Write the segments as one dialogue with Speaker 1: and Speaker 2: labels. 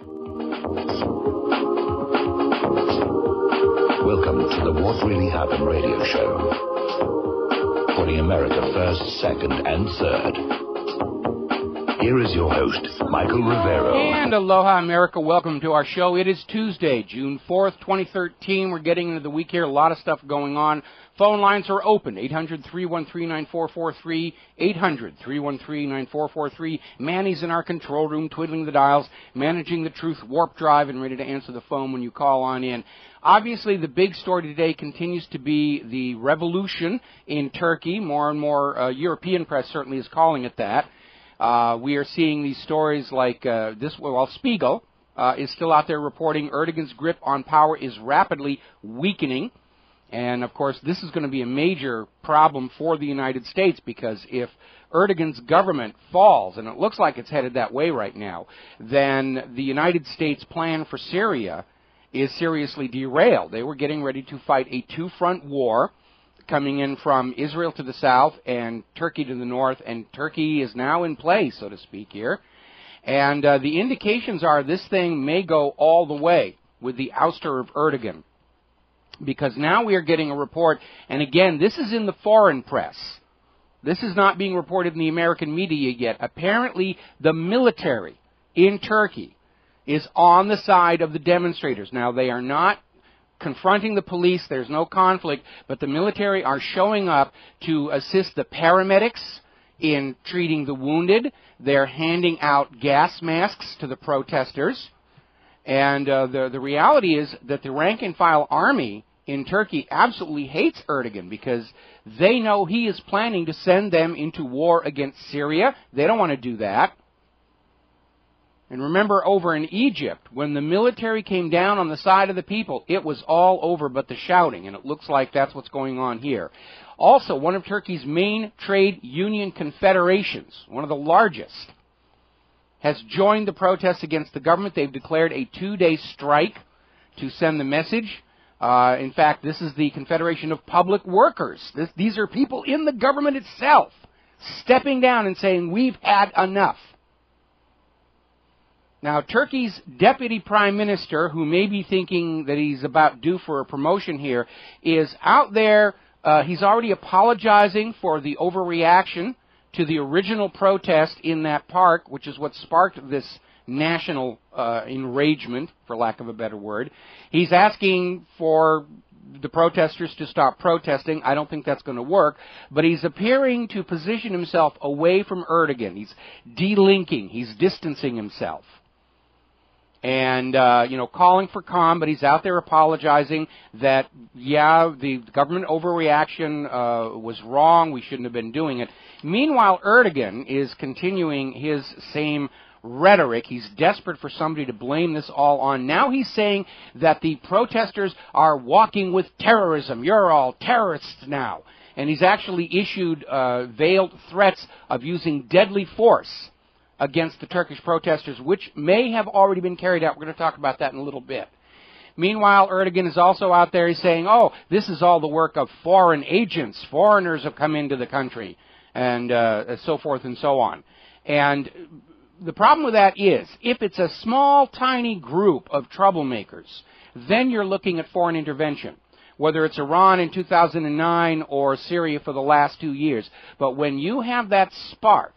Speaker 1: Welcome to the What Really Happened radio show. Putting America first, second, and third. Here is your host, Michael Rivero.
Speaker 2: And aloha, America. Welcome to our show. It is Tuesday, June 4th, 2013. We're getting into the week here. A lot of stuff going on. Phone lines are open, 800-313-9443, 800-313-9443. Manny's in our control room, twiddling the dials, managing the truth warp drive, and ready to answer the phone when you call on in. Obviously, the big story today continues to be the revolution in Turkey. More and more European press certainly is calling it that. We are seeing these stories like Spiegel is still out there reporting Erdogan's grip on power is rapidly weakening. And, of course, this is going to be a major problem for the United States because if Erdogan's government falls, and it looks like it's headed that way right now, then the United States' plan for Syria is seriously derailed. They were getting ready to fight a two-front war coming in from Israel to the south and Turkey to the north, and Turkey is now in play, so to speak, here. And the indications are this thing may go all the way with the ouster of Erdogan. Because now we are getting a report, and again, this is in the foreign press. This is not being reported in the American media yet. Apparently, the military in Turkey is on the side of the demonstrators. Now, they are not confronting the police. There's no conflict, but the military are showing up to assist the paramedics in treating the wounded. They're handing out gas masks to the protesters. And the reality is that the rank-and-file army in Turkey absolutely hates Erdogan because they know he is planning to send them into war against Syria. They don't want to do that. And remember, over in Egypt, when the military came down on the side of the people, it was all over but the shouting, and it looks like that's what's going on here. Also, one of Turkey's main trade union confederations, one of the largest, has joined the protests against the government. They've declared a 2-day strike to send the message. In fact, this is the Confederation of Public Workers. These are people in the government itself stepping down and saying, we've had enough. Now, Turkey's deputy prime minister, who may be thinking that he's about due for a promotion here, is out there. He's already apologizing for the overreaction to the original protest in that park, which is what sparked this national enragement, for lack of a better word. He's asking for the protesters to stop protesting. I don't think that's going to work, but he's appearing to position himself away from Erdogan. He's delinking. He's distancing himself. And, calling for calm, but he's out there apologizing that, yeah, the government overreaction was wrong. We shouldn't have been doing it. Meanwhile, Erdogan is continuing his same rhetoric. He's desperate for somebody to blame this all on. Now he's saying that the protesters are walking with terrorism. You're all terrorists now. And he's actually issued veiled threats of using deadly force against the Turkish protesters, which may have already been carried out. We're going to talk about that in a little bit. Meanwhile, Erdogan is also out there. He's saying, oh, this is all the work of foreign agents. Foreigners have come into the country, and so forth and so on. And the problem with that is, if it's a small, tiny group of troublemakers, then you're looking at foreign intervention, whether it's Iran in 2009 or Syria for the last 2 years. But when you have that spark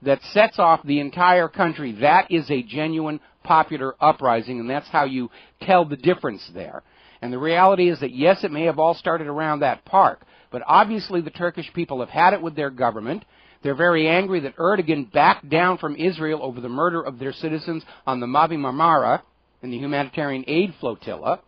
Speaker 2: that sets off the entire country, that is a genuine popular uprising, and that's how you tell the difference there. And the reality is that, yes, it may have all started around that park, but obviously the Turkish people have had it with their government. They're very angry that Erdogan backed down from Israel over the murder of their citizens on the Mavi Marmara in the humanitarian aid flotilla.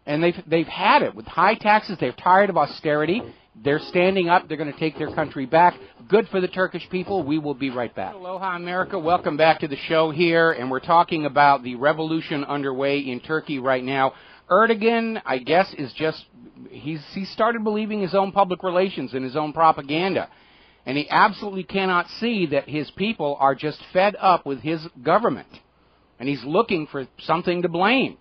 Speaker 2: And they've had it with high taxes. They're tired of austerity. They're standing up. They're going to take their country back. Good for the Turkish people. We will be right back. Aloha, America. Welcome back to the show here. And we're talking about the revolution underway in Turkey right now. Erdogan, I guess, is just, he started believing his own public relations and his own propaganda. And he absolutely cannot see that his people are just fed up with his government. And he's looking for something to blame.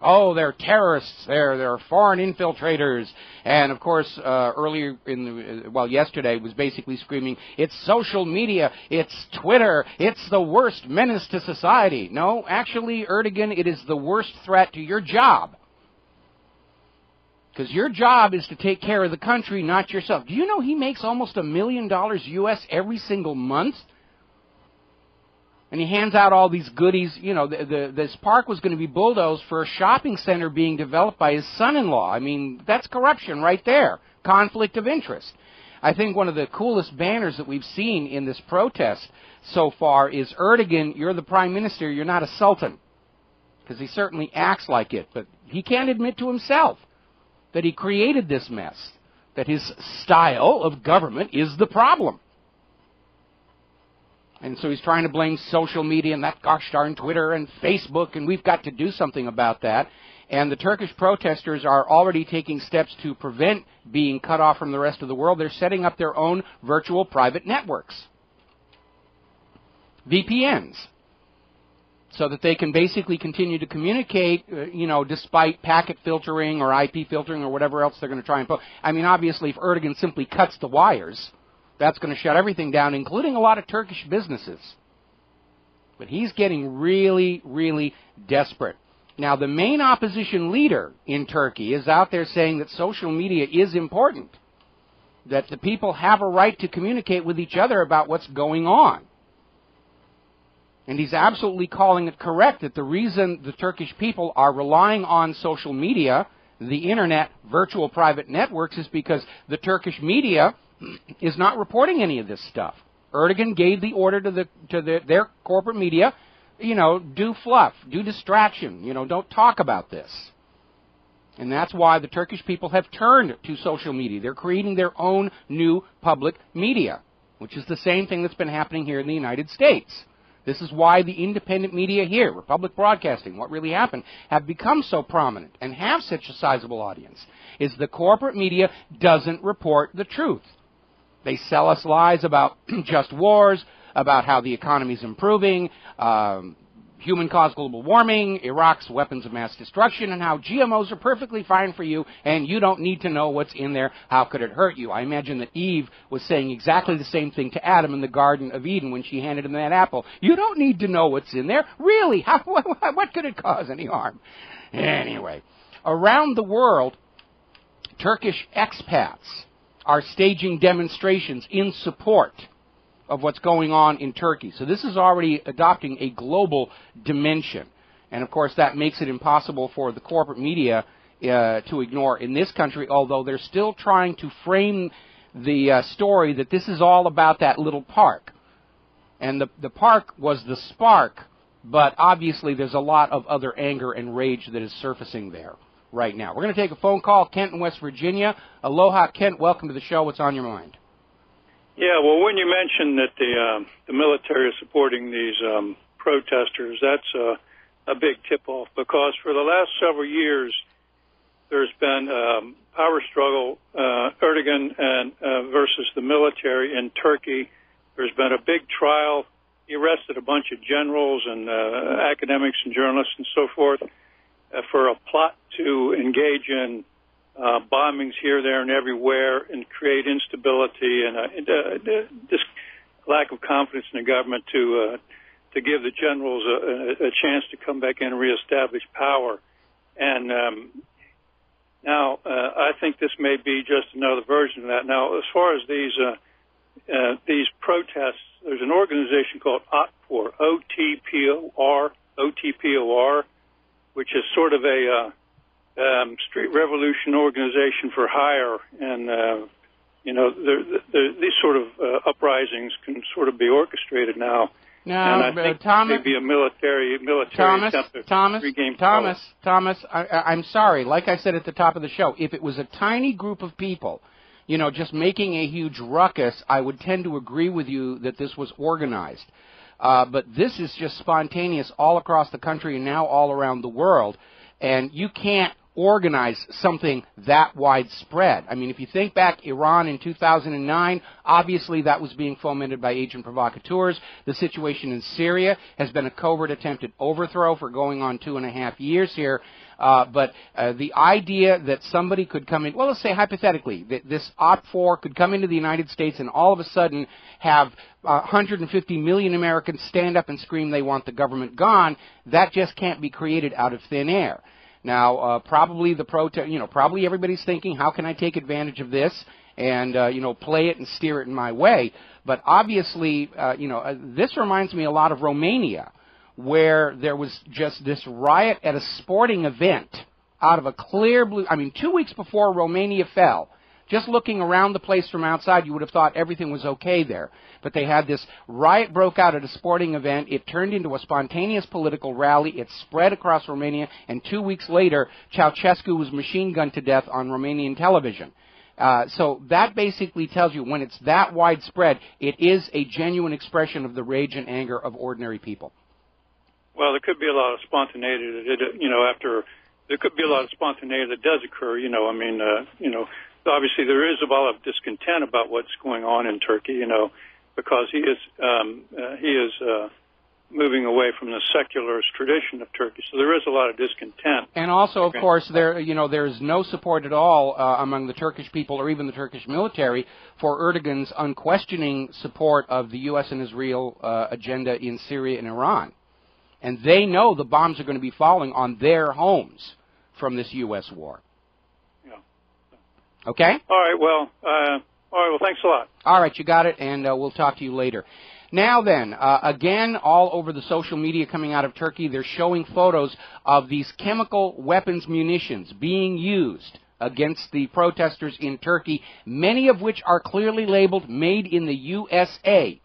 Speaker 2: Oh, they're terrorists. They're foreign infiltrators. And, of course, yesterday was basically screaming, it's social media, it's Twitter, it's the worst menace to society. No, actually, Erdogan, it is the worst threat to your job. Because your job is to take care of the country, not yourself. Do you know he makes almost $1 million U.S. every single month? And he hands out all these goodies. You know, this park was going to be bulldozed for a shopping center being developed by his son-in-law. I mean, that's corruption right there. Conflict of interest. I think one of the coolest banners that we've seen in this protest so far is, Erdogan, you're the prime minister, you're not a sultan. Because he certainly acts like it. But he can't admit to himself that he created this mess. That his style of government is the problem. And so he's trying to blame social media and that gosh darn Twitter and Facebook, and we've got to do something about that. And the Turkish protesters are already taking steps to prevent being cut off from the rest of the world. They're setting up their own virtual private networks, VPNs, so that they can basically continue to communicate, despite packet filtering or IP filtering or whatever else they're going to try and put. I mean, obviously, if Erdogan simply cuts the wires, that's going to shut everything down, including a lot of Turkish businesses. But he's getting really, really desperate. Now, the main opposition leader in Turkey is out there saying that social media is important, that the people have a right to communicate with each other about what's going on. And he's absolutely calling it correct that the reason the Turkish people are relying on social media, the internet, virtual private networks, is because the Turkish media is not reporting any of this stuff. Erdogan gave the order to their corporate media, do fluff, do distraction, don't talk about this. And that's why the Turkish people have turned to social media. They're creating their own new public media, which is the same thing that's been happening here in the United States. This is why the independent media here, Republic Broadcasting, what really happened, have become so prominent and have such a sizable audience, is the corporate media doesn't report the truth. They sell us lies about just wars, about how the economy's improving, human-caused global warming, Iraq's weapons of mass destruction, and how GMOs are perfectly fine for you, and you don't need to know what's in there. How could it hurt you? I imagine that Eve was saying exactly the same thing to Adam in the Garden of Eden when she handed him that apple. You don't need to know what's in there. Really? What could it cause any harm? Anyway, around the world, Turkish expats are staging demonstrations in support of what's going on in Turkey. So this is already adopting a global dimension. And, of course, that makes it impossible for the corporate media to ignore in this country, although they're still trying to frame the story that this is all about that little park. And the park was the spark, but obviously there's a lot of other anger and rage that is surfacing there right now. We're going to take a phone call. Kent in West Virginia. Aloha, Kent. Welcome to the show. What's on your mind?
Speaker 3: Yeah, well, when you mentioned that the military is supporting these protesters, that's a big tip-off, because for the last several years there's been power struggle, Erdogan versus the military in Turkey. There's been a big trial. He arrested a bunch of generals and academics and journalists and so forth for a plot to engage in bombings here, there, and everywhere, and create instability and this lack of confidence in the government to give the generals a chance to come back in and reestablish power. And now I think this may be just another version of that. Now, as far as these protests, there's an organization called OTPOR, OTPOR, which is sort of a street revolution organization for hire, and these sort of uprisings can sort of be orchestrated now.
Speaker 2: Now,
Speaker 3: and I think
Speaker 2: Thomas,
Speaker 3: maybe a military attempt to regain power.
Speaker 2: Thomas, I'm sorry. Like I said at the top of the show, if it was a tiny group of people, just making a huge ruckus, I would tend to agree with you that this was organized. But this is just spontaneous all across the country and now all around the world. And you can't organize something that widespread. I mean, if you think back, Iran in 2009, obviously that was being fomented by agent provocateurs. The situation in Syria has been a covert attempted overthrow for going on 2.5 years here. But the idea that somebody could come in, well, let's say hypothetically, that this OPFOR could come into the United States and all of a sudden have 150 million Americans stand up and scream they want the government gone, that just can't be created out of thin air. Now, probably probably everybody's thinking, how can I take advantage of this and, play it and steer it in my way? But obviously, this reminds me a lot of Romania, where there was just this riot at a sporting event out of a clear blue. 2 weeks before Romania fell, just looking around the place from outside, you would have thought everything was okay there. But they had this riot broke out at a sporting event. It turned into a spontaneous political rally. It spread across Romania, and 2 weeks later, Ceausescu was machine gunned to death on Romanian television. So that basically tells you when it's that widespread, it is a genuine expression of the rage and anger of ordinary people.
Speaker 3: Well, there could be a lot of spontaneity there could be a lot of spontaneity that does occur, obviously there is a lot of discontent about what's going on in Turkey, because he is moving away from the secularist tradition of Turkey. So there is a lot of discontent.
Speaker 2: And also, of course, there's no support at all among the Turkish people or even the Turkish military for Erdogan's unquestioning support of the U.S. and Israel agenda in Syria and Iran. And they know the bombs are going to be falling on their homes from this U.S. war.
Speaker 3: Yeah.
Speaker 2: Okay?
Speaker 3: All right, well, thanks a lot.
Speaker 2: All right, you got it, and we'll talk to you later. Now then, again, all over the social media coming out of Turkey, they're showing photos of these chemical weapons munitions being used against the protesters in Turkey, many of which are clearly labeled made in the USA.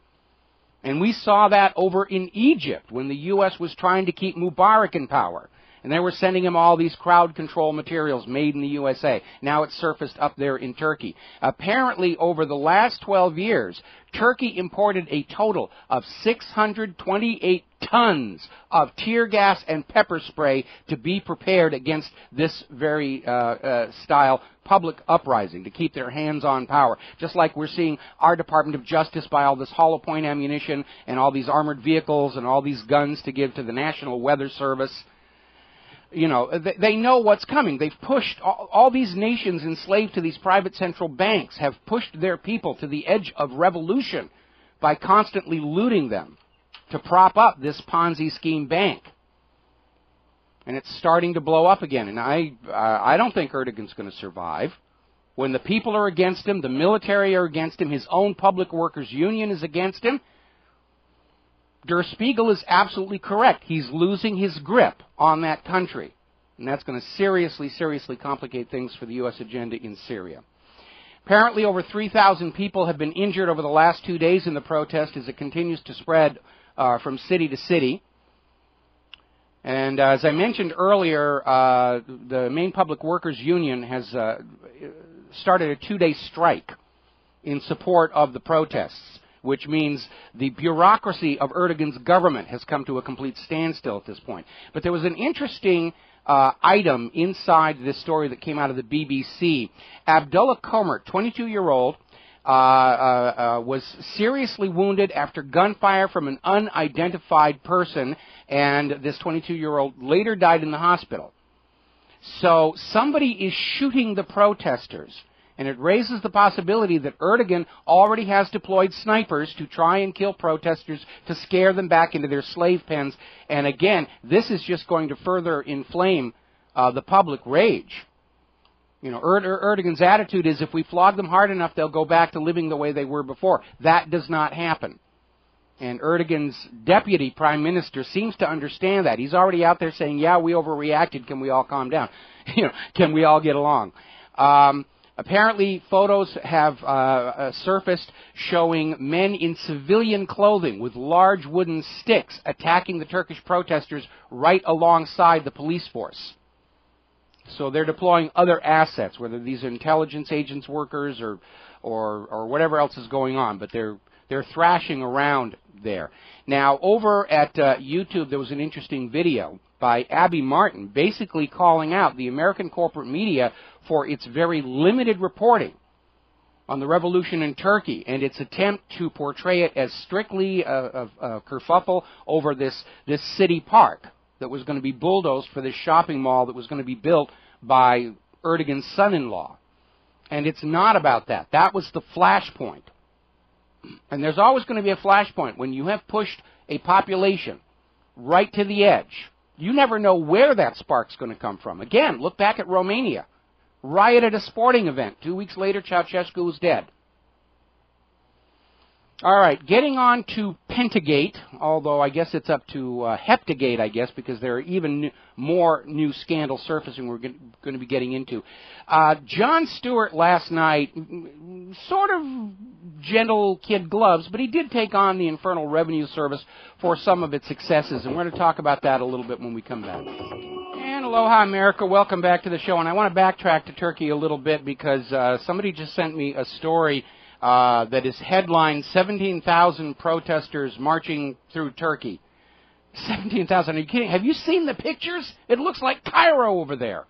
Speaker 2: And we saw that over in Egypt when the U.S. was trying to keep Mubarak in power. And they were sending him all these crowd control materials made in the USA. Now it's surfaced up there in Turkey. Apparently, over the last 12 years, Turkey imported a total of 628 tons of tear gas and pepper spray to be prepared against this very style public uprising, to keep their hands on power. Just like we're seeing our Department of Justice buy all this hollow point ammunition and all these armored vehicles and all these guns to give to the National Weather Service. They know what's coming. They've pushed all these nations enslaved to these private central banks have pushed their people to the edge of revolution by constantly looting them to prop up this Ponzi scheme bank. And it's starting to blow up again. And I don't think Erdogan's going to survive. When the people are against him, the military are against him, his own public workers union is against him, Der Spiegel is absolutely correct. He's losing his grip on that country. And that's going to seriously, seriously complicate things for the U.S. agenda in Syria. Apparently, over 3,000 people have been injured over the last 2 days in the protest as it continues to spread from city to city. And as I mentioned earlier, the main public workers union has started a 2-day strike in support of the protests, which means the bureaucracy of Erdogan's government has come to a complete standstill at this point. But there was an interesting item inside this story that came out of the BBC. Abdullah Komert, 22-year-old, was seriously wounded after gunfire from an unidentified person, and this 22-year-old later died in the hospital. So somebody is shooting the protesters. And it raises the possibility that Erdogan already has deployed snipers to try and kill protesters to scare them back into their slave pens. And again, this is just going to further inflame the public rage. Erdogan's attitude is if we flog them hard enough, they'll go back to living the way they were before. That does not happen. And Erdogan's deputy prime minister seems to understand that. He's already out there saying, yeah, we overreacted. Can we all calm down? Can we all get along? Apparently, photos have surfaced showing men in civilian clothing with large wooden sticks attacking the Turkish protesters right alongside the police force. So they're deploying other assets, whether these are intelligence agents, workers, or whatever else is going on. But they're thrashing around there. Now, over at YouTube, there was an interesting video by Abby Martin, basically calling out the American corporate media for its very limited reporting on the revolution in Turkey and its attempt to portray it as strictly a kerfuffle over this city park that was going to be bulldozed for this shopping mall that was going to be built by Erdogan's son-in-law. And it's not about that. That was the flashpoint. And there's always going to be a flashpoint when you have pushed a population right to the edge. You never know where that spark's going to come from. Again, look back at Romania. Riot at a sporting event. 2 weeks later, Ceausescu was dead. All right, getting on to Pentagate, although I guess it's up to Heptagate, I guess, because there are even more new scandals surfacing we're going to be getting into. Jon Stewart last night, sort of gentle kid gloves, but he did take on the Internal Revenue Service for some of its successes, and we're going to talk about that a little bit when we come back. And aloha, America. Welcome back to the show. And I want to backtrack to Turkey a little bit because somebody just sent me a story that is headlined 17,000 protesters marching through Turkey. 17,000. Are you kidding? Have you seen the pictures? It looks like Cairo over there.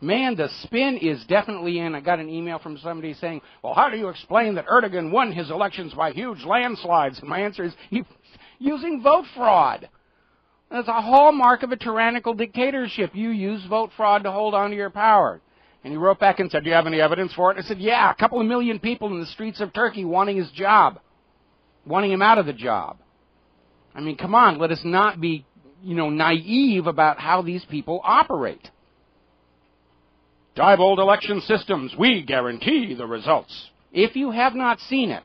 Speaker 2: Man, the spin is definitely in. I got an email from somebody saying, well, how do you explain that Erdogan won his elections by huge landslides? And my answer is, he's using vote fraud. That's a hallmark of a tyrannical dictatorship. You use vote fraud to hold on to your power. And he wrote back and said, do you have any evidence for it? I said, yeah, a couple of million people in the streets of Turkey wanting his job, wanting him out of the job. I mean, come on, let us not be, naive about how these people operate. Diebold election systems, we guarantee the results. If you have not seen it,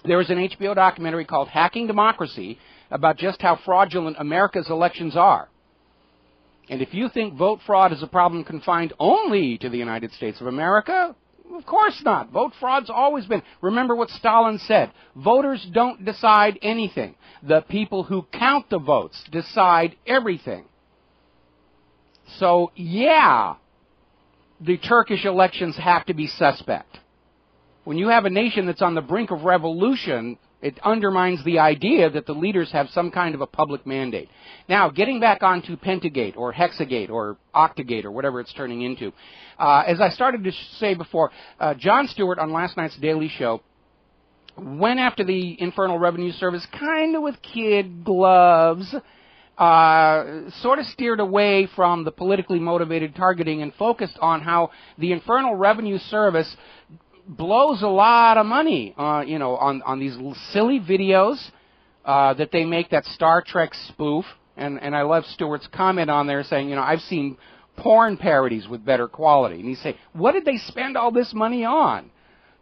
Speaker 2: there is an HBO documentary called Hacking Democracy about just how fraudulent America's elections are. And if you think vote fraud is a problem confined only to the United States of America, of course not. Vote fraud's always been. Remember what Stalin said. Voters don't decide anything. The people who count the votes decide everything. So, yeah, the Turkish elections have to be suspect. When you have a nation that's on the brink of revolution, it undermines the idea that the leaders have some kind of a public mandate. Now, getting back onto Pentagate or Hexagate or Octagate or whatever it's turning into, as I started to say before, Jon Stewart on last night's Daily Show went after the Internal Revenue Service kind of with kid gloves, sort of steered away from the politically motivated targeting and focused on how the Internal Revenue Service blows a lot of money, on these silly videos that they make, that Star Trek spoof. And I love Stewart's comment on there saying, I've seen porn parodies with better quality. And he say, what did they spend all this money on?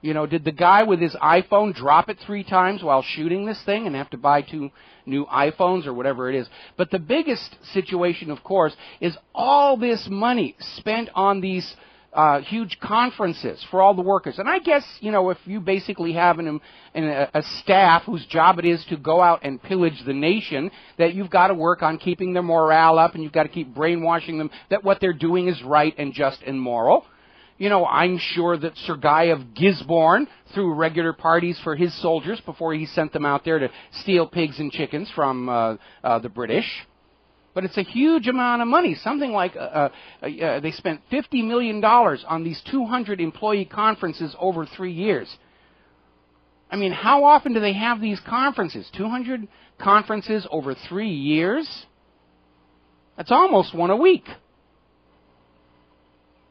Speaker 2: Did the guy with his iPhone drop it 3 times while shooting this thing and have to buy 2 new iPhones or whatever it is? But the biggest situation, of course, is all this money spent on these huge conferences for all the workers. And I guess, if you basically have a staff whose job it is to go out and pillage the nation, that you've got to work on keeping their morale up and you've got to keep brainwashing them that what they're doing is right and just and moral. I'm sure that Sir Guy of Gisborne threw regular parties for his soldiers before he sent them out there to steal pigs and chickens from the British. But it's a huge amount of money. Something like they spent $50 million on these 200 employee conferences over 3 years. I mean, how often do they have these conferences? 200 conferences over 3 years? That's almost one a week.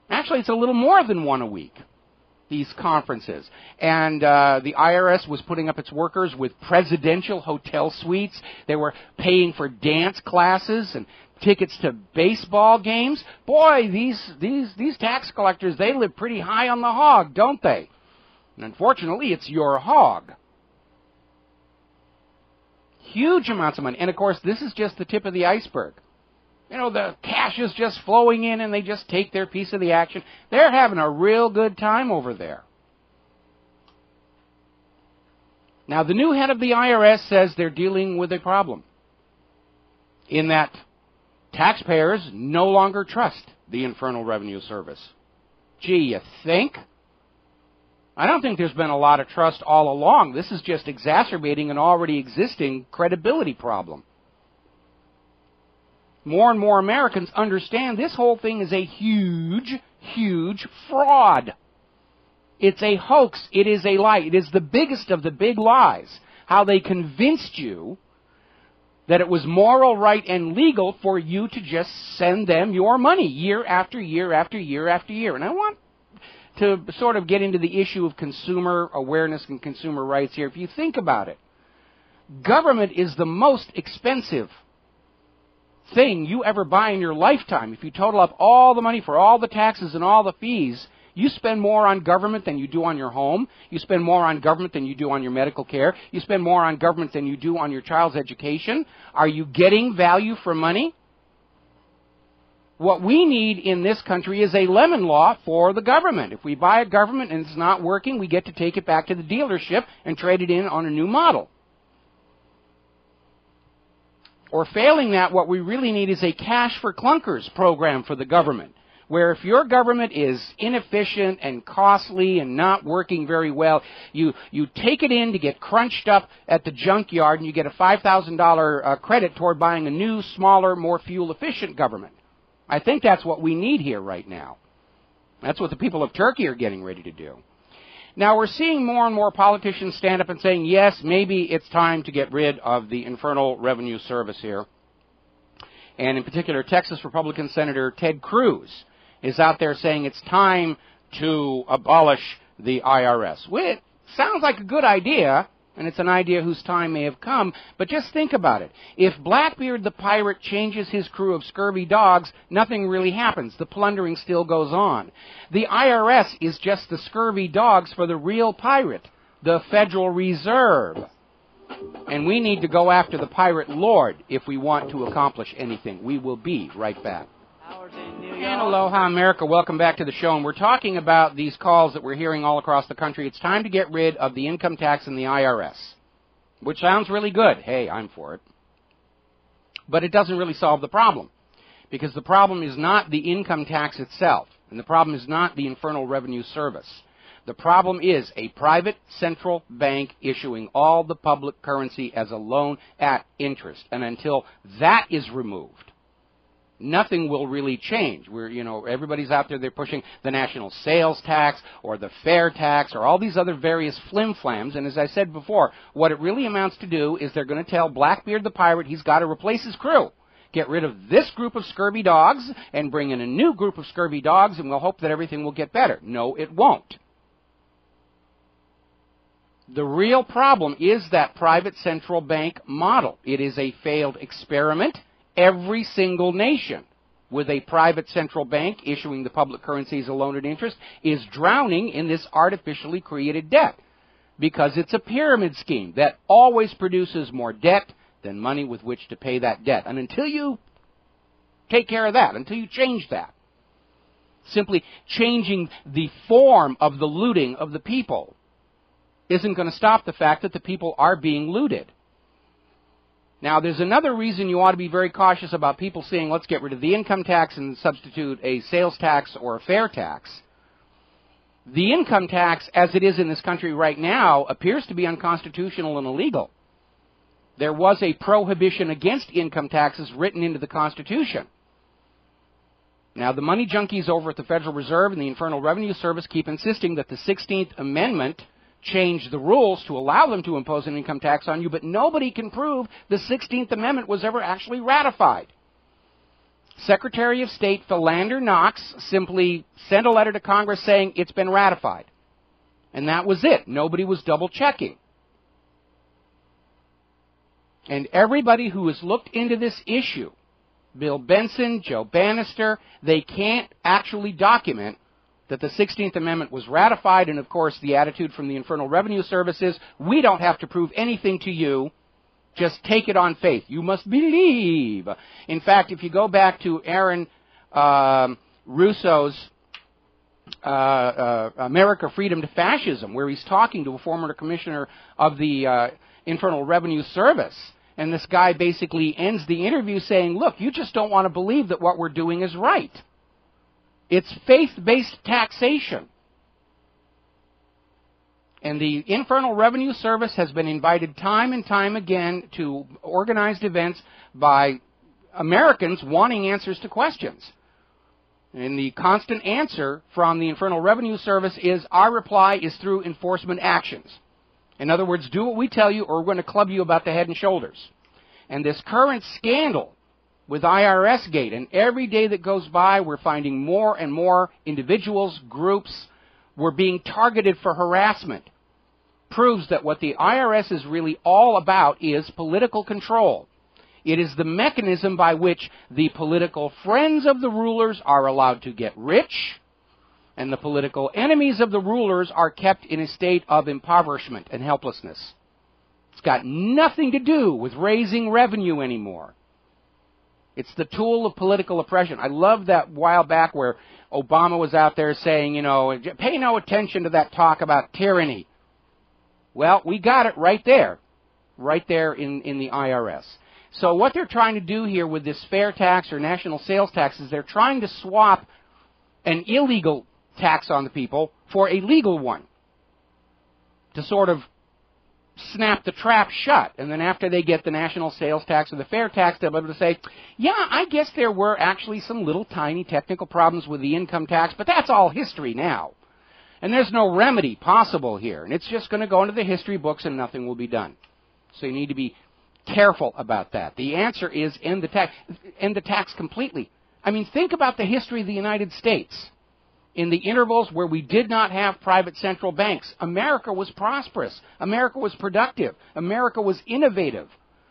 Speaker 2: Actually, it's a little more than one a week, these conferences. And the IRS was putting up its workers with presidential hotel suites. They were paying for dance classes and tickets to baseball games. Boy, these tax collectors, they live pretty high on the hog, don't they? And unfortunately, it's your hog. Huge amounts of money. And of course, this is just the tip of the iceberg. The cash is just flowing in and they just take their piece of the action. They're having a real good time over there. Now, the new head of the IRS says they're dealing with a problem in that taxpayers no longer trust the Internal Revenue Service. Gee, you think? I don't think there's been a lot of trust all along. This is just exacerbating an already existing credibility problem. More and more Americans understand this whole thing is a huge, huge fraud. It's a hoax. It is a lie. It is the biggest of the big lies. How they convinced you that it was moral, right, and legal for you to just send them your money year after year after year after year. And I want to sort of get into the issue of consumer awareness and consumer rights here. If you think about it, government is the most expensive thing you ever buy in your lifetime. If you total up all the money for all the taxes and all the fees, you spend more on government than you do on your home. You spend more on government than you do on your medical care. You spend more on government than you do on your child's education. Are you getting value for money? What we need in this country is a lemon law for the government. If we buy a government and it's not working, we get to take it back to the dealership and trade it in on a new model. Or failing that, what we really need is a cash for clunkers program for the government, where if your government is inefficient and costly and not working very well, you take it in to get crunched up at the junkyard and you get a $5,000 credit toward buying a new, smaller, more fuel-efficient government. I think that's what we need here right now. That's what the people of Turkey are getting ready to do. Now, we're seeing more and more politicians stand up and saying, yes, maybe it's time to get rid of the Internal Revenue Service here. And in particular, Texas Republican Senator Ted Cruz is out there saying it's time to abolish the IRS. Well, it sounds like a good idea, and it's an idea whose time may have come, but just think about it. If Blackbeard the pirate changes his crew of scurvy dogs, nothing really happens. The plundering still goes on. The IRS is just the scurvy dogs for the real pirate, the Federal Reserve. And we need to go after the pirate lord if we want to accomplish anything. We will be right back. And aloha, America. Welcome back to the show. And we're talking about these calls that we're hearing all across the country. It's time to get rid of the income tax and the IRS, which sounds really good. Hey, I'm for it. But it doesn't really solve the problem, because the problem is not the income tax itself, and the problem is not the Internal Revenue Service. The problem is a private central bank issuing all the public currency as a loan at interest. And until that is removed, nothing will really change. Everybody's out there, they're pushing the national sales tax or the fair tax or all these other various flim-flams. And as I said before, what it really amounts to do is they're going to tell Blackbeard the pirate he's got to replace his crew. Get rid of this group of scurvy dogs and bring in a new group of scurvy dogs, and we'll hope that everything will get better. No, it won't. The real problem is that private central bank model. It is a failed experiment. Every single nation with a private central bank issuing the public currency as a loan at interest is drowning in this artificially created debt, because it's a pyramid scheme that always produces more debt than money with which to pay that debt. And until you take care of that, until you change that, simply changing the form of the looting of the people isn't going to stop the fact that the people are being looted. Now, there's another reason you ought to be very cautious about people saying, let's get rid of the income tax and substitute a sales tax or a fair tax. The income tax, as it is in this country right now, appears to be unconstitutional and illegal. There was a prohibition against income taxes written into the Constitution. Now, the money junkies over at the Federal Reserve and the Internal Revenue Service keep insisting that the 16th Amendment change the rules to allow them to impose an income tax on you, but nobody can prove the 16th Amendment was ever actually ratified. Secretary of State Philander Knox simply sent a letter to Congress saying it's been ratified. And that was it. Nobody was double-checking. And everybody who has looked into this issue, Bill Benson, Joe Bannister, they can't actually document that the 16th Amendment was ratified. And, of course, the attitude from the Internal Revenue Service is, we don't have to prove anything to you. Just take it on faith. You must believe. In fact, if you go back to Aaron Russo's America, Freedom to Fascism, where he's talking to a former commissioner of the Internal Revenue Service, and this guy basically ends the interview saying, look, you just don't want to believe that what we're doing is right. It's faith-based taxation. And the Internal Revenue Service has been invited time and time again to organized events by Americans wanting answers to questions. And the constant answer from the Internal Revenue Service is, our reply is through enforcement actions. In other words, do what we tell you or we're going to club you about the head and shoulders. And this current scandal with IRS Gate, and every day that goes by we're finding more and more individuals, groups, were being targeted for harassment, proves that what the IRS is really all about is political control. It is the mechanism by which the political friends of the rulers are allowed to get rich, and the political enemies of the rulers are kept in a state of impoverishment and helplessness. It's got nothing to do with raising revenue anymore. It's the tool of political oppression. I love that while back where Obama was out there saying, you know, pay no attention to that talk about tyranny. Well, we got it right there in the IRS. So what they're trying to do here with this fair tax or national sales tax is they're trying to swap an illegal tax on the people for a legal one to sort of snap the trap shut. And then after they get the national sales tax or the fair tax, they'll be able to say, yeah, I guess there were actually some little tiny technical problems with the income tax, but that's all history now. And there's no remedy possible here. And it's just going to go into the history books and nothing will be done. So you need to be careful about that. The answer is end the tax completely. I mean, think about the history of the United States. In the intervals where we did not have private central banks, America was prosperous. America was productive. America was innovative.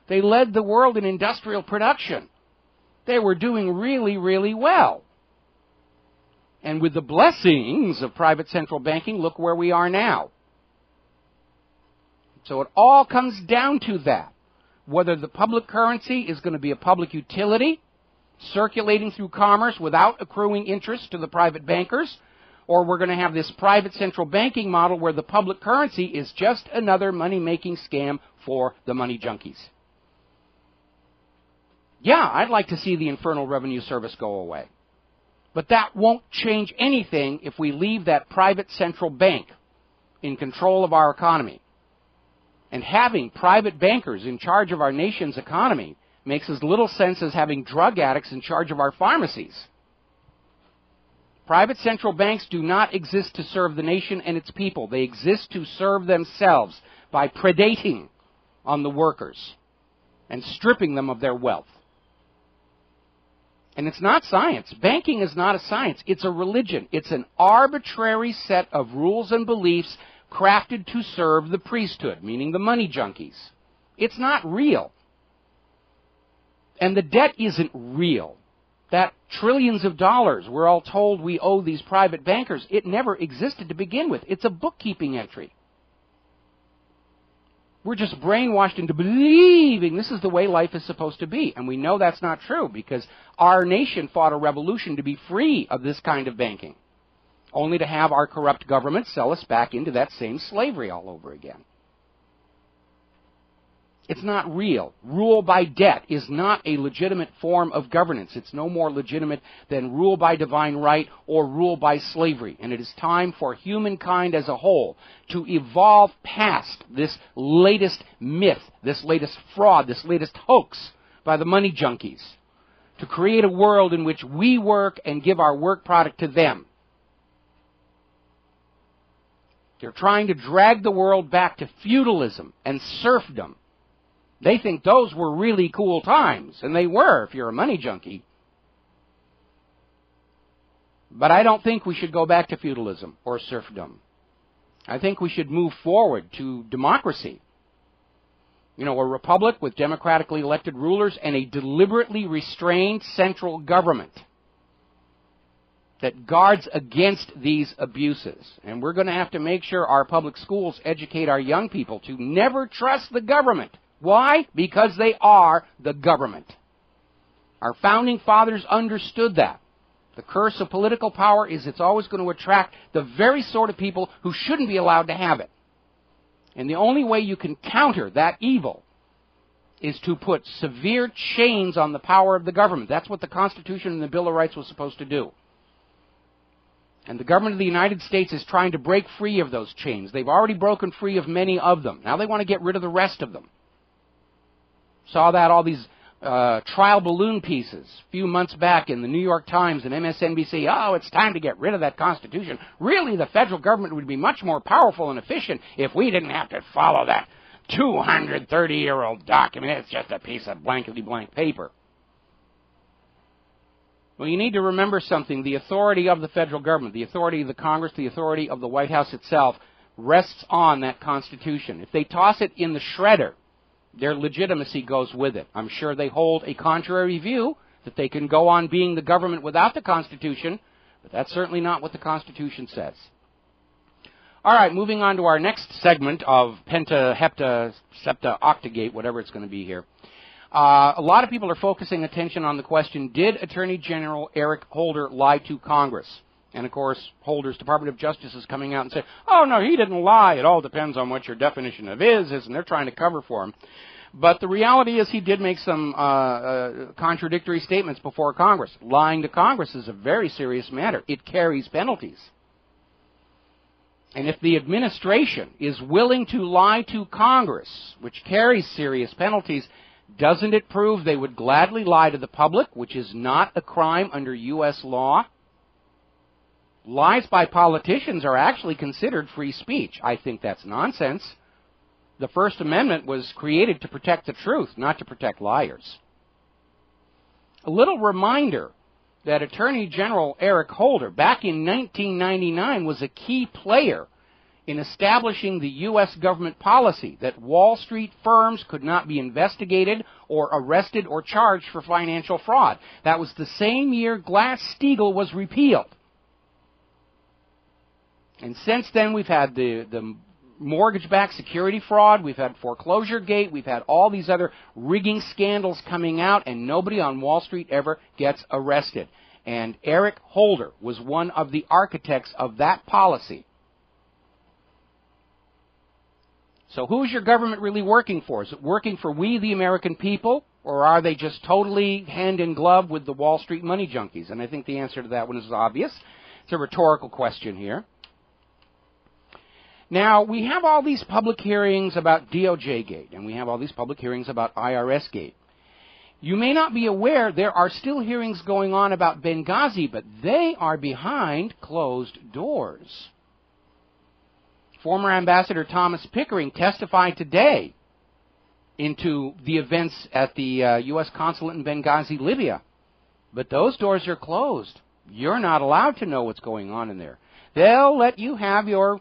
Speaker 2: They led the world in industrial production. They were doing really, really well. And with the blessings of private central banking, look where we are now. So it all comes down to that. Whether the public currency is going to be a public utility, circulating through commerce without accruing interest to the private bankers, or we're going to have this private central banking model where the public currency is just another money-making scam for the money junkies. Yeah, I'd like to see the Internal Revenue Service go away. But that won't change anything if we leave that private central bank in control of our economy. And having private bankers in charge of our nation's economy makes as little sense as having drug addicts in charge of our pharmacies. Private central banks do not exist to serve the nation and its people. They exist to serve themselves by predating on the workers and stripping them of their wealth. And it's not science. Banking is not a science. It's a religion. It's an arbitrary set of rules and beliefs crafted to serve the priesthood, meaning the money junkies. It's not real. And the debt isn't real. That trillions of dollars we're all told we owe these private bankers, it never existed to begin with. It's a bookkeeping entry. We're just brainwashed into believing this is the way life is supposed to be. And we know that's not true because our nation fought a revolution to be free of this kind of banking, only to have our corrupt government sell us back into that same slavery all over again. It's not real. Rule by debt is not a legitimate form of governance. It's no more legitimate than rule by divine right or rule by slavery. And it is time for humankind as a whole to evolve past this latest myth, this latest fraud, this latest hoax by the money junkies, to create a world in which we work and give our work product to them. They're trying to drag the world back to feudalism and serfdom. They think those were really cool times, and they were if you're a money junkie. But I don't think we should go back to feudalism or serfdom. I think we should move forward to democracy. You know, a republic with democratically elected rulers and a deliberately restrained central government that guards against these abuses. And we're going to have to make sure our public schools educate our young people to never trust the government. Why? Because they are the government. Our founding fathers understood that. The curse of political power is it's always going to attract the very sort of people who shouldn't be allowed to have it. And the only way you can counter that evil is to put severe chains on the power of the government. That's what the Constitution and the Bill of Rights was supposed to do. And the government of the United States is trying to break free of those chains. They've already broken free of many of them. Now they want to get rid of the rest of them. Saw that all these trial balloon pieces a few months back in the New York Times and MSNBC. Oh, it's time to get rid of that Constitution. Really, the federal government would be much more powerful and efficient if we didn't have to follow that 230-year-old document. It's just a piece of blankety-blank paper. Well, you need to remember something. The authority of the federal government, the authority of the Congress, the authority of the White House itself rests on that Constitution. If they toss it in the shredder, their legitimacy goes with it. I'm sure they hold a contrary view, that they can go on being the government without the Constitution, but that's certainly not what the Constitution says. All right, moving on to our next segment of Penta, Hepta, Septa, Octagate, whatever it's going to be here. A lot of people are focusing attention on the question, did Attorney General Eric Holder lie to Congress? And, of course, Holder's Department of Justice is coming out and saying, oh, no, he didn't lie. It all depends on what your definition of is, and they're trying to cover for him. But the reality is he did make some contradictory statements before Congress. Lying to Congress is a very serious matter. It carries penalties. And if the administration is willing to lie to Congress, which carries serious penalties, doesn't it prove they would gladly lie to the public, which is not a crime under U.S. law? Lies by politicians are actually considered free speech. I think that's nonsense. The First Amendment was created to protect the truth, not to protect liars. A little reminder that Attorney General Eric Holder, back in 1999, was a key player in establishing the U.S. government policy that Wall Street firms could not be investigated or arrested or charged for financial fraud. That was the same year Glass-Steagall was repealed. And since then, we've had the mortgage-backed security fraud, we've had foreclosure gate, we've had all these other rigging scandals coming out, and nobody on Wall Street ever gets arrested. And Eric Holder was one of the architects of that policy. So who's your government really working for? Is it working for we, the American people, or are they just totally hand in glove with the Wall Street money junkies? And I think the answer to that one is obvious. It's a rhetorical question here. Now, we have all these public hearings about DOJ Gate, and we have all these public hearings about IRS Gate. You may not be aware there are still hearings going on about Benghazi, but they are behind closed doors. Former Ambassador Thomas Pickering testified today into the events at the U.S. consulate in Benghazi, Libya. But those doors are closed. You're not allowed to know what's going on in there. They'll let you have your,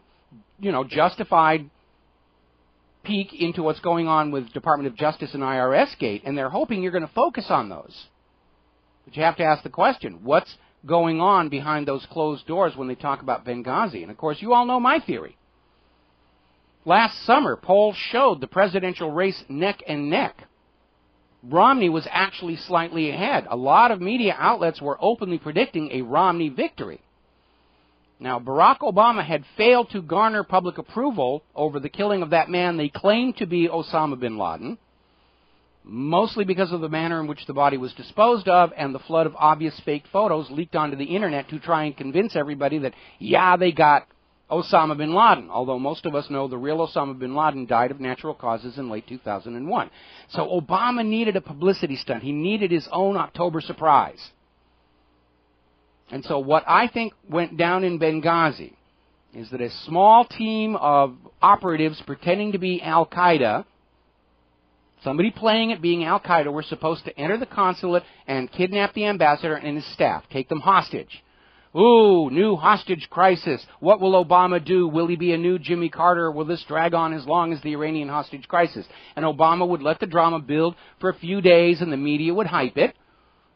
Speaker 2: justified peek into what's going on with Department of Justice and IRS Gate, and they're hoping you're going to focus on those. But you have to ask the question, what's going on behind those closed doors when they talk about Benghazi? And, of course, you all know my theory. Last summer, polls showed the presidential race neck and neck. Romney was actually slightly ahead. A lot of media outlets were openly predicting a Romney victory. Now, Barack Obama had failed to garner public approval over the killing of that man they claimed to be Osama bin Laden, mostly because of the manner in which the body was disposed of and the flood of obvious fake photos leaked onto the internet to try and convince everybody that, yeah, they got Osama bin Laden, although most of us know the real Osama bin Laden died of natural causes in late 2001. So Obama needed a publicity stunt. He needed his own October surprise. And so what I think went down in Benghazi is that a small team of operatives pretending to be Al-Qaeda, somebody playing it being Al-Qaeda, were supposed to enter the consulate and kidnap the ambassador and his staff, take them hostage. Ooh, new hostage crisis. What will Obama do? Will he be a new Jimmy Carter, or will this drag on as long as the Iranian hostage crisis? And Obama would let the drama build for a few days, and the media would hype it.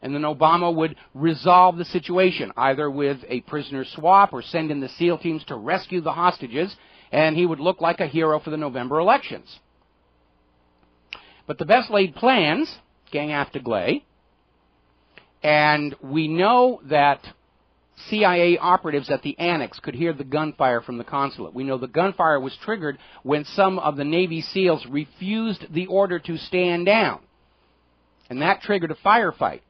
Speaker 2: And then Obama would resolve the situation, either with a prisoner swap or send in the SEAL teams to rescue the hostages, and he would look like a hero for the November elections. But the best laid plans, gang after glay, and we know that CIA operatives at the annex could hear the gunfire from the consulate. We know the gunfire was triggered when some of the Navy SEALs refused the order to stand down. And that triggered a firefight.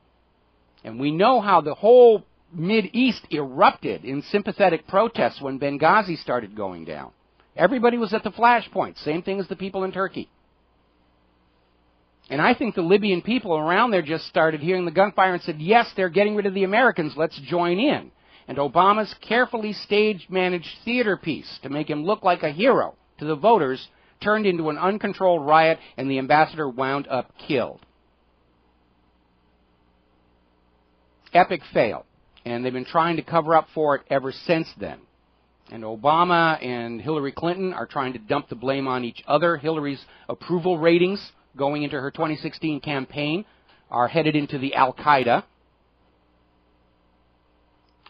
Speaker 2: And we know how the whole Mideast erupted in sympathetic protests when Benghazi started going down. Everybody was at the flashpoint. Same thing as the people in Turkey. And I think the Libyan people around there just started hearing the gunfire and said, yes, they're getting rid of the Americans, let's join in. And Obama's carefully stage-managed theater piece to make him look like a hero to the voters turned into an uncontrolled riot, and the ambassador wound up killed. Epic fail. And they've been trying to cover up for it ever since then. And Obama and Hillary Clinton are trying to dump the blame on each other. Hillary's approval ratings going into her 2016 campaign are headed into the Al-Qaeda.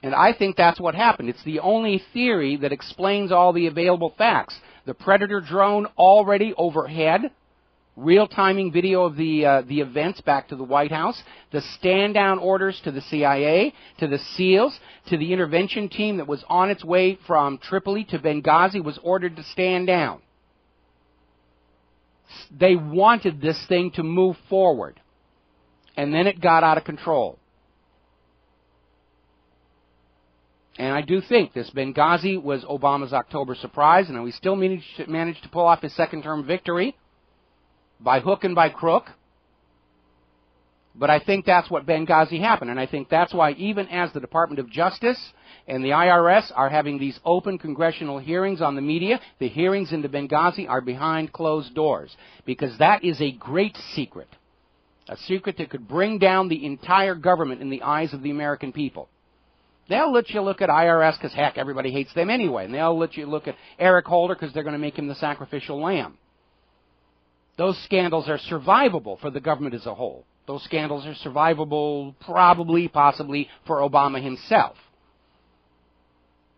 Speaker 2: And I think that's what happened. It's the only theory that explains all the available facts. The Predator drone already overhead, real-timing video of the events back to the White House, the stand-down orders to the CIA, to the SEALs, to the intervention team that was on its way from Tripoli to Benghazi was ordered to stand down. They wanted this thing to move forward, and then it got out of control. And I do think this Benghazi was Obama's October surprise, and we still managed to pull off his second-term victory by hook and by crook. But I think that's what Benghazi happened, and I think that's why even as the Department of Justice and the IRS are having these open congressional hearings on the media, the hearings into Benghazi are behind closed doors, because that is a great secret, a secret that could bring down the entire government in the eyes of the American people. They'll let you look at IRS because, heck, everybody hates them anyway. And they'll let you look at Eric Holder because they're going to make him the sacrificial lamb. Those scandals are survivable for the government as a whole. Those scandals are survivable probably, possibly, for Obama himself.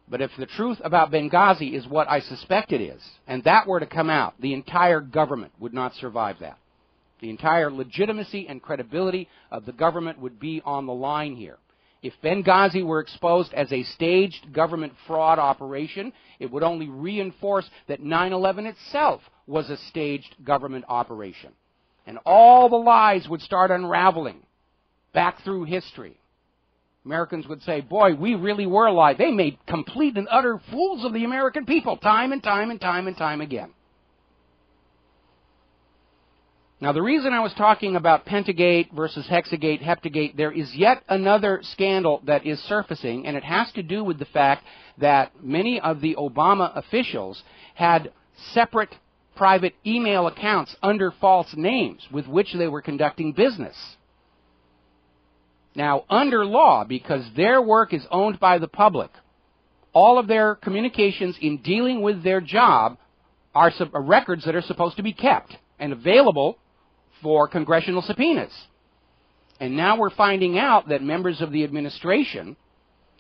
Speaker 2: But if the truth about Benghazi is what I suspect it is, and that were to come out, the entire government would not survive that. The entire legitimacy and credibility of the government would be on the line here. If Benghazi were exposed as a staged government fraud operation, it would only reinforce that 9/11 itself was a staged government operation. And all the lies would start unraveling back through history. Americans would say, boy, we really were lied. They made complete and utter fools of the American people time and time and time and time again. Now, the reason I was talking about Pentagate versus Hexagate, Heptagate, there is yet another scandal that is surfacing, and it has to do with the fact that many of the Obama officials had separate private email accounts under false names with which they were conducting business. Now, under law, because their work is owned by the public, all of their communications in dealing with their job are records that are supposed to be kept and available for congressional subpoenas. And now we're finding out that members of the administration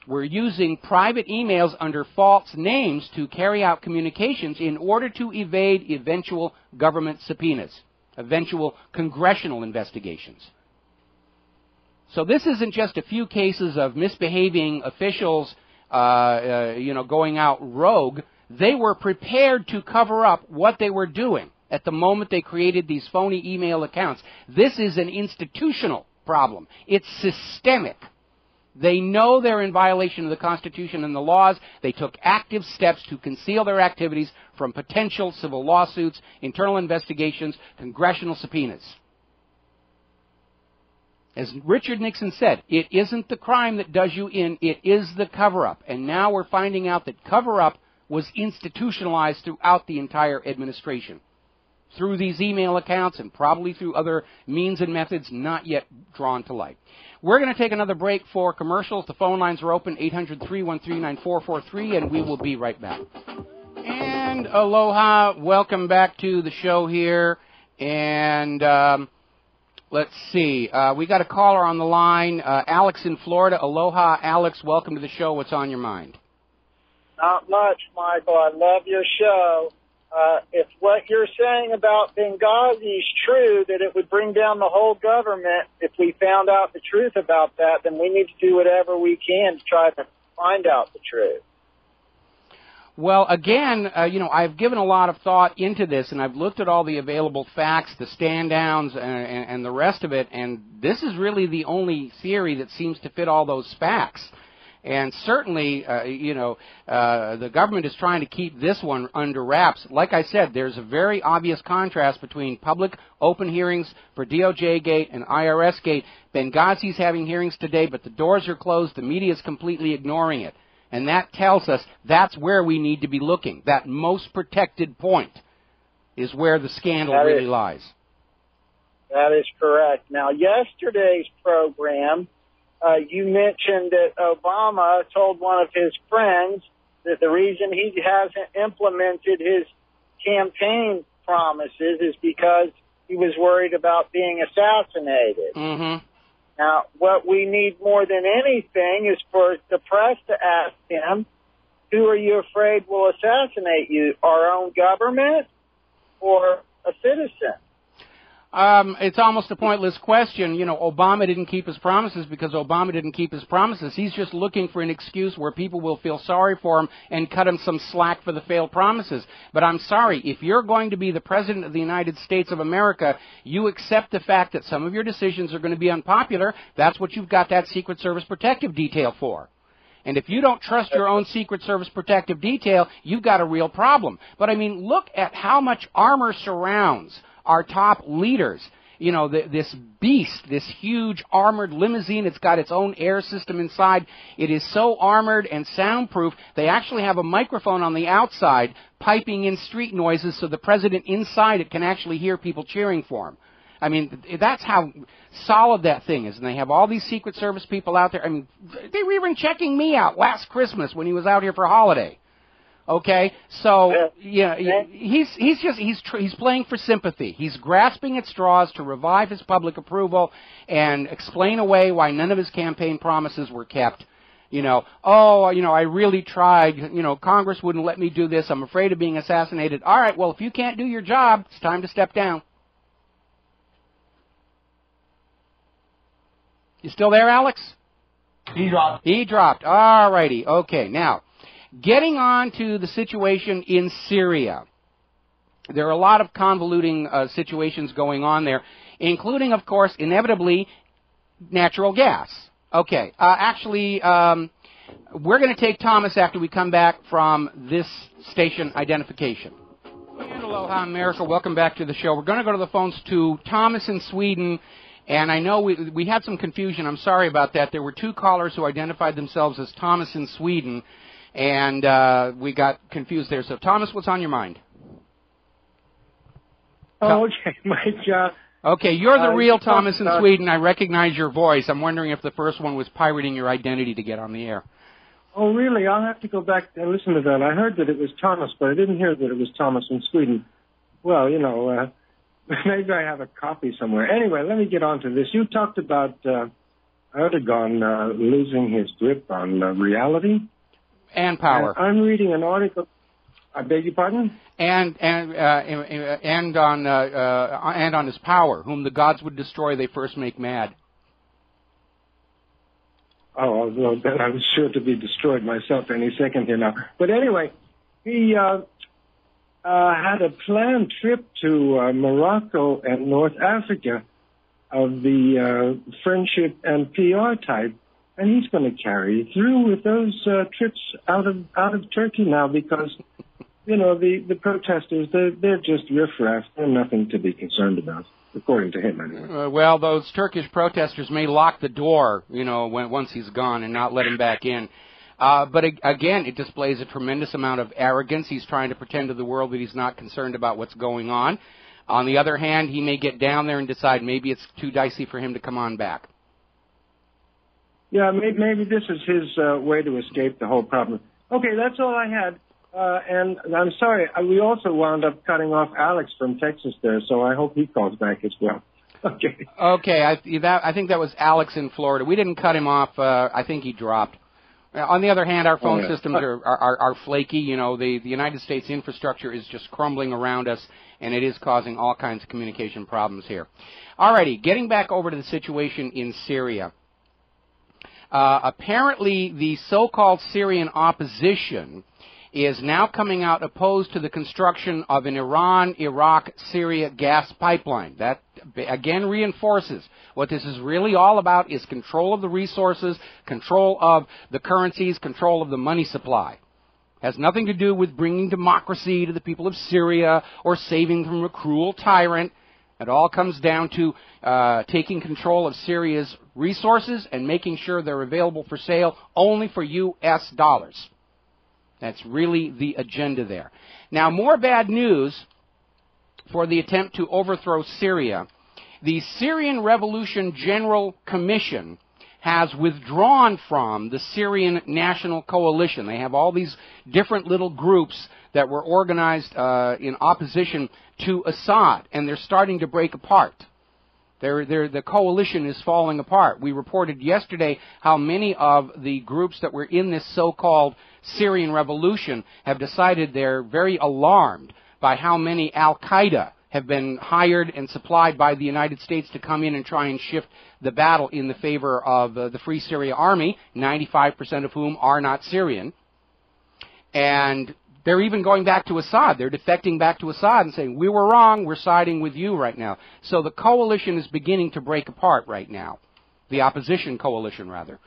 Speaker 2: were using private emails under false names to carry out communications in order to evade eventual government subpoenas, eventual congressional investigations. So this isn't just a few cases of misbehaving officials, going out rogue. They were prepared to cover up what they were doing at the moment they created these phony email accounts. This is an institutional problem. It's systemic. They know they're in violation of the Constitution and the laws. They took active steps to conceal their activities from potential civil lawsuits, internal investigations, congressional subpoenas. As Richard Nixon said, it isn't the crime that does you in, it is the cover-up. And now we're finding out that cover-up was institutionalized throughout the entire administration, through these email accounts and probably through other means and methods not yet drawn to light. We're going to take another break for commercials. The phone lines are open, 800-313-9443, and we will be right back. And aloha, welcome back to the show here. And let's see, we got a caller on the line, Alex in Florida. Aloha, Alex, welcome to the show. What's on your mind?
Speaker 4: Not much, Michael. I love your show. If what you're saying about Benghazi is true, that it would bring down the whole government, if we found out the truth about that, then we need to do whatever we can to try to find out the truth.
Speaker 2: Well, again, I've given a lot of thought into this, and I've looked at all the available facts, the stand-downs, and the rest of it, and this is really the only theory that seems to fit all those facts. And certainly, the government is trying to keep this one under wraps. Like I said, there's a very obvious contrast between public open hearings for DOJ Gate and IRS Gate. Benghazi's having hearings today, but the doors are closed. The media is completely ignoring it. And that tells us that's where we need to be looking. That most protected point is where the scandal really lies.
Speaker 4: That is correct. Now, yesterday's program, you mentioned that Obama told one of his friends that the reason he hasn't implemented his campaign promises is because he was worried about being assassinated.
Speaker 2: Mm-hmm.
Speaker 4: Now, what we need more than anything is for the press to ask him, who are you afraid will assassinate you, our own government or a citizen?
Speaker 2: It's almost a pointless question. Obama didn't keep his promises because Obama didn't keep his promises. He's just looking for an excuse where people will feel sorry for him and cut him some slack for the failed promises. But I'm sorry, if you're going to be the President of the United States of America, you accept the fact that some of your decisions are going to be unpopular. That's what you've got that Secret Service protective detail for. And if you don't trust your own Secret Service protective detail, you've got a real problem. But, look at how much armor surrounds our top leaders. This beast, this huge armored limousine, it's got its own air system inside. It is so armored and soundproof, they actually have a microphone on the outside piping in street noises so the president inside it can actually hear people cheering for him. That's how solid that thing is. And they have all these Secret Service people out there. They were even checking me out last Christmas when he was out here for holiday. Okay, so he's playing for sympathy. He's grasping at straws to revive his public approval and explain away why none of his campaign promises were kept. I really tried. Congress wouldn't let me do this. I'm afraid of being assassinated. All right, well, if you can't do your job, it's time to step down. You still there, Alex?
Speaker 5: He dropped.
Speaker 2: He dropped. All righty. Okay, now, getting on to the situation in Syria. There are a lot of convoluting situations going on there, including, of course, inevitably, natural gas. Okay, we're going to take Thomas after we come back from this station identification. And aloha, America. Welcome back to the show. We're going to go to the phones to Thomas in Sweden. And I know we had some confusion. I'm sorry about that. There were two callers who identified themselves as Thomas in Sweden, and we got confused there. So, Thomas, what's on your mind?
Speaker 5: Oh, okay, Mike.
Speaker 2: Okay, you're the real Thomas in Sweden. I recognize your voice. I'm wondering if the first one was pirating your identity to get on the air.
Speaker 5: Oh, really? I'll have to go back and listen to that. I heard that it was Thomas, but I didn't hear that it was Thomas in Sweden. Well, maybe I have a copy somewhere. Anyway, let me get on to this. You talked about Erdogan losing his grip on reality
Speaker 2: and power.
Speaker 5: And I'm reading an article. I beg your pardon?
Speaker 2: And on his power, whom the gods would destroy, they first make mad.
Speaker 5: Oh, well, then I'm sure to be destroyed myself any second here now. But anyway, he had a planned trip to Morocco and North Africa of the friendship and PR type, and he's going to carry through with those trips out of Turkey now because, the protesters, they're just riffraff. They're nothing to be concerned about, according to him anyway.
Speaker 2: Well, those Turkish protesters may lock the door, once he's gone and not let him back in. But again, it displays a tremendous amount of arrogance. He's trying to pretend to the world that he's not concerned about what's going on. On the other hand, he may get down there and decide maybe it's too dicey for him to come on back.
Speaker 5: Yeah, maybe this is his way to escape the whole problem. Okay, that's all I had. And I'm sorry, we also wound up cutting off Alex from Texas there, so I hope he calls back as well. Okay.
Speaker 2: Okay, I think that was Alex in Florida. We didn't cut him off. I think he dropped. On the other hand, our phone systems are flaky. The United States infrastructure is just crumbling around us, and it is causing all kinds of communication problems here. Alrighty, getting back over to the situation in Syria. Apparently, the so-called Syrian opposition is now coming out opposed to the construction of an Iran-Iraq-Syria gas pipeline. That, again, reinforces what this is really all about is control of the resources, control of the currencies, control of the money supply. Has nothing to do with bringing democracy to the people of Syria or saving them from a cruel tyrant. It all comes down to taking control of Syria's resources and making sure they're available for sale only for U.S. dollars. That's really the agenda there. Now, more bad news for the attempt to overthrow Syria. The Syrian Revolution General Commission has withdrawn from the Syrian National Coalition. They have all these different little groups that were organized in opposition to Assad, and they're starting to break apart. The coalition is falling apart. We reported yesterday how many of the groups that were in this so-called Syrian revolution have decided they're very alarmed by how many Al-Qaeda have been hired and supplied by the United States to come in and try and shift the battle in the favor of the Free Syria Army, 95% of whom are not Syrian. And they're even going back to Assad. They're defecting back to Assad and saying, we were wrong, we're siding with you right now. So the coalition is beginning to break apart right now. The opposition coalition, rather.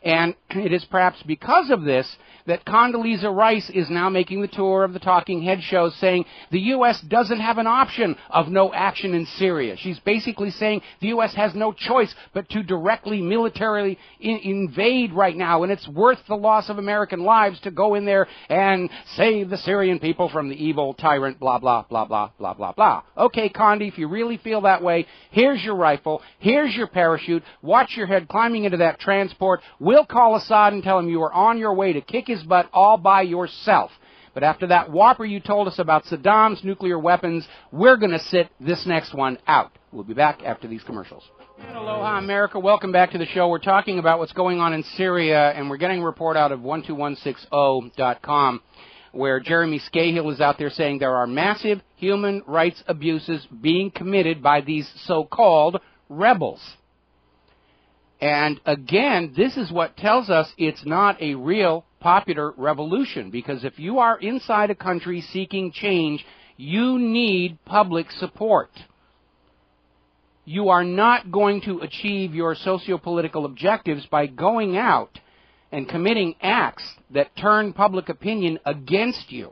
Speaker 2: And it is perhaps because of this that Condoleezza Rice is now making the tour of the talking head shows saying the U.S. doesn't have an option of no action in Syria. She's basically saying the U.S. has no choice but to directly militarily invade right now, and it's worth the loss of American lives to go in there and save the Syrian people from the evil tyrant, blah, blah, blah, blah, blah, blah, blah. Okay, Condi, if you really feel that way, here's your rifle, here's your parachute, watch your head climbing into that transport. We'll call Assad and tell him you are on your way to kick his butt all by yourself. But after that whopper you told us about Saddam's nuclear weapons, we're going to sit this next one out. We'll be back after these commercials. And aloha, America. Welcome back to the show. We're talking about what's going on in Syria, and we're getting a report out of 12160.com where Jeremy Scahill is out there saying there are massive human rights abuses being committed by these so-called rebels. And again, this is what tells us it's not a real popular revolution, because if you are inside a country seeking change, you need public support. You are not going to achieve your socio-political objectives by going out and committing acts that turn public opinion against you.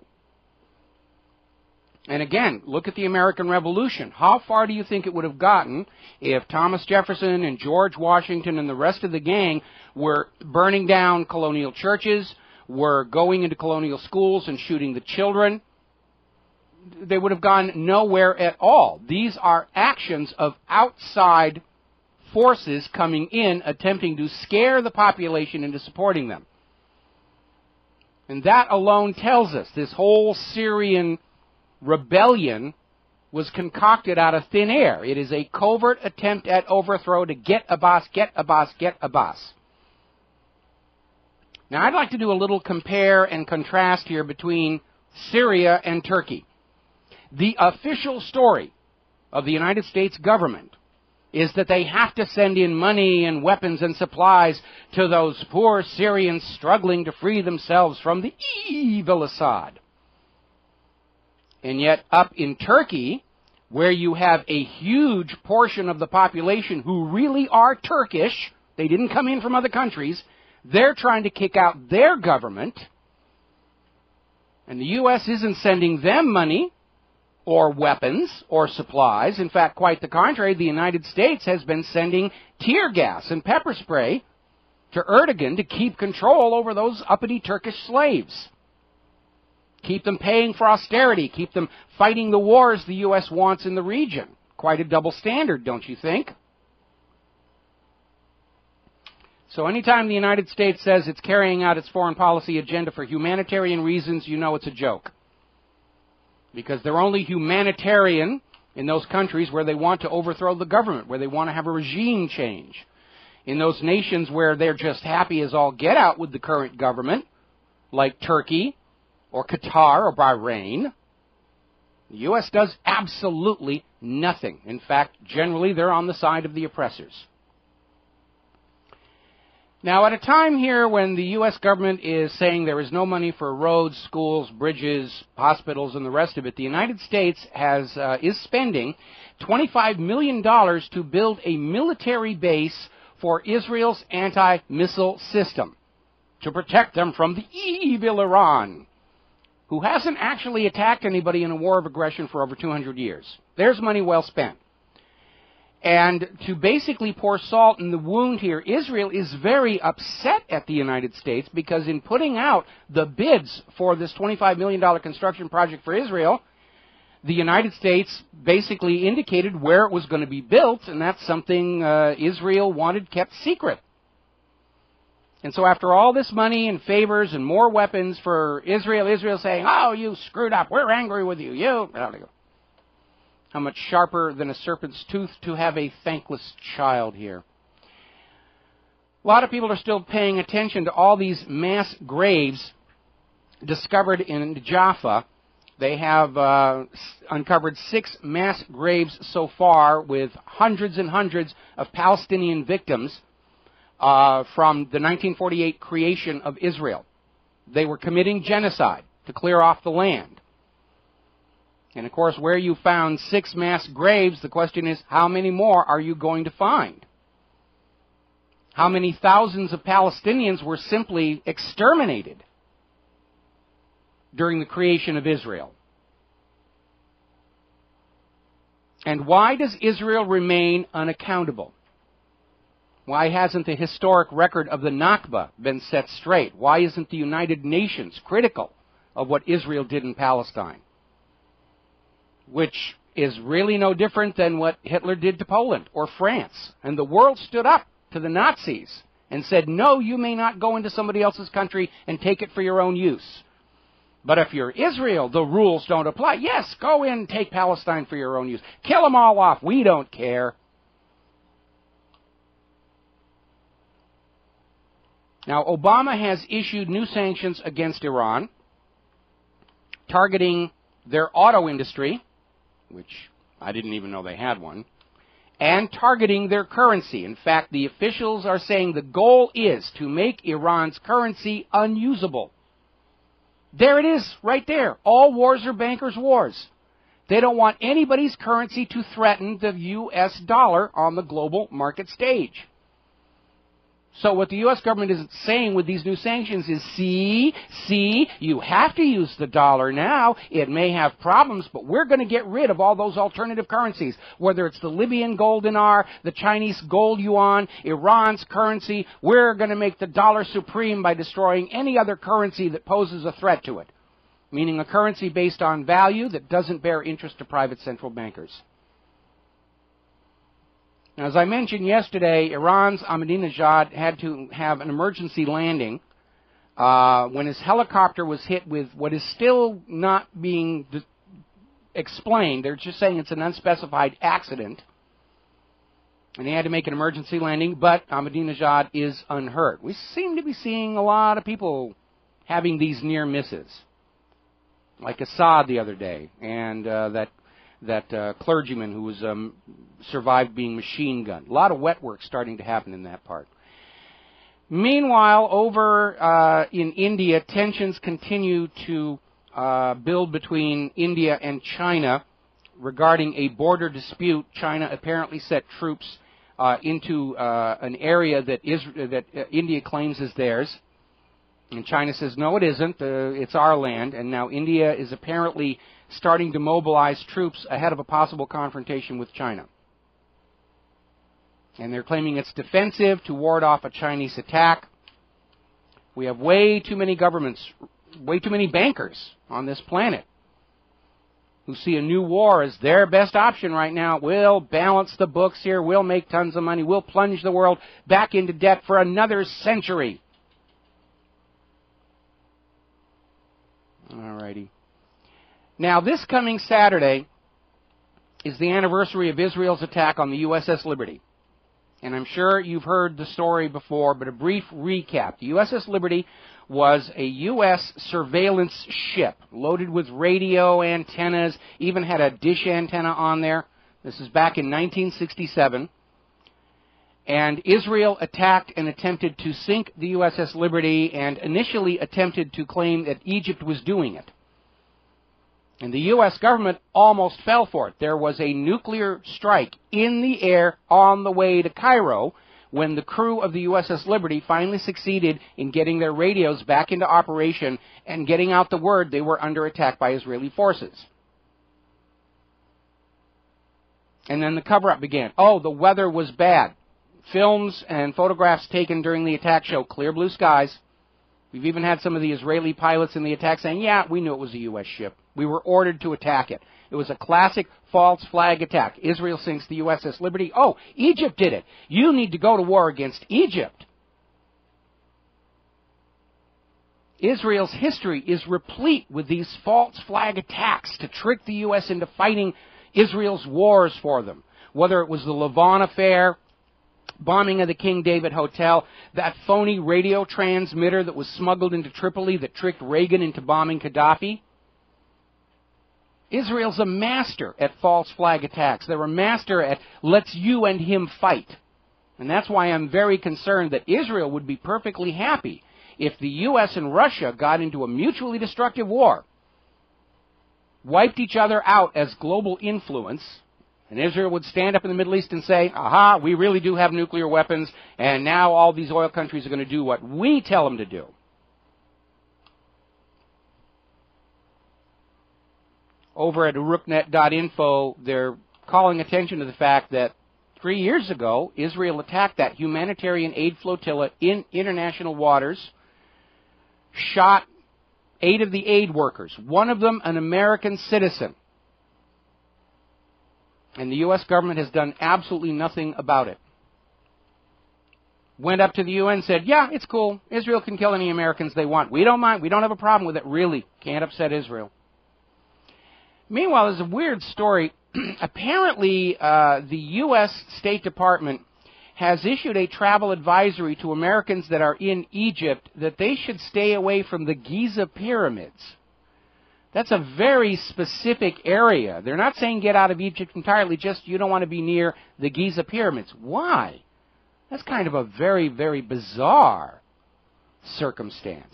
Speaker 2: And again, look at the American Revolution. How far do you think it would have gotten if Thomas Jefferson and George Washington and the rest of the gang were burning down colonial churches, were going into colonial schools and shooting the children? They would have gone nowhere at all. These are actions of outside forces coming in, attempting to scare the population into supporting them. And that alone tells us this whole Syrian rebellion was concocted out of thin air. It is a covert attempt at overthrow to get Abbas, get Abbas, get Abbas. Now, I'd like to do a little compare and contrast here between Syria and Turkey. The official story of the United States government is that they have to send in money and weapons and supplies to those poor Syrians struggling to free themselves from the evil Assad. And yet up in Turkey, where you have a huge portion of the population who really are Turkish, they didn't come in from other countries, they're trying to kick out their government, and the U.S. isn't sending them money or weapons or supplies. In fact, quite the contrary, the United States has been sending tear gas and pepper spray to Erdogan to keep control over those uppity Turkish slaves. Keep them paying for austerity. Keep them fighting the wars the U.S. wants in the region. Quite a double standard, don't you think? So anytime the United States says it's carrying out its foreign policy agenda for humanitarian reasons, you know it's a joke. Because they're only humanitarian in those countries where they want to overthrow the government, where they want to have a regime change. In those nations where they're just happy as all get out with the current government, like Turkey, or Qatar, or Bahrain, the U.S. does absolutely nothing. In fact, generally, they're on the side of the oppressors. Now, at a time here when the U.S. government is saying there is no money for roads, schools, bridges, hospitals, and the rest of it, the United States is spending $25 million to build a military base for Israel's anti-missile system to protect them from the evil Iran, who hasn't actually attacked anybody in a war of aggression for over 200 years. There's money well spent. And to basically pour salt in the wound here, Israel is very upset at the United States because in putting out the bids for this $25 million construction project for Israel, the United States basically indicated where it was going to be built, and that's something Israel wanted kept secret. And so after all this money and favors and more weapons for Israel, Israel saying, oh, you screwed up, we're angry with you, how much sharper than a serpent's tooth to have a thankless child here. A lot of people are still paying attention to all these mass graves discovered in Jaffa. They have uncovered 6 mass graves so far with hundreds and hundreds of Palestinian victims from the 1948 creation of Israel. They were committing genocide to clear off the land. And, of course, where you found 6 mass graves, the question is, how many more are you going to find? How many thousands of Palestinians were simply exterminated during the creation of Israel? And why does Israel remain unaccountable? Why hasn't the historic record of the Nakba been set straight? Why isn't the United Nations critical of what Israel did in Palestine? Which is really no different than what Hitler did to Poland or France. And the world stood up to the Nazis and said, no, you may not go into somebody else's country and take it for your own use. But if you're Israel, the rules don't apply. Yes, go in and take Palestine for your own use. Kill them all off. We don't care. Now, Obama has issued new sanctions against Iran, targeting their auto industry, which I didn't even know they had one, and targeting their currency. In fact, the officials are saying the goal is to make Iran's currency unusable. There it is, right there. All wars are bankers' wars. They don't want anybody's currency to threaten the U.S. dollar on the global market stage. So what the U.S. government is saying with these new sanctions is, see, you have to use the dollar now. It may have problems, but we're going to get rid of all those alternative currencies, whether it's the Libyan gold dinar, the Chinese gold yuan, Iran's currency. We're going to make the dollar supreme by destroying any other currency that poses a threat to it, meaning a currency based on value that doesn't bear interest to private central bankers. Now, as I mentioned yesterday, Iran's Ahmadinejad had to have an emergency landing when his helicopter was hit with what is still not being explained. They're just saying it's an unspecified accident. And he had to make an emergency landing, but Ahmadinejad is unhurt. We seem to be seeing a lot of people having these near misses, like Assad the other day, and that clergyman who was survived being machine gunned. A lot of wet work starting to happen in that part. Meanwhile, over in India, tensions continue to build between India and China regarding a border dispute. China apparently set troops into an area that India claims is theirs. And China says, no, it isn't. It's our land. And now India is apparently starting to mobilize troops ahead of a possible confrontation with China. And they're claiming it's defensive to ward off a Chinese attack. We have way too many governments, way too many bankers on this planet who see a new war as their best option right now. We'll balance the books here. We'll make tons of money. We'll plunge the world back into debt for another century. All righty. Now, this coming Saturday is the anniversary of Israel's attack on the USS Liberty. And I'm sure you've heard the story before, but a brief recap. The USS Liberty was a U.S. surveillance ship loaded with radio antennas, even had a dish antenna on there. This is back in 1967. And Israel attacked and attempted to sink the USS Liberty and initially attempted to claim that Egypt was doing it. And the U.S. government almost fell for it. There was a nuclear strike in the air on the way to Cairo when the crew of the USS Liberty finally succeeded in getting their radios back into operation and getting out the word they were under attack by Israeli forces. And then the cover-up began. Oh, the weather was bad. Films and photographs taken during the attack show clear blue skies. We've even had some of the Israeli pilots in the attack saying, yeah, we knew it was a U.S. ship. We were ordered to attack it. It was a classic false flag attack. Israel sinks the USS Liberty. Oh, Egypt did it. You need to go to war against Egypt. Israel's history is replete with these false flag attacks to trick the U.S. into fighting Israel's wars for them. Whether it was the Lavon affair, bombing of the King David Hotel, that phony radio transmitter that was smuggled into Tripoli that tricked Reagan into bombing Gaddafi. Israel's a master at false flag attacks. They're a master at let's you and him fight. And that's why I'm very concerned that Israel would be perfectly happy if the U.S. and Russia got into a mutually destructive war, wiped each other out as global influence, and Israel would stand up in the Middle East and say, aha, we really do have nuclear weapons, and now all these oil countries are going to do what we tell them to do. Over at uruknet.info, they're calling attention to the fact that 3 years ago, Israel attacked that humanitarian aid flotilla in international waters, shot 8 of the aid workers, one of them an American citizen. And the U.S. government has done absolutely nothing about it. Went up to the UN and said, yeah, it's cool. Israel can kill any Americans they want. We don't mind. We don't have a problem with it. Really. Can't upset Israel. Meanwhile, there's a weird story. Apparently, the U.S. State Department has issued a travel advisory to Americans that are in Egypt that they should stay away from the Giza pyramids. That's a very specific area. They're not saying get out of Egypt entirely, just you don't want to be near the Giza pyramids. Why? That's kind of a very, very bizarre circumstance.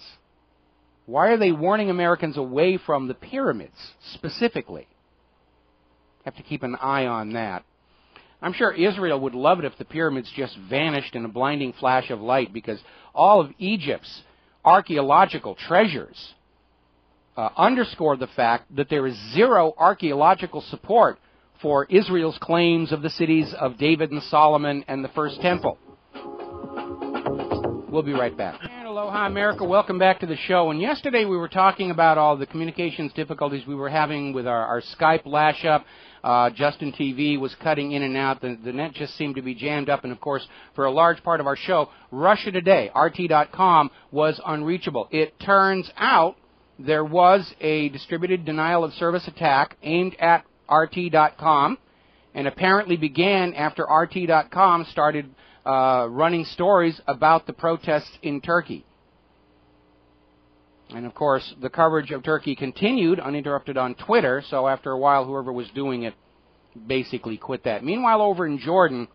Speaker 2: Why are they warning Americans away from the pyramids specifically? Have to keep an eye on that. I'm sure Israel would love it if the pyramids just vanished in a blinding flash of light, because all of Egypt's archaeological treasures underscore the fact that there is zero archaeological support for Israel's claims of the cities of David and Solomon and the First Temple. We'll be right back. And aloha, America. Welcome back to the show. And yesterday we were talking about all the communications difficulties we were having with our Skype lash-up. Justin TV was cutting in and out. The net just seemed to be jammed up. And, of course, for a large part of our show, Russia Today, RT.com, was unreachable. It turns out there was a distributed denial of service attack aimed at RT.com, and apparently began after RT.com started running stories about the protests in Turkey. And, of course, the coverage of Turkey continued uninterrupted on Twitter, so after a while, whoever was doing it basically quit that. Meanwhile, over in Jordan,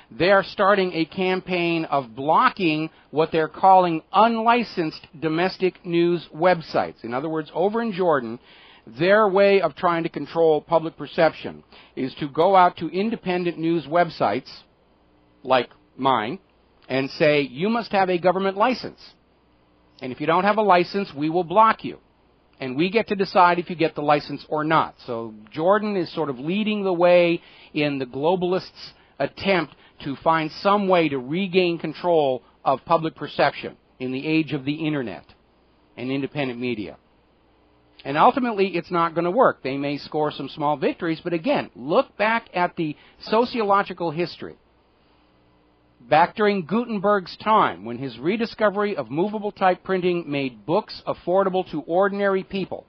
Speaker 2: they are starting a campaign of blocking what they're calling unlicensed domestic news websites. In other words, over in Jordan, their way of trying to control public perception is to go out to independent news websites, like mine, and say, you must have a government license. And if you don't have a license, we will block you. And we get to decide if you get the license or not. So Jordan is sort of leading the way in the globalists' attempt to find some way to regain control of public perception in the age of the Internet and independent media. And ultimately, it's not going to work. They may score some small victories, but again, look back at the sociological history. Back during Gutenberg's time, when his rediscovery of movable type printing made books affordable to ordinary people,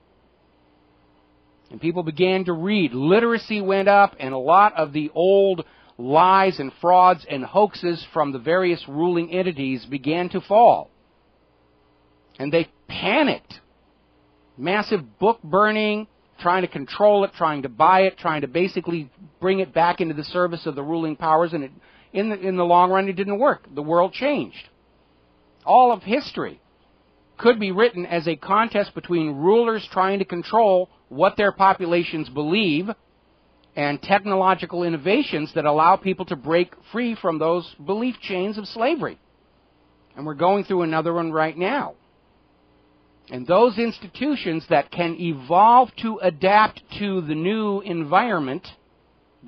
Speaker 2: and people began to read, literacy went up, and a lot of the old lies and frauds and hoaxes from the various ruling entities began to fall. And they panicked. Massive book burning, trying to control it, trying to buy it, trying to basically bring it back into the service of the ruling powers, and in the long run, it didn't work. The world changed. All of history could be written as a contest between rulers trying to control what their populations believe and technological innovations that allow people to break free from those belief chains of slavery. And we're going through another one right now. And those institutions that can evolve to adapt to the new environment,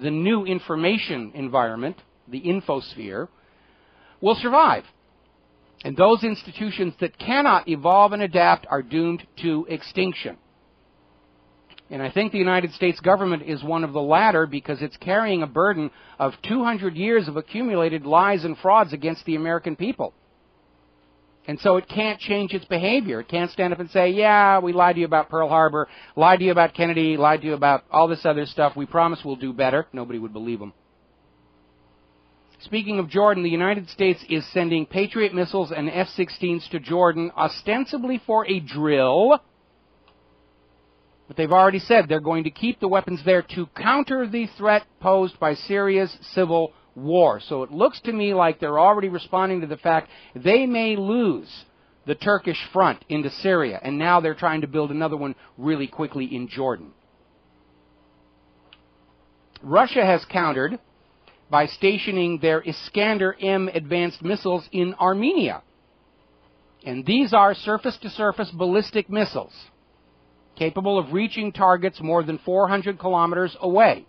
Speaker 2: the new information environment, the infosphere, will survive. And those institutions that cannot evolve and adapt are doomed to extinction. And I think the United States government is one of the latter because it's carrying a burden of 200 years of accumulated lies and frauds against the American people. And so it can't change its behavior. It can't stand up and say, yeah, we lied to you about Pearl Harbor, lied to you about Kennedy, lied to you about all this other stuff. We promise we'll do better. Nobody would believe them. Speaking of Jordan, the United States is sending Patriot missiles and F-16s to Jordan, ostensibly for a drill. But they've already said they're going to keep the weapons there to counter the threat posed by Syria's civil war. So it looks to me like they're already responding to the fact they may lose the Turkish front into Syria, and now they're trying to build another one really quickly in Jordan. Russia has countered by stationing their Iskander-M advanced missiles in Armenia. And these are surface-to-surface ballistic missiles, capable of reaching targets more than 400 kilometers away.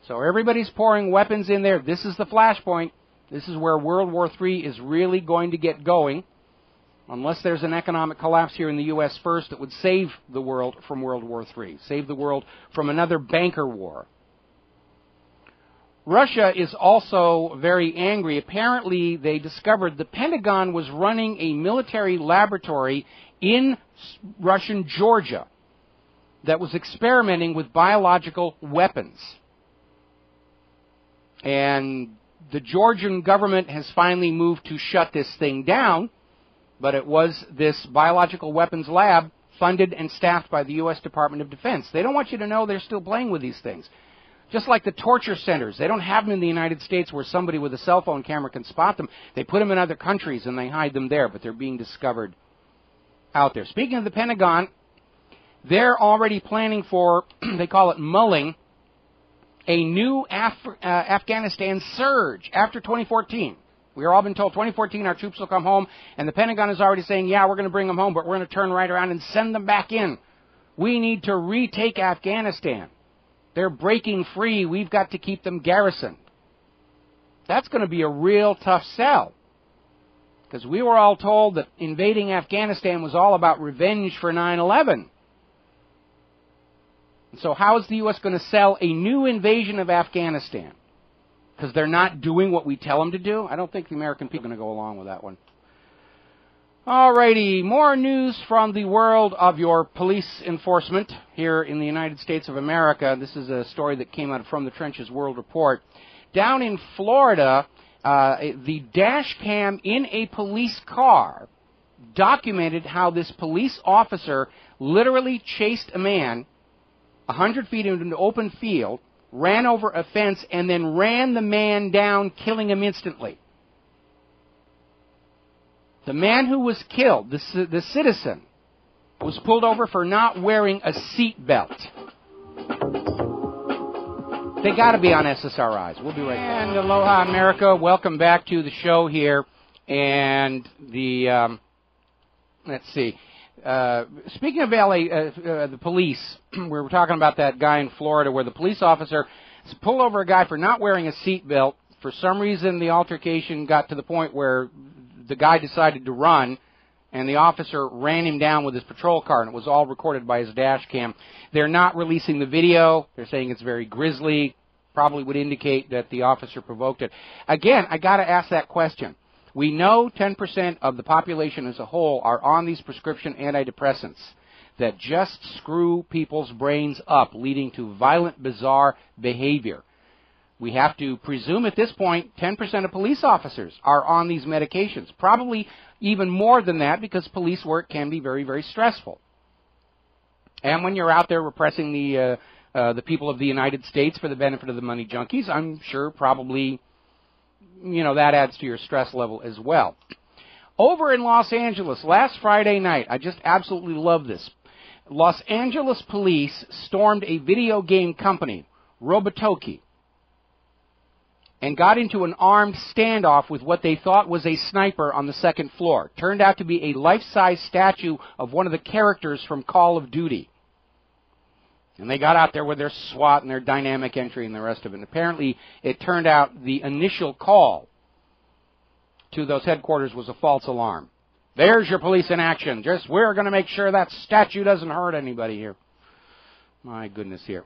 Speaker 2: So everybody's pouring weapons in there. This is the flashpoint. This is where World War III is really going to get going, unless there's an economic collapse here in the U.S. first that would save the world from World War III, save the world from another banker war. Russia is also very angry. Apparently, they discovered the Pentagon was running a military laboratory in Russian Georgia that was experimenting with biological weapons. And the Georgian government has finally moved to shut this thing down, but it was this biological weapons lab funded and staffed by the U.S. Department of Defense. They don't want you to know they're still playing with these things. Just like the torture centers. They don't have them in the United States where somebody with a cell phone camera can spot them. They put them in other countries and they hide them there, but they're being discovered out there. Speaking of the Pentagon, they're already planning for, they call it mulling, a new Afghanistan surge after 2014. We've all been told 2014 our troops will come home, and the Pentagon is already saying, yeah, we're going to bring them home, but we're going to turn right around and send them back in. We need to retake Afghanistan. They're breaking free. We've got to keep them garrisoned. That's going to be a real tough sell, because we were all told that invading Afghanistan was all about revenge for 9/11. So how is the U.S. going to sell a new invasion of Afghanistan? Because they're not doing what we tell them to do? I don't think the American people are going to go along with that one. Alrighty, more news from the world of your police enforcement here in the United States of America. This is a story that came out from the Trenches World Report. Down in Florida, the dash cam in a police car documented how this police officer literally chased a man 100 feet into an open field, ran over a fence, and then ran the man down, killing him instantly. The man who was killed, the citizen, was pulled over for not wearing a seat belt. They got to be on SSRIs. We'll be right back. And aloha, America. Welcome back to the show here. And the, let's see. Speaking of LA, the police, we were talking about that guy in Florida where the police officer pulled over a guy for not wearing a seatbelt. For some reason, the altercation got to the point where the guy decided to run, and the officer ran him down with his patrol car, and it was all recorded by his dash cam. They're not releasing the video. They're saying it's very grisly, probably would indicate that the officer provoked it. Again, I got to ask that question. We know 10% of the population as a whole are on these prescription antidepressants that just screw people's brains up, leading to violent, bizarre behavior. We have to presume at this point 10% of police officers are on these medications. Probably even more than that, because police work can be very, very stressful. And when you're out there repressing the the people of the United States for the benefit of the money junkies, I'm sure probably, that adds to your stress level as well. Over in Los Angeles, last Friday night, I just absolutely love this. Los Angeles police stormed a video game company, Robotoki, and got into an armed standoff with what they thought was a sniper on the second floor. Turned out to be a life-size statue of one of the characters from Call of Duty. And they got out there with their SWAT and their dynamic entry and the rest of it. And apparently, it turned out the initial call to those headquarters was a false alarm. There's your police in action. We're going to make sure that statue doesn't hurt anybody here. My goodness here.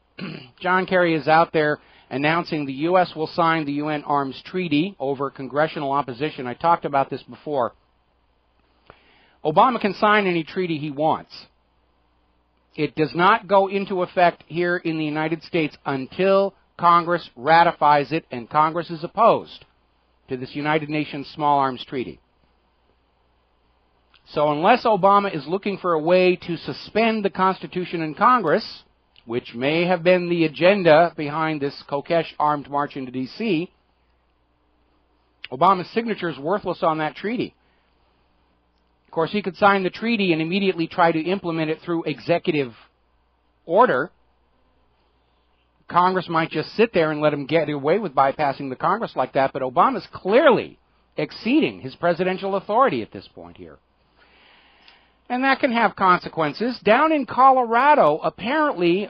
Speaker 2: John Kerry is out there announcing the U.S. will sign the UN Arms Treaty over congressional opposition. I talked about this before. Obama can sign any treaty he wants. It does not go into effect here in the United States until Congress ratifies it, and Congress is opposed to this United Nations Small Arms Treaty. So unless Obama is looking for a way to suspend the Constitution in Congress, which may have been the agenda behind this Kokesh armed march into D.C., Obama's signature is worthless on that treaty. Of course, he could sign the treaty and immediately try to implement it through executive order. Congress might just sit there and let him get away with bypassing the Congress like that, but Obama's clearly exceeding his presidential authority at this point here. And that can have consequences. Down in Colorado, apparently,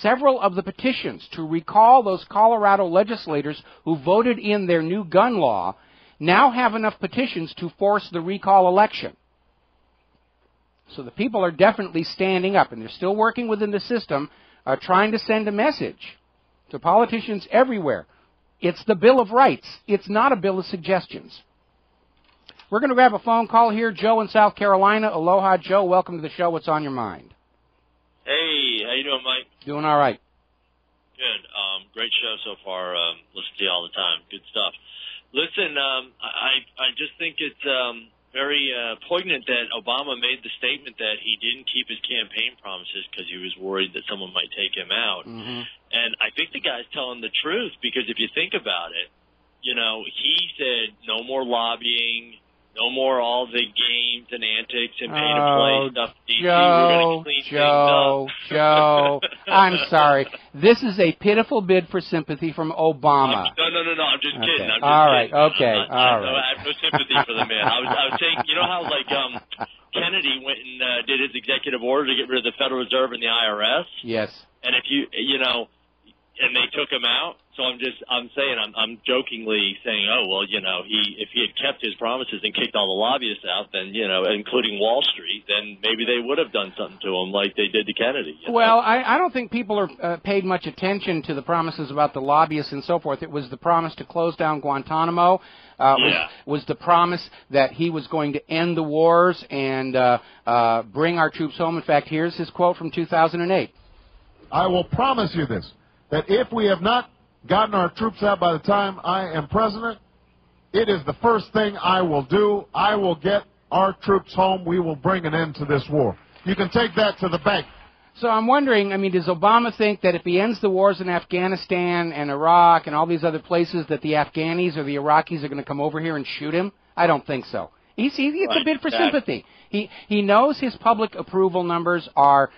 Speaker 2: several of the petitions to recall those Colorado legislators who voted in their new gun law now have enough petitions to force the recall election. So the people are definitely standing up, and they're still working within the system, trying to send a message to politicians everywhere. It's the Bill of Rights. It's not a bill of suggestions. We're going to grab a phone call here. Joe in South Carolina. Aloha, Joe. Welcome to the show. What's on your mind?
Speaker 6: Hey, how you doing, Mike?
Speaker 2: Doing all right.
Speaker 6: Good. Great show so far. Listen to you all the time. Good stuff. Listen, I just think it's very poignant that Obama made the statement that he didn't keep his campaign promises because he was worried that someone might take him out. Mm-hmm. And I think the guy's telling the truth, because if you think about it, he said no more lobbying, no more all the games and antics and pay-to-play stuff.
Speaker 2: Joe, I'm sorry. This is a pitiful bid for sympathy from Obama.
Speaker 6: No, I'm just kidding. I'm just
Speaker 2: all right,
Speaker 6: kidding.
Speaker 2: okay, all right.
Speaker 6: I have no sympathy for the man. I was saying, how Kennedy went and did his executive order to get rid of the Federal Reserve and the IRS?
Speaker 2: Yes.
Speaker 6: And if and they took him out. So I'm jokingly saying, if he had kept his promises and kicked all the lobbyists out, then, including Wall Street, then maybe they would have done something to him like they did to Kennedy.
Speaker 2: Well, I don't think people are paid much attention to the promises about the lobbyists and so forth. It was the promise to close down Guantanamo. Was the promise that he was going to end the wars and bring our troops home. In fact, here's his quote from 2008.
Speaker 7: I will promise you this, that if we have not gotten our troops out by the time I am president, it is the first thing I will do. I will get our troops home. We will bring an end to this war. You can take that to the bank.
Speaker 2: So I'm wondering, does Obama think that if he ends the wars in Afghanistan and Iraq and all these other places, that the Afghanis or the Iraqis are going to come over here and shoot him? I don't think so. It's a bid for sympathy. He knows his public approval numbers are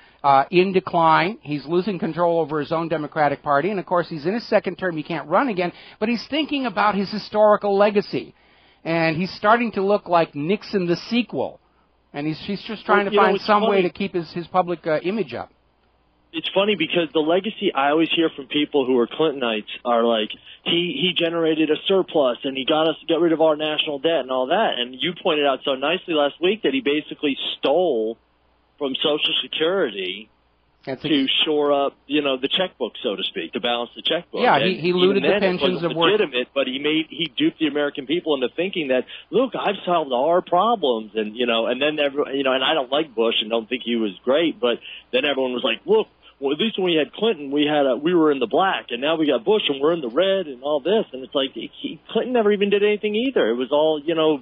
Speaker 2: in decline. He's losing control over his own Democratic Party, and of course he's in his second term. He can't run again, but he's thinking about his historical legacy, and he's starting to look like Nixon the sequel, and he's just trying to find some way to keep his public image up.
Speaker 6: It's funny because the legacy I always hear from people who are Clintonites are like, he generated a surplus and he got rid of our national debt and all that. And you pointed out so nicely last week that he basically stole from Social Security to shore up, the checkbook, so to speak, to balance the checkbook.
Speaker 2: Yeah, he looted the pensions of work.
Speaker 6: Legitimate, but he duped the American people into thinking that, look, I've solved all our problems, and and then and I don't like Bush and don't think he was great, but then everyone was like, look, well, at least when we had Clinton, we were in the black, and now we got Bush and we're in the red and all this, and it's like Clinton never even did anything either. It was all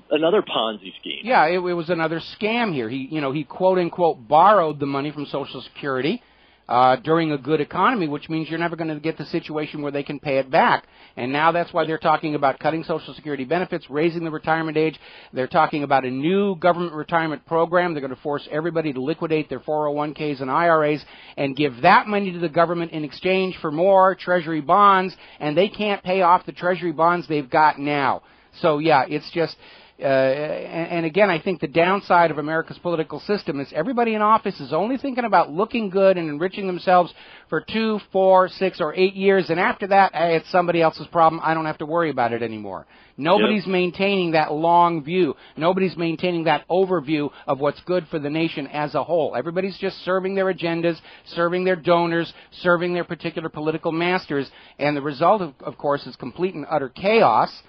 Speaker 6: another Ponzi scheme.
Speaker 2: Yeah, it was another scam here. He quote unquote borrowed the money from Social Security. during a good economy, which means you're never going to get the situation where they can pay it back. And now that's why they're talking about cutting Social Security benefits, raising the retirement age. They're talking about a new government retirement program. They're going to force everybody to liquidate their 401ks and IRAs and give that money to the government in exchange for more Treasury bonds, and they can't pay off the Treasury bonds they've got now. So, yeah, it's just... and again, I think the downside of America's political system is everybody in office is only thinking about looking good and enriching themselves for 2, 4, 6, or 8 years, and after that, hey, it's somebody else's problem. I don't have to worry about it anymore. Nobody's maintaining that long view. Nobody's maintaining that overview of what's good for the nation as a whole. Everybody's just serving their agendas, serving their donors, serving their particular political masters, and the result, of course, is complete and utter chaos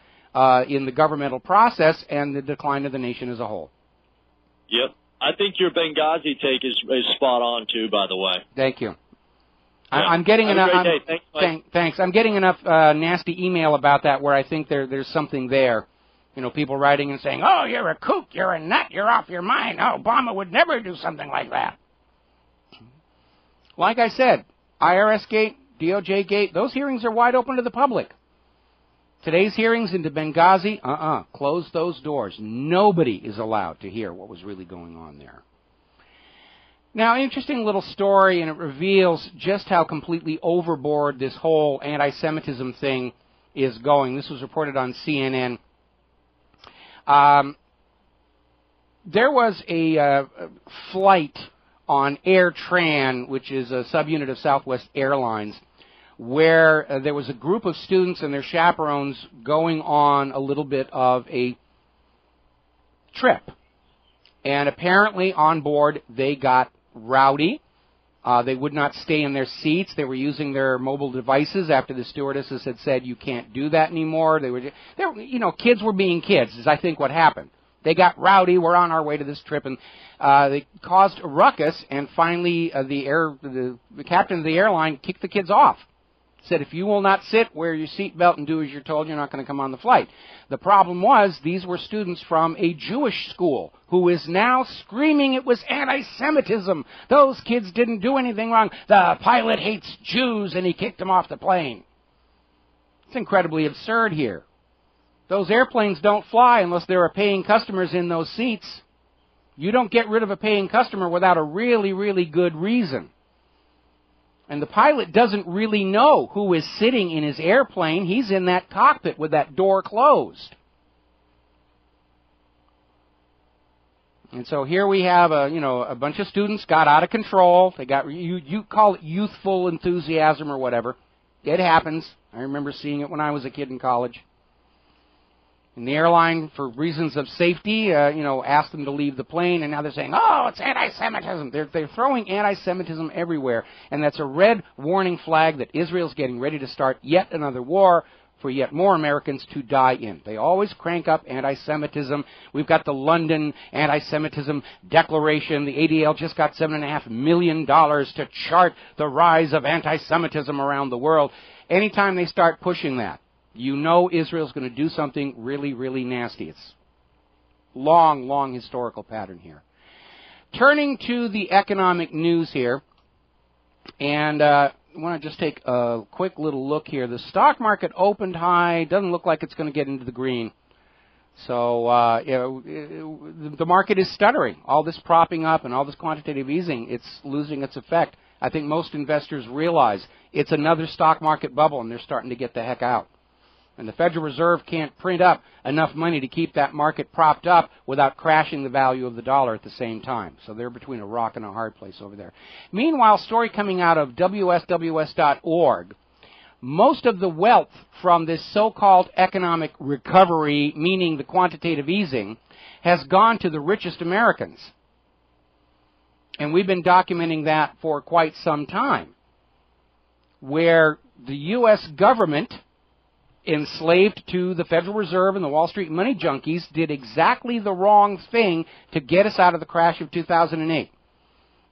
Speaker 2: in the governmental process and the decline of the nation as a whole.
Speaker 6: Yep. I think your Benghazi take is spot on, too, by the way.
Speaker 2: Thank you.
Speaker 6: Yeah.
Speaker 2: I'm getting enough.
Speaker 6: Thanks.
Speaker 2: I'm getting enough nasty email about that where I think there's something there. You know, people writing and saying, "Oh, you're a kook, you're a nut, you're off your mind. Oh, Obama would never do something like that." Like I said, IRS gate, DOJ gate, those hearings are wide open to the public. Today's hearings into Benghazi, close those doors. Nobody is allowed to hear what was really going on there. Now, interesting little story, and it reveals just how completely overboard this whole anti-Semitism thing is going. This was reported on CNN. There was a flight on AirTran, which is a subunit of Southwest Airlines, where there was a group of students and their chaperones going on a little bit of a trip. And apparently on board they got rowdy. They would not stay in their seats. They were using their mobile devices after the stewardesses had said you can't do that anymore. They were, kids were being kids, is I think what happened. They got rowdy. We're on our way to this trip, and they caused a ruckus. And finally, the captain of the airline kicked the kids off. Said, if you will not sit, wear your seatbelt, and do as you're told, you're not going to come on the flight. The problem was these were students from a Jewish school who is now screaming it was anti-Semitism. Those kids didn't do anything wrong. The pilot hates Jews, and he kicked them off the plane. It's incredibly absurd here. Those airplanes don't fly unless there are paying customers in those seats. You don't get rid of a paying customer without a really, really good reason. And the pilot doesn't really know who is sitting in his airplane. He's in that cockpit with that door closed. And so here we have a bunch of students got out of control. They got you call it youthful enthusiasm or whatever. It happens. I remember seeing it when I was a kid in college. And the airline, for reasons of safety, asked them to leave the plane, and now they're saying, oh, it's anti-Semitism. They're throwing anti-Semitism everywhere, and that's a red warning flag that Israel's getting ready to start yet another war for yet more Americans to die in. They always crank up anti-Semitism. We've got the London Anti-Semitism Declaration. The ADL just got $7.5 million to chart the rise of anti-Semitism around the world. Anytime they start pushing that, you know Israel's going to do something really, really nasty. It's long, long historical pattern here. Turning to the economic news here, and I want to just take a quick little look here. The stock market opened high. Doesn't look like it's going to get into the green. So the market is stuttering. All this propping up and all this quantitative easing, it's losing its effect. I think most investors realize it's another stock market bubble, and they're starting to get the heck out. And the Federal Reserve can't print up enough money to keep that market propped up without crashing the value of the dollar at the same time. So they're between a rock and a hard place over there. Meanwhile, story coming out of WSWS.org, most of the wealth from this so-called economic recovery, meaning the quantitative easing, has gone to the richest Americans. And we've been documenting that for quite some time, where the U.S. government, enslaved to the Federal Reserve and the Wall Street money junkies, did exactly the wrong thing to get us out of the crash of 2008.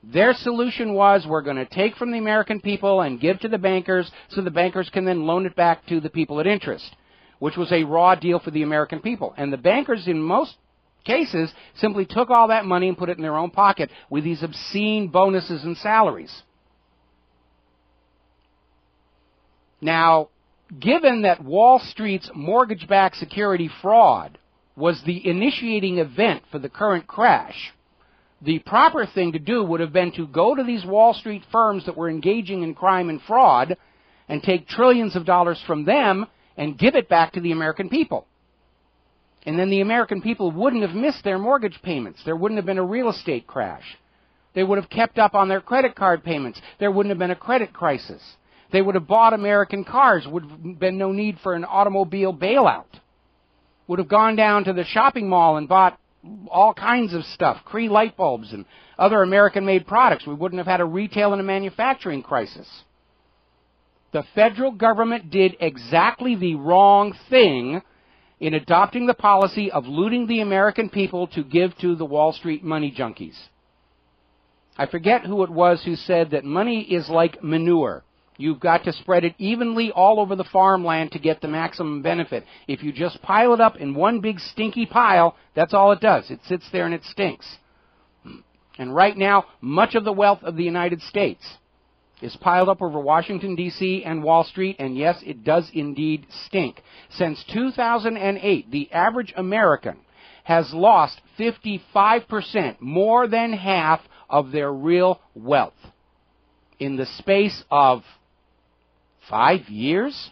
Speaker 2: Their solution was, we're going to take from the American people and give to the bankers so the bankers can then loan it back to the people at interest, which was a raw deal for the American people. And the bankers, in most cases, simply took all that money and put it in their own pocket with these obscene bonuses and salaries. Now, given that Wall Street's mortgage-backed security fraud was the initiating event for the current crash, the proper thing to do would have been to go to these Wall Street firms that were engaging in crime and fraud and take trillions of dollars from them and give it back to the American people. And then the American people wouldn't have missed their mortgage payments. There wouldn't have been a real estate crash. They would have kept up on their credit card payments. There wouldn't have been a credit crisis. They would have bought American cars. Would have been no need for an automobile bailout. Would have gone down to the shopping mall and bought all kinds of stuff, Cree light bulbs and other American-made products. We wouldn't have had a retail and a manufacturing crisis. The federal government did exactly the wrong thing in adopting the policy of looting the American people to give to the Wall Street money junkies. I forget who it was who said that money is like manure. You've got to spread it evenly all over the farmland to get the maximum benefit. If you just pile it up in one big stinky pile, that's all it does. It sits there and it stinks. And right now, much of the wealth of the United States is piled up over Washington, D.C. and Wall Street, and yes, it does indeed stink. Since 2008, the average American has lost 55%, more than half of their real wealth, in the space of 5 years?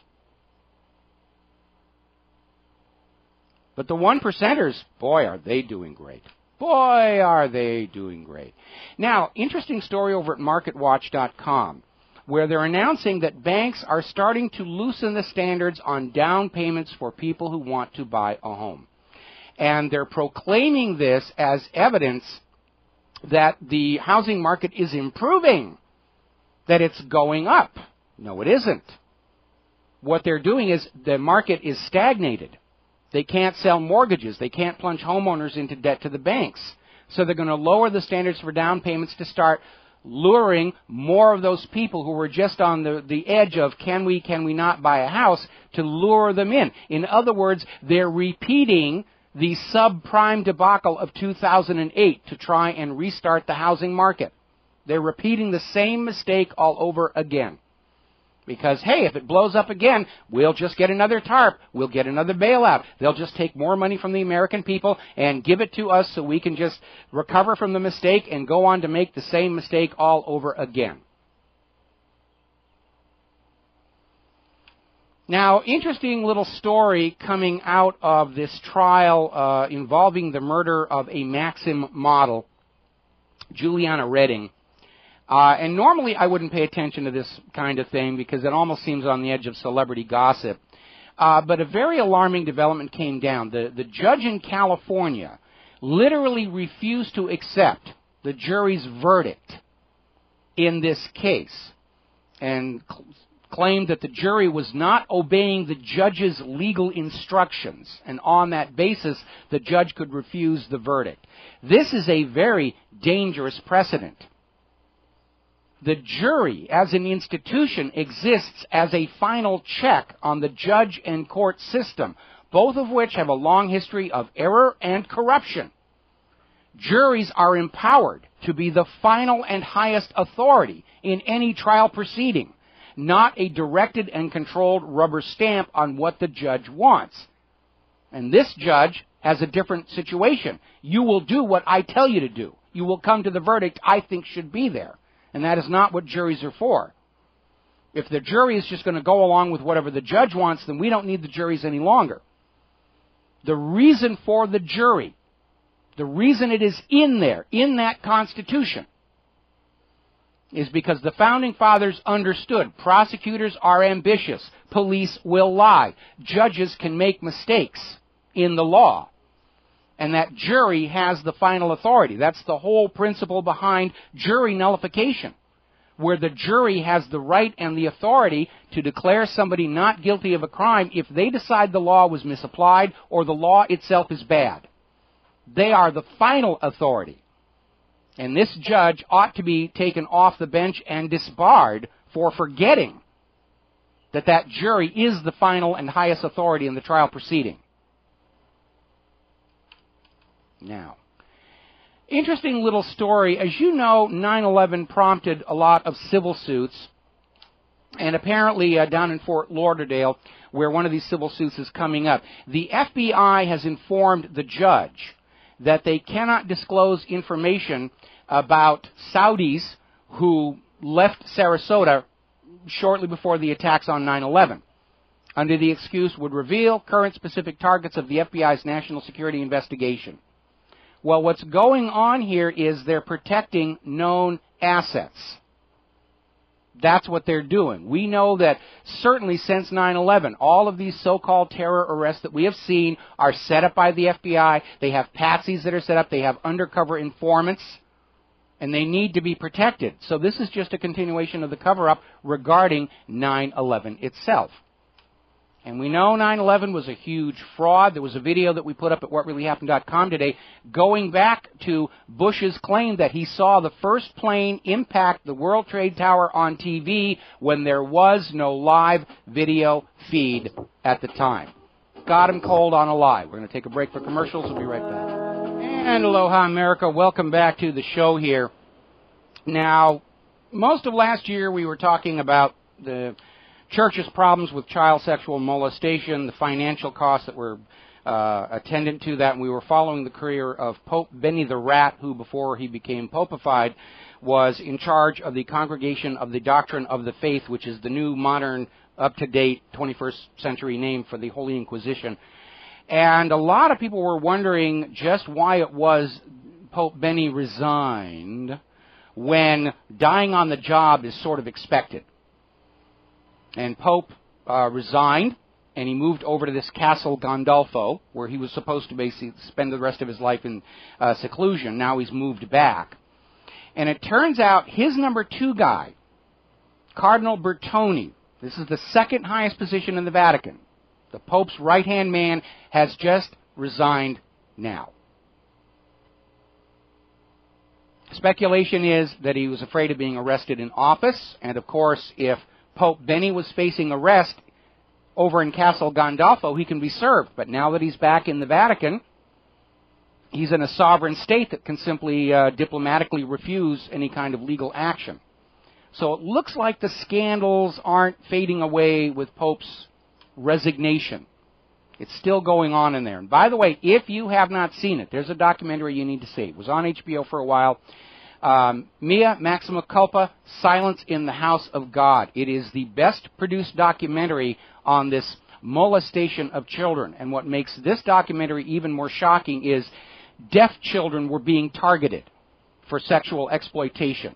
Speaker 2: But the 1%ers, boy, are they doing great. Boy, are they doing great. Now, interesting story over at MarketWatch.com, where they're announcing that banks are starting to loosen the standards on down payments for people who want to buy a home. And they're proclaiming this as evidence that the housing market is improving, that it's going up. No, it isn't. What they're doing is the market is stagnated. They can't sell mortgages. They can't plunge homeowners into debt to the banks. So they're going to lower the standards for down payments to start luring more of those people who were just on the edge of can we not buy a house, to lure them in. In other words, they're repeating the subprime debacle of 2008 to try and restart the housing market. They're repeating the same mistake all over again. Because, hey, if it blows up again, we'll just get another TARP. We'll get another bailout. They'll just take more money from the American people and give it to us so we can just recover from the mistake and go on to make the same mistake all over again. Now, interesting little story coming out of this trial involving the murder of a Maxim model, Juliana Redding. And normally I wouldn't pay attention to this kind of thing because it almost seems on the edge of celebrity gossip. But a very alarming development came down. The judge in California literally refused to accept the jury's verdict in this case and claimed that the jury was not obeying the judge's legal instructions. And on that basis, the judge could refuse the verdict. This is a very dangerous precedent. The jury, as an institution, exists as a final check on the judge and court system, both of which have a long history of error and corruption. Juries are empowered to be the final and highest authority in any trial proceeding, not a directed and controlled rubber stamp on what the judge wants. And this judge has a different situation. You will do what I tell you to do. You will come to the verdict I think should be there. And that is not what juries are for. If the jury is just going to go along with whatever the judge wants, then we don't need the juries any longer. The reason for the jury, the reason it is in there, in that Constitution, is because the Founding Fathers understood prosecutors are ambitious, police will lie, judges can make mistakes in the law, and that jury has the final authority. That's the whole principle behind jury nullification, where the jury has the right and the authority to declare somebody not guilty of a crime if they decide the law was misapplied or the law itself is bad. They are the final authority. And this judge ought to be taken off the bench and disbarred for forgetting that that jury is the final and highest authority in the trial proceeding. Now, interesting little story. As you know, 9/11 prompted a lot of civil suits And apparently down in Fort Lauderdale, where one of these civil suits is coming up, the FBI has informed the judge that they cannot disclose information about Saudis who left Sarasota shortly before the attacks on 9/11, under the excuse would reveal current specific targets of the FBI's national security investigation. Well, what's going on here is they're protecting known assets. That's what they're doing. We know that certainly since 9/11, all of these so-called terror arrests that we have seen are set up by the FBI. They have patsies that are set up. They have undercover informants, and they need to be protected. So this is just a continuation of the cover-up regarding 9/11 itself. And we know 9/11 was a huge fraud. There was a video that we put up at whatreallyhappened.com today going back to Bush's claim that he saw the first plane impact the World Trade Tower on TV when there was no live video feed at the time. Got him cold on a lie. We're going to take a break for commercials. We'll be right back. And aloha, America. Welcome back to the show here. Now, most of last year we were talking about the church's problems with child sexual molestation, the financial costs that were attendant to that, and we were following the career of Pope Benny the Rat, who, before he became popified, was in charge of the Congregation of the Doctrine of the Faith, which is the new, modern, up-to-date 21st century name for the Holy Inquisition. And a lot of people were wondering just why it was Pope Benny resigned when dying on the job is sort of expected. And Pope resigned, and he moved over to this Castle Gandolfo, where he was supposed to basically spend the rest of his life in seclusion. Now he's moved back. And it turns out his number 2 guy, Cardinal Bertone, this is the second highest position in the Vatican, the Pope's right-hand man, has just resigned now. Speculation is that he was afraid of being arrested in office, and of course, if Pope Benny was facing arrest over in Castle Gandolfo, he can be served. But now that he's back in the Vatican, he's in a sovereign state that can simply diplomatically refuse any kind of legal action. So it looks like the scandals aren't fading away with Pope's resignation. It's still going on in there. And by the way, if you have not seen it, there's a documentary you need to see. It was on HBO for a while. Mea Maxima Culpa, Silence in the House of God. It is the best produced documentary on this molestation of children. And what makes this documentary even more shocking is deaf children were being targeted for sexual exploitation.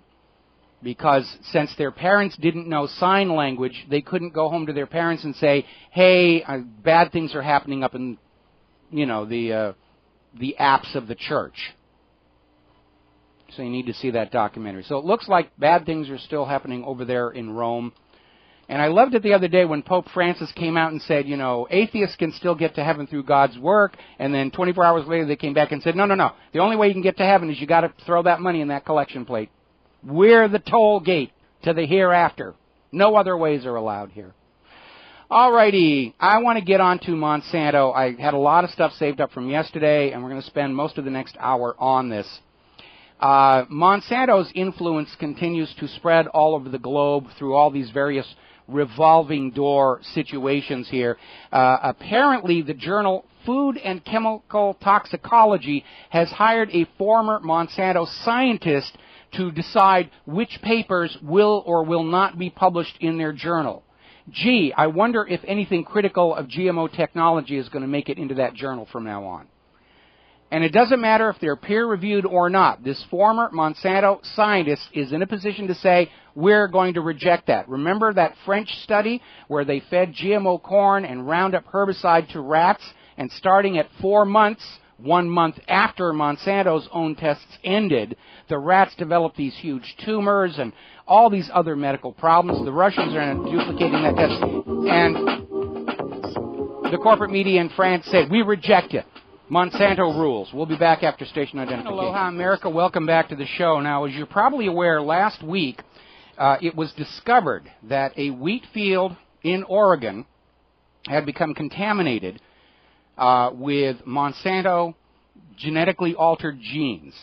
Speaker 2: Because since their parents didn't know sign language, they couldn't go home to their parents and say, hey, bad things are happening up in, the apse of the church. So you need to see that documentary. So it looks like bad things are still happening over there in Rome. And I loved it the other day when Pope Francis came out and said, atheists can still get to heaven through God's work. And then 24 hours later they came back and said, no. The only way you can get to heaven is you got to throw that money in that collection plate. We're the toll gate to the hereafter. No other ways are allowed here. All righty. I want to get on to Monsanto. I had a lot of stuff saved up from yesterday, and we're going to spend most of the next hour on this. Monsanto's influence continues to spread all over the globe through all these various revolving door situations here. Apparently, the journal Food and Chemical Toxicology has hired a former Monsanto scientist to decide which papers will or will not be published in their journal. Gee, I wonder if anything critical of GMO technology is going to make it into that journal from now on. And it doesn't matter if they're peer-reviewed or not. This former Monsanto scientist is in a position to say, we're going to reject that. Remember that French study where they fed GMO corn and Roundup herbicide to rats, and starting at 4 months, 1 month after Monsanto's own tests ended, the rats developed these huge tumors and all these other medical problems. The Russians are duplicating that test. And the corporate media in France say, we reject it. Monsanto rules. We'll be back after station identification. Aloha, America. Welcome back to the show. Now, as you're probably aware, last week it was discovered that a wheat field in Oregon had become contaminated with Monsanto genetically altered genes,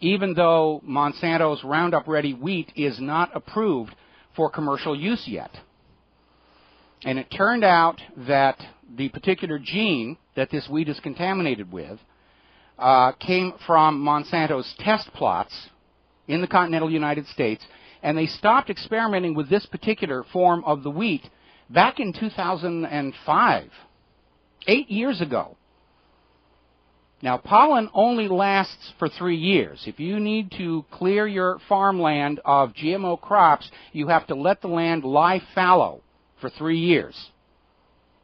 Speaker 2: even though Monsanto's Roundup Ready wheat is not approved for commercial use yet. And it turned out that the particular gene that this wheat is contaminated with came from Monsanto's test plots in the continental United States, and they stopped experimenting with this particular form of the wheat back in 2005, 8 years ago. Now, pollen only lasts for 3 years. If you need to clear your farmland of GMO crops, you have to let the land lie fallow for 3 years.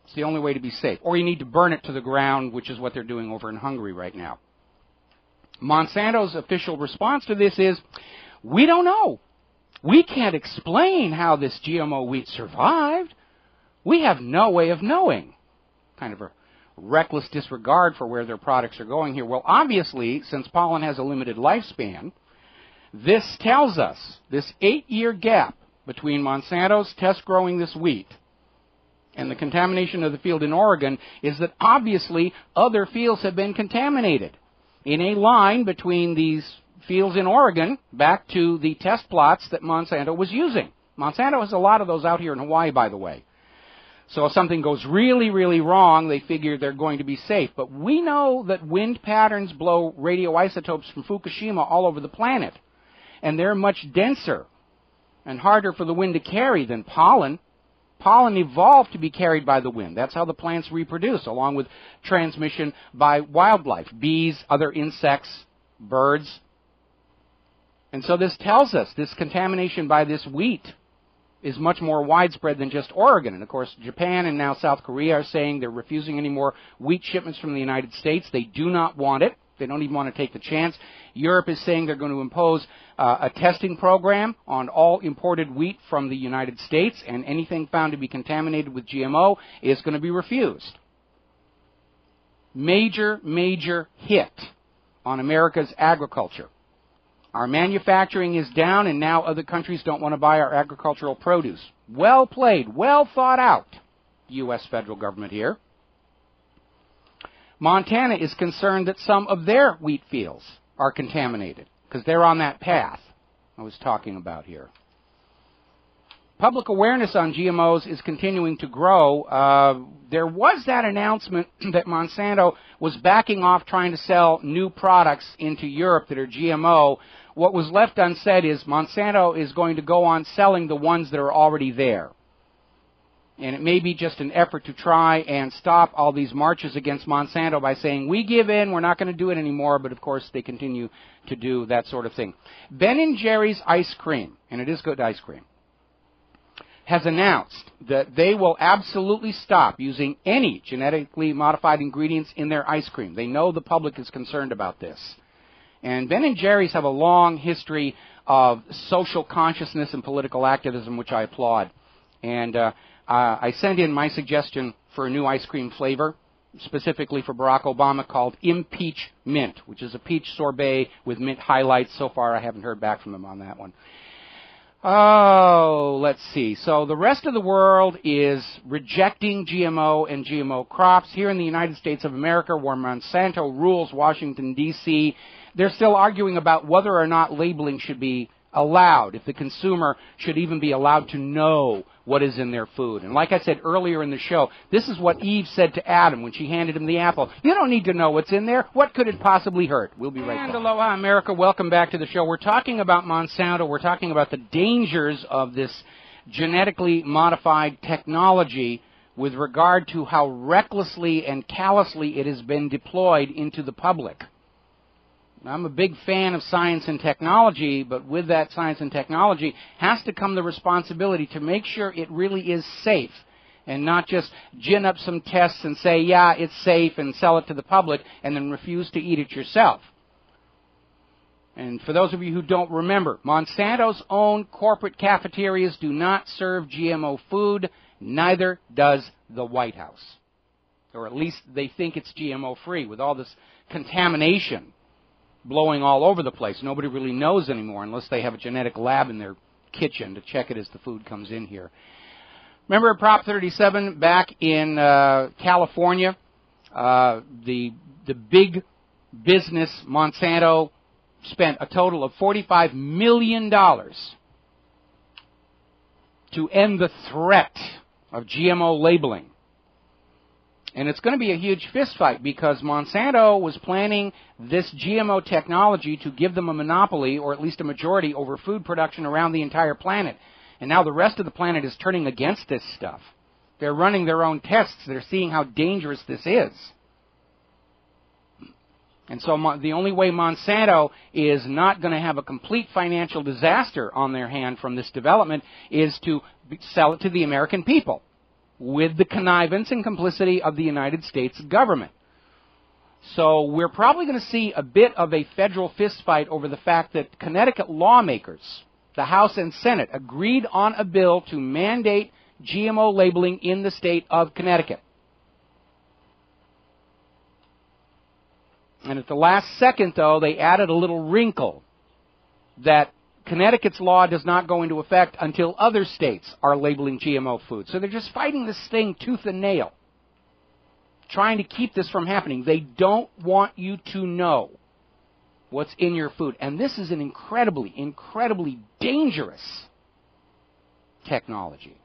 Speaker 2: It's the only way to be safe. Or you need to burn it to the ground, which is what they're doing over in Hungary right now. Monsanto's official response to this is, we don't know. We can't explain how this GMO wheat survived. We have no way of knowing. Kind of a reckless disregard for where their products are going here. Well, obviously, since pollen has a limited lifespan, this tells us, this 8-year gap between Monsanto's test growing this wheat and the contamination of the field in Oregon is that obviously other fields have been contaminated. In a line between these fields in Oregon back to the test plots that Monsanto was using. Monsanto has a lot of those out here in Hawaii, by the way. So if something goes really, really wrong, they figure they're going to be safe. But we know that wind patterns blow radioisotopes from Fukushima all over the planet. And they're much denser and harder for the wind to carry than pollen. Pollen evolved to be carried by the wind. That's how the plants reproduce, along with transmission by wildlife, bees, other insects, birds. And so this tells us this contamination by this wheat is much more widespread than just Oregon. And, of course, Japan and now South Korea are saying they're refusing any more wheat shipments from the United States. They do not want it. They don't even want to take the chance. Europe is saying they're going to impose a testing program on all imported wheat from the United States, and anything found to be contaminated with GMO is going to be refused. Major, major hit on America's agriculture. Our manufacturing is down, and now other countries don't want to buy our agricultural produce. Well played, well thought out, U.S. federal government here. Montana is concerned that some of their wheat fields are contaminated because they're on that path I was talking about here. Public awareness on GMOs is continuing to grow. There was that announcement that Monsanto was backing off trying to sell new products into Europe that are GMO. What was left unsaid is Monsanto is going to go on selling the ones that are already there. And it may be just an effort to try and stop all these marches against Monsanto by saying, we give in, we're not going to do it anymore, but of course they continue to do that sort of thing. Ben & Jerry's ice cream, and it is good ice cream, has announced that they will absolutely stop using any genetically modified ingredients in their ice cream. They know the public is concerned about this. And Ben & Jerry's have a long history of social consciousness and political activism, which I applaud. And I sent in my suggestion for a new ice cream flavor, specifically for Barack Obama, called Impeach Mint, which is a peach sorbet with mint highlights. So far, I haven't heard back from them on that one. Oh, let's see. So the rest of the world is rejecting GMO and GMO crops. Here in the United States of America, where Monsanto rules Washington, D.C., they're still arguing about whether or not labeling should be allowed, if the consumer should even be allowed to know what is in their food. And like I said earlier in the show, this is what Eve said to Adam when she handed him the apple. You don't need to know what's in there. What could it possibly hurt? We'll be right back. And aloha, America. Welcome back to the show. We're talking about Monsanto. We're talking about the dangers of this genetically modified technology with regard to how recklessly and callously it has been deployed into the public. I'm a big fan of science and technology, but with that science and technology has to come the responsibility to make sure it really is safe and not just gin up some tests and say, yeah, it's safe and sell it to the public and then refuse to eat it yourself. And for those of you who don't remember, Monsanto's own corporate cafeterias do not serve GMO food, neither does the White House. Or at least they think it's GMO-free with all this contamination blowing all over the place. Nobody really knows anymore unless they have a genetic lab in their kitchen to check it as the food comes in here. Remember Prop 37 back in California? The big business Monsanto spent a total of $45 million to end the threat of GMO labeling. And it's going to be a huge fistfight because Monsanto was planning this GMO technology to give them a monopoly, or at least a majority, over food production around the entire planet. And now the rest of the planet is turning against this stuff. They're running their own tests. They're seeing how dangerous this is. And so the only way Monsanto is not going to have a complete financial disaster on their hand from this development is to sell it to the American people, with the connivance and complicity of the United States government. So we're probably going to see a bit of a federal fistfight over the fact that Connecticut lawmakers, the House and Senate, agreed on a bill to mandate GMO labeling in the state of Connecticut. And at the last second, though, they added a little wrinkle that Connecticut's law does not go into effect until other states are labeling GMO food. So they're just fighting this thing tooth and nail, trying to keep this from happening. They don't want you to know what's in your food. And this is an incredibly, incredibly dangerous technology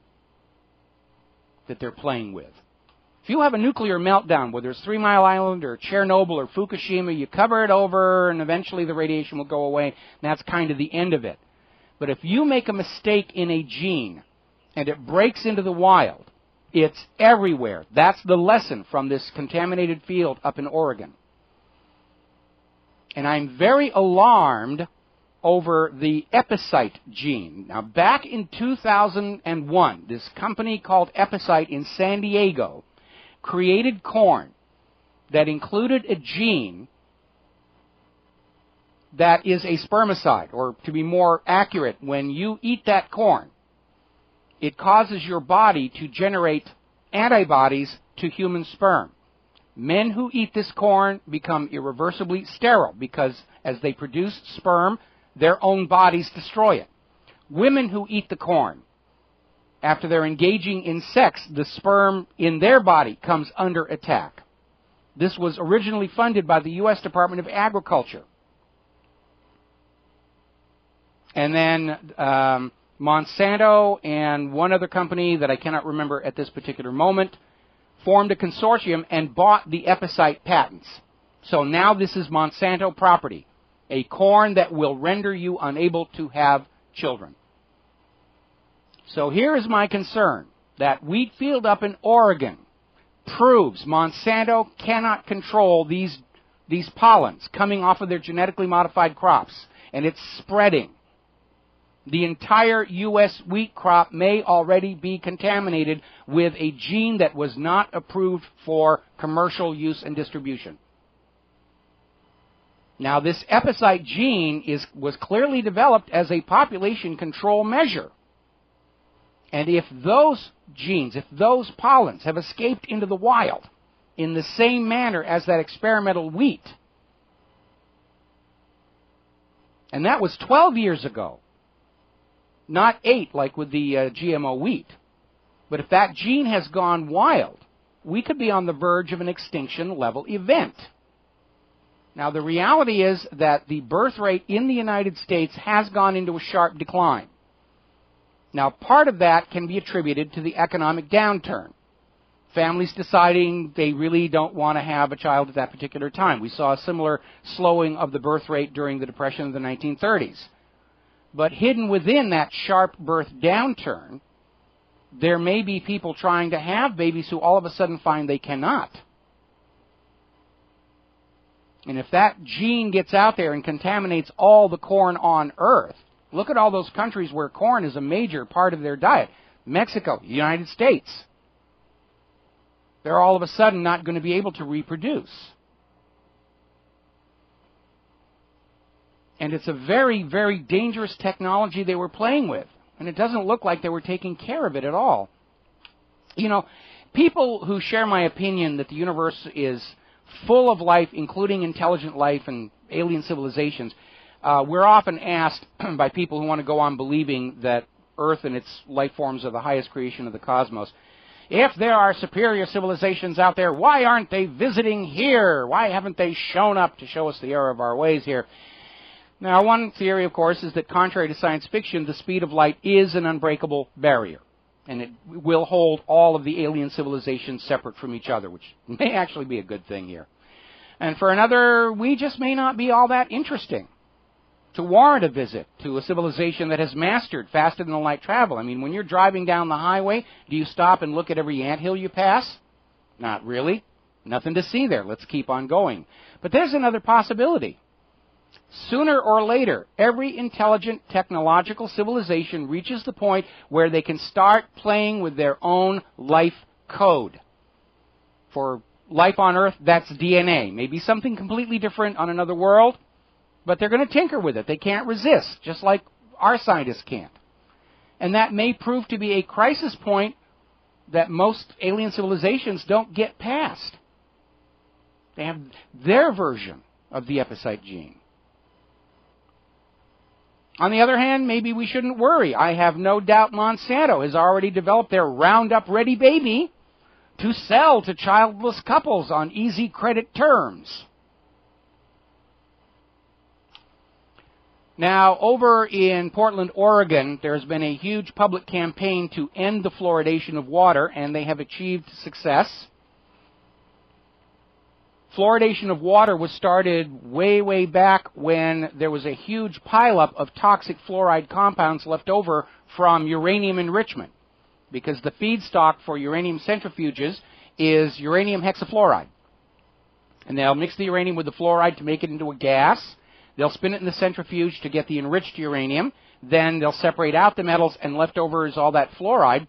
Speaker 2: that they're playing with. If you have a nuclear meltdown, whether it's 3 Mile Island or Chernobyl or Fukushima, you cover it over and eventually the radiation will go away, and that's kind of the end of it. But if you make a mistake in a gene and it breaks into the wild, it's everywhere. That's the lesson from this contaminated field up in Oregon. And I'm very alarmed over the epicite gene. Now, back in 2001, this company called Epicite in San Diego created corn that included a gene that is a spermicide, or to be more accurate, when you eat that corn, it causes your body to generate antibodies to human sperm. Men who eat this corn become irreversibly sterile because as they produce sperm, their own bodies destroy it. Women who eat the corn, after they're engaging in sex, the sperm in their body comes under attack. This was originally funded by the U.S. Department of Agriculture. And then Monsanto and one other company that I cannot remember at this particular moment formed a consortium and bought the Epicite patents. So now this is Monsanto property, a corn that will render you unable to have children. So here is my concern, that wheat field up in Oregon proves Monsanto cannot control these pollens coming off of their genetically modified crops, and it's spreading. The entire U.S. wheat crop may already be contaminated with a gene that was not approved for commercial use and distribution. Now, this epicite gene was clearly developed as a population control measure. And if those genes, if those pollens have escaped into the wild in the same manner as that experimental wheat, and that was 12 years ago, not 8 like with the GMO wheat, but if that gene has gone wild, we could be on the verge of an extinction-level event. Now, the reality is that the birth rate in the United States has gone into a sharp decline. Now, part of that can be attributed to the economic downturn. Families deciding they really don't want to have a child at that particular time. We saw a similar slowing of the birth rate during the Depression of the 1930s. But hidden within that sharp birth downturn, there may be people trying to have babies who all of a sudden find they cannot. And if that gene gets out there and contaminates all the corn on Earth, look at all those countries where corn is a major part of their diet. Mexico, United States. They're all of a sudden not going to be able to reproduce. And it's a very, very dangerous technology they were playing with. And it doesn't look like they were taking care of it at all. You know, people who share my opinion that the universe is full of life, including intelligent life and alien civilizations, we're often asked by people who want to go on believing that Earth and its life forms are the highest creation of the cosmos. If there are superior civilizations out there, why aren't they visiting here? Why haven't they shown up to show us the error of our ways here? Now, one theory, of course, is that contrary to science fiction, the speed of light is an unbreakable barrier. And it will hold all of the alien civilizations separate from each other, which may actually be a good thing here. And for another, we just may not be all that interesting to warrant a visit to a civilization that has mastered faster-than-light travel. I mean, when you're driving down the highway, do you stop and look at every anthill you pass? Not really. Nothing to see there. Let's keep on going. But there's another possibility. Sooner or later, every intelligent technological civilization reaches the point where they can start playing with their own life code. For life on Earth, that's DNA. Maybe something completely different on another world, but they're going to tinker with it. They can't resist, just like our scientists can't. And that may prove to be a crisis point that most alien civilizations don't get past. They have their version of the epicite gene. On the other hand, maybe we shouldn't worry. I have no doubt Monsanto has already developed their Roundup-ready baby to sell to childless couples on easy credit terms. Now, over in Portland, Oregon, there's been a huge public campaign to end the fluoridation of water, and they have achieved success. Fluoridation of water was started way, way back when there was a huge pileup of toxic fluoride compounds left over from uranium enrichment, because the feedstock for uranium centrifuges is uranium hexafluoride. And they'll mix the uranium with the fluoride to make it into a gas. They'll spin it in the centrifuge to get the enriched uranium. Then they'll separate out the metals, and left over is all that fluoride,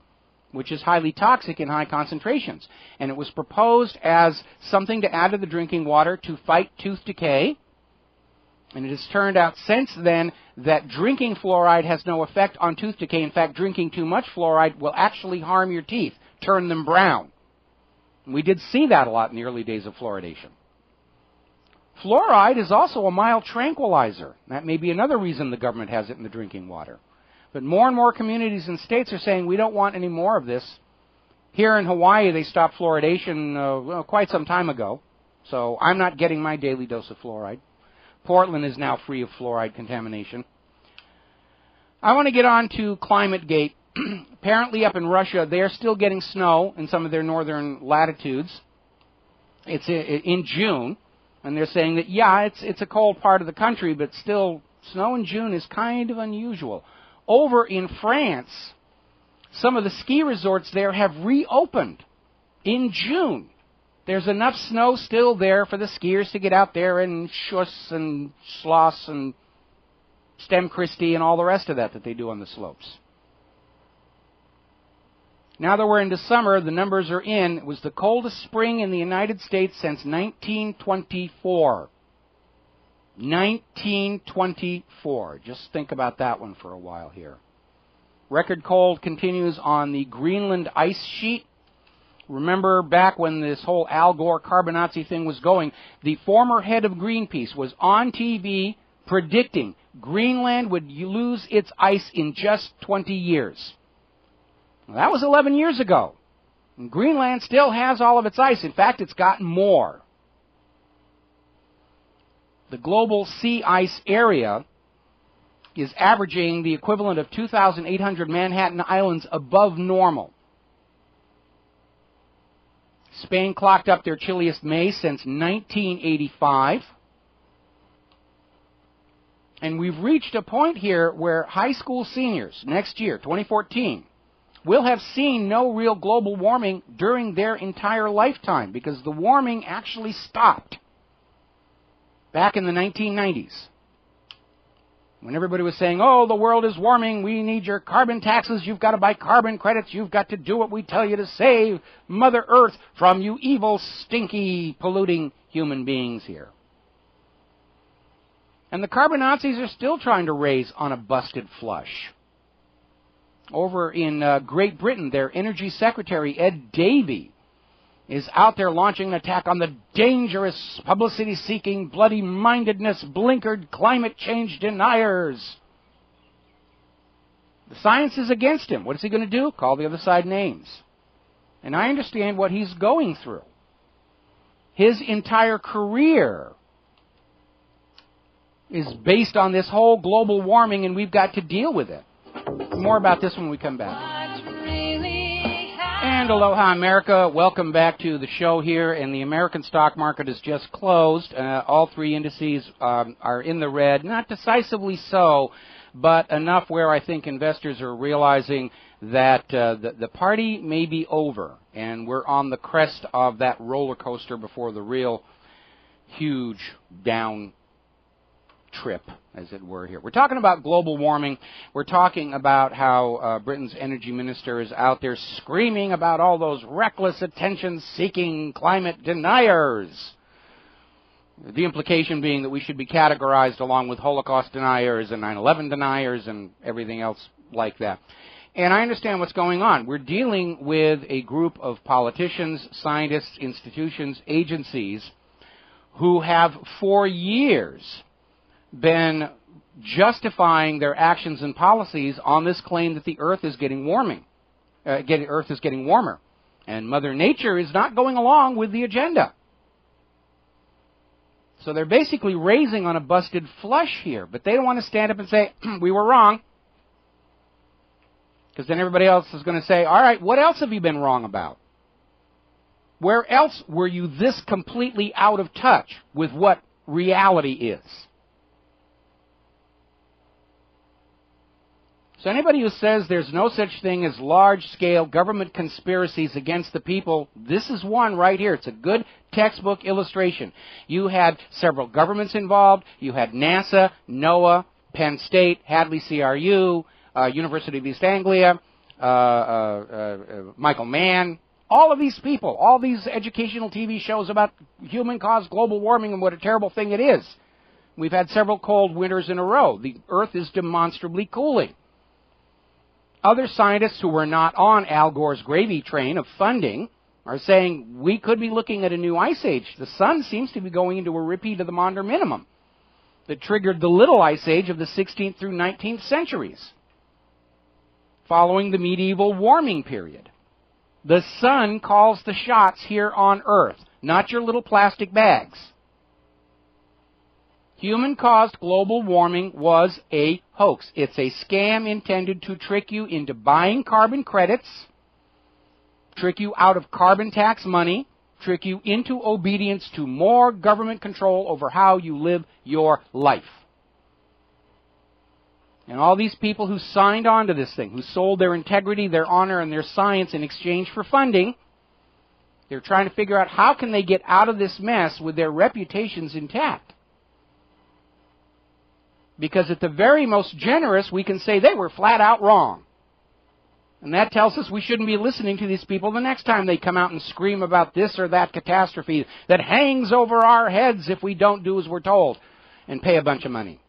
Speaker 2: which is highly toxic in high concentrations. And it was proposed as something to add to the drinking water to fight tooth decay. And it has turned out since then that drinking fluoride has no effect on tooth decay. In fact, drinking too much fluoride will actually harm your teeth, turn them brown. And we did see that a lot in the early days of fluoridation. Fluoride is also a mild tranquilizer. That may be another reason the government has it in the drinking water. But more and more communities and states are saying we don't want any more of this. Here in Hawaii, they stopped fluoridation quite some time ago, so I'm not getting my daily dose of fluoride. Portland is now free of fluoride contamination. I want to get on to ClimateGate. Apparently up in Russia, they are still getting snow in some of their northern latitudes. It's in June, and they're saying that, yeah, it's a cold part of the country, but still, snow in June is kind of unusual. Over in France, some of the ski resorts there have reopened in June. There's enough snow still there for the skiers to get out there and Schuss and Schloss and Stem Christie and all the rest of that they do on the slopes. Now that we're into summer, the numbers are in. It was the coldest spring in the United States since 1924. 1924. Just think about that one for a while here. Record cold continues on the Greenland ice sheet. Remember back when this whole Al Gore Carbonazi thing was going, the former head of Greenpeace was on TV predicting Greenland would lose its ice in just 20 years. Well, that was 11 years ago. And Greenland still has all of its ice. In fact, it's gotten more. The global sea ice area is averaging the equivalent of 2,800 Manhattan Islands above normal. Spain clocked up their chilliest May since 1985. And we've reached a point here where high school seniors next year, 2014, will have seen no real global warming during their entire lifetime, because the warming actually stopped back in the 1990s, when everybody was saying, oh, the world is warming, we need your carbon taxes, you've got to buy carbon credits, you've got to do what we tell you to save Mother Earth from you evil, stinky, polluting human beings here. And the carbon Nazis are still trying to raise on a busted flush. Over in Great Britain, their Energy Secretary, Ed Davey, is out there launching an attack on the dangerous, publicity-seeking, bloody-mindedness, blinkered climate change deniers. The science is against him. What is he going to do? Call the other side names. And I understand what he's going through. His entire career is based on this whole global warming, and we've got to deal with it. More about this when we come back. And aloha, America. Welcome back to the show here. And the American stock market is just closed. All three indices are in the red. Not decisively so, but enough where I think investors are realizing that the party may be over. And we're on the crest of that roller coaster before the real huge down trip, as it were, here. We're talking about global warming. We're talking about how Britain's energy minister is out there screaming about all those reckless, attention-seeking climate deniers. The implication being that we should be categorized along with Holocaust deniers and 9/11 deniers and everything else like that. And I understand what's going on. We're dealing with a group of politicians, scientists, institutions, agencies who have for years been justifying their actions and policies on this claim that the Earth is getting warmer, and Mother Nature is not going along with the agenda. So they're basically raising on a busted flush here, but they don't want to stand up and say, we were wrong, because then everybody else is going to say, all right, what else have you been wrong about? Where else were you this completely out of touch with what reality is? So anybody who says there's no such thing as large-scale government conspiracies against the people, this is one right here. It's a good textbook illustration. You had several governments involved. You had NASA, NOAA, Penn State, Hadley CRU, University of East Anglia, Michael Mann. All of these people, all these educational TV shows about human-caused global warming and what a terrible thing it is. We've had several cold winters in a row. The Earth is demonstrably cooling. Other scientists who were not on Al Gore's gravy train of funding are saying we could be looking at a new ice age. The sun seems to be going into a repeat of the Maunder Minimum that triggered the Little Ice Age of the 16th through 19th centuries, following the medieval warming period. The sun calls the shots here on Earth, not your little plastic bags. Human-caused global warming was a hoax. It's a scam intended to trick you into buying carbon credits, trick you out of carbon tax money, trick you into obedience to more government control over how you live your life. And all these people who signed on to this thing, who sold their integrity, their honor, and their science in exchange for funding, they're trying to figure out how can they get out of this mess with their reputations intact. Because at the very most generous, we can say they were flat out wrong. And that tells us we shouldn't be listening to these people the next time they come out and scream about this or that catastrophe that hangs over our heads if we don't do as we're told and pay a bunch of money.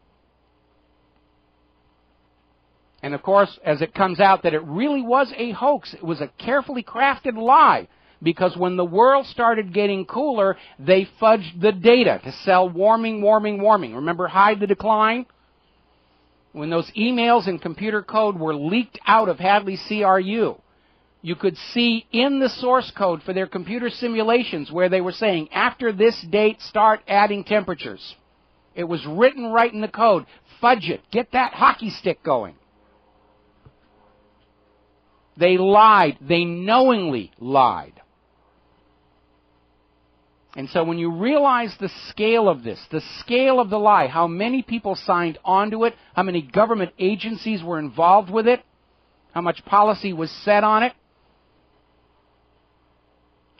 Speaker 2: And of course, as it comes out that it really was a hoax, it was a carefully crafted lie. Because when the world started getting cooler, they fudged the data to sell warming. Remember Hide the Decline? When those emails and computer code were leaked out of Hadley CRU, you could see in the source code for their computer simulations where they were saying, after this date, start adding temperatures. It was written right in the code. Fudge it. Get that hockey stick going. They lied. They knowingly lied. And so when you realize the scale of this, the scale of the lie, how many people signed onto it, how many government agencies were involved with it, how much policy was set on it,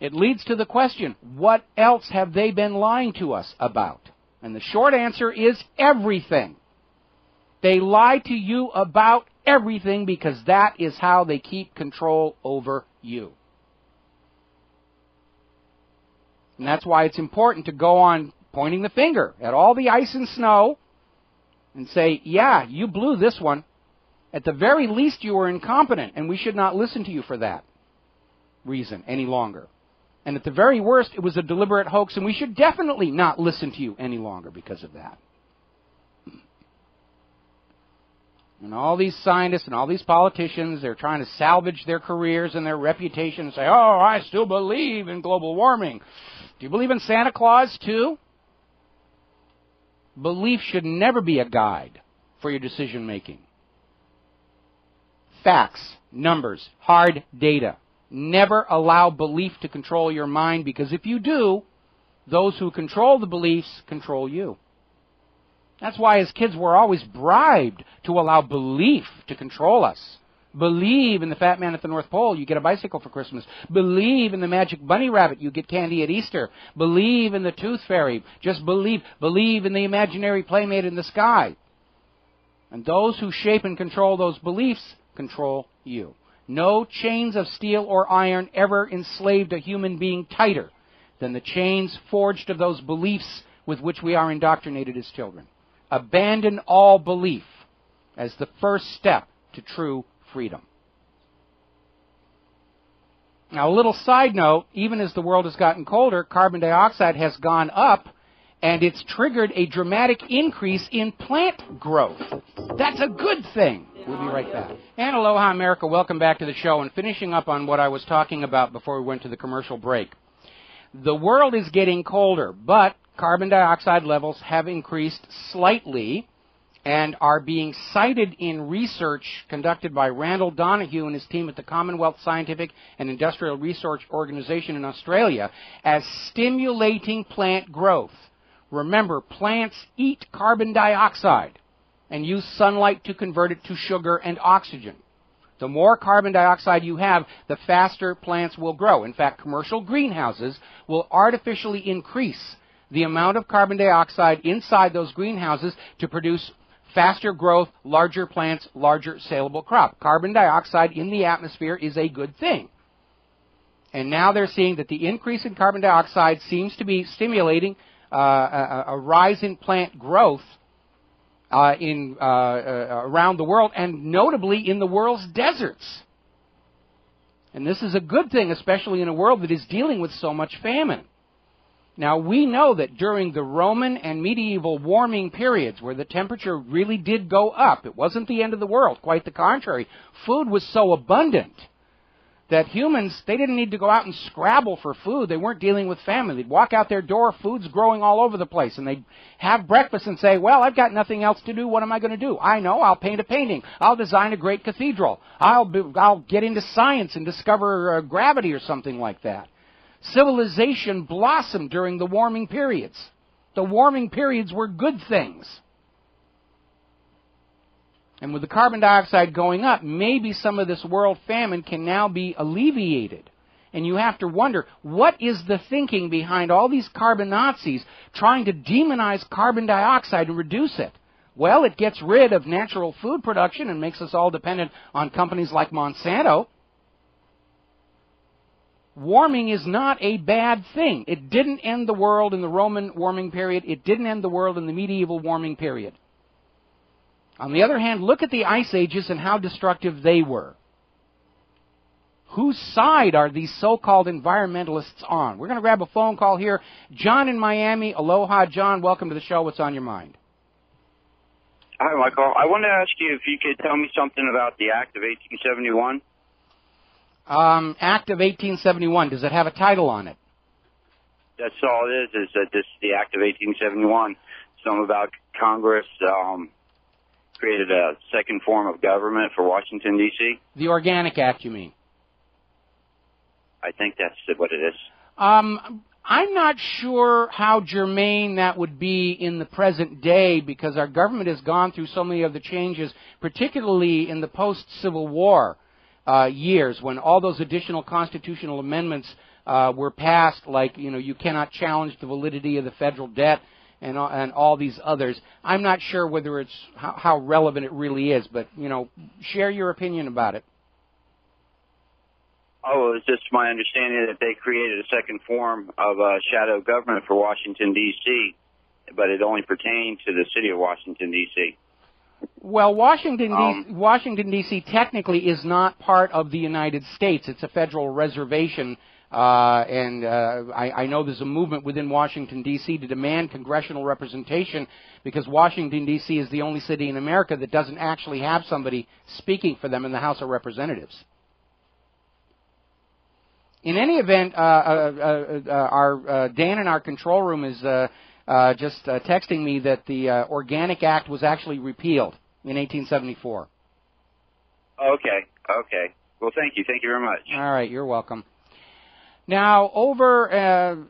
Speaker 2: it leads to the question, what else have they been lying to us about? And the short answer is everything. They lie to you about everything because that is how they keep control over you. And that's why it's important to go on pointing the finger at all the ice and snow and say, yeah, you blew this one. At the very least, you were incompetent, and we should not listen to you for that reason any longer. And at the very worst, it was a deliberate hoax, and we should definitely not listen to you any longer because of that. And all these scientists and all these politicians, they're trying to salvage their careers and their reputation and say, oh, I still believe in global warming. Do you believe in Santa Claus, too? Belief should never be a guide for your decision-making. Facts, numbers, hard data. Never allow belief to control your mind, because if you do, those who control the beliefs control you. That's why as kids we're always bribed to allow belief to control us. Believe in the fat man at the North Pole, you get a bicycle for Christmas. Believe in the magic bunny rabbit, you get candy at Easter. Believe in the tooth fairy, just believe. Believe in the imaginary playmate in the sky. And those who shape and control those beliefs control you. No chains of steel or iron ever enslaved a human being tighter than the chains forged of those beliefs with which we are indoctrinated as children. Abandon all belief as the first step to true freedom. Now, a little side note, even as the world has gotten colder, carbon dioxide has gone up, and it's triggered a dramatic increase in plant growth. That's a good thing. We'll be right back. And aloha, America. Welcome back to the show. And finishing up on what I was talking about before we went to the commercial break. The world is getting colder, but carbon dioxide levels have increased slightly and are being cited in research conducted by Randall Donahue and his team at the Commonwealth Scientific and Industrial Research Organization in Australia as stimulating plant growth. Remember, plants eat carbon dioxide and use sunlight to convert it to sugar and oxygen. The more carbon dioxide you have, the faster plants will grow. In fact, commercial greenhouses will artificially increase the amount of carbon dioxide inside those greenhouses to produce faster growth, larger plants, larger saleable crop. Carbon dioxide in the atmosphere is a good thing. And now they're seeing that the increase in carbon dioxide seems to be stimulating a rise in plant growth around the world, and notably in the world's deserts. And this is a good thing, especially in a world that is dealing with so much famine. Now, we know that during the Roman and medieval warming periods where the temperature really did go up, it wasn't the end of the world, quite the contrary. Food was so abundant that humans, they didn't need to go out and scrabble for food. They weren't dealing with famine. They'd walk out their door, food's growing all over the place, and they'd have breakfast and say, well, I've got nothing else to do. What am I going to do? I know, I'll paint a painting. I'll design a great cathedral. I'll get into science and discover gravity or something like that. Civilization blossomed during the warming periods. The warming periods were good things. And with the carbon dioxide going up, maybe some of this world famine can now be alleviated. And you have to wonder, what is the thinking behind all these carbon Nazis trying to demonize carbon dioxide and reduce it? Well, it gets rid of natural food production and makes us all dependent on companies like Monsanto. Warming is not a bad thing. It didn't end the world in the Roman warming period. It didn't end the world in the medieval warming period. On the other hand, look at the ice ages and how destructive they were. Whose side are these so-called environmentalists on? We're going to grab a phone call here. John in Miami. Aloha, John. Welcome to the show. What's on your mind?
Speaker 8: Hi, Michael. I wanted to ask you if you could tell me something about the Act of 1871.
Speaker 2: Act of 1871. Does it have a title on it?
Speaker 8: That's all it is that this the Act of 1871. Something about Congress created a second form of government for Washington, D.C.
Speaker 2: The Organic Act, you mean?
Speaker 8: I think that's what it is.
Speaker 2: I'm not sure how germane that would be in the present day, because our government has gone through so many of the changes, particularly in the post-Civil War years, when all those additional constitutional amendments were passed, like, you cannot challenge the validity of the federal debt and all these others. I'm not sure whether it's how relevant it really is, but, share your opinion about it.
Speaker 8: Oh, it's just my understanding that they created a second form of shadow government for Washington, D.C., but it only pertained to the city of Washington, D.C.
Speaker 2: Well, Washington, D.C. technically is not part of the United States. It's a federal reservation, and I know there's a movement within Washington, D.C. to demand congressional representation, because Washington, D.C. is the only city in America that doesn't actually have somebody speaking for them in the House of Representatives. In any event, our Dan in our control room is just texting me that the Organic Act was actually repealed in 1874.
Speaker 8: Okay. Well, thank you. Thank you very much.
Speaker 2: All right, you're welcome. Now, over,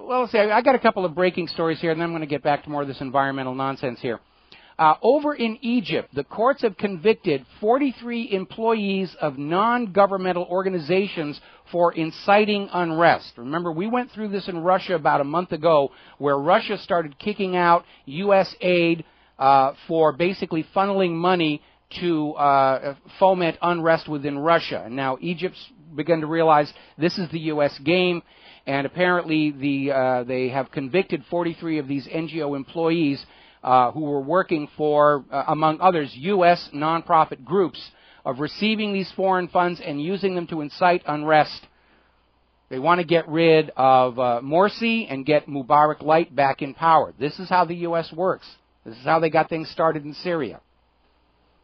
Speaker 2: let's see, I got a couple of breaking stories here, and then I'm going to get back to more of this environmental nonsense here. Over in Egypt, the courts have convicted 43 employees of non-governmental organizations for inciting unrest. Remember, we went through this in Russia about a month ago, where Russia started kicking out U.S. aid for basically funneling money to foment unrest within Russia. And now Egypt's begun to realize this is the U.S. game, and apparently they have convicted 43 of these NGO employees who were working for, among others, U.S. nonprofit groups, of receiving these foreign funds and using them to incite unrest. They want to get rid of Morsi and get Mubarak Light back in power. This is how the U.S. works. This is how they got things started in Syria.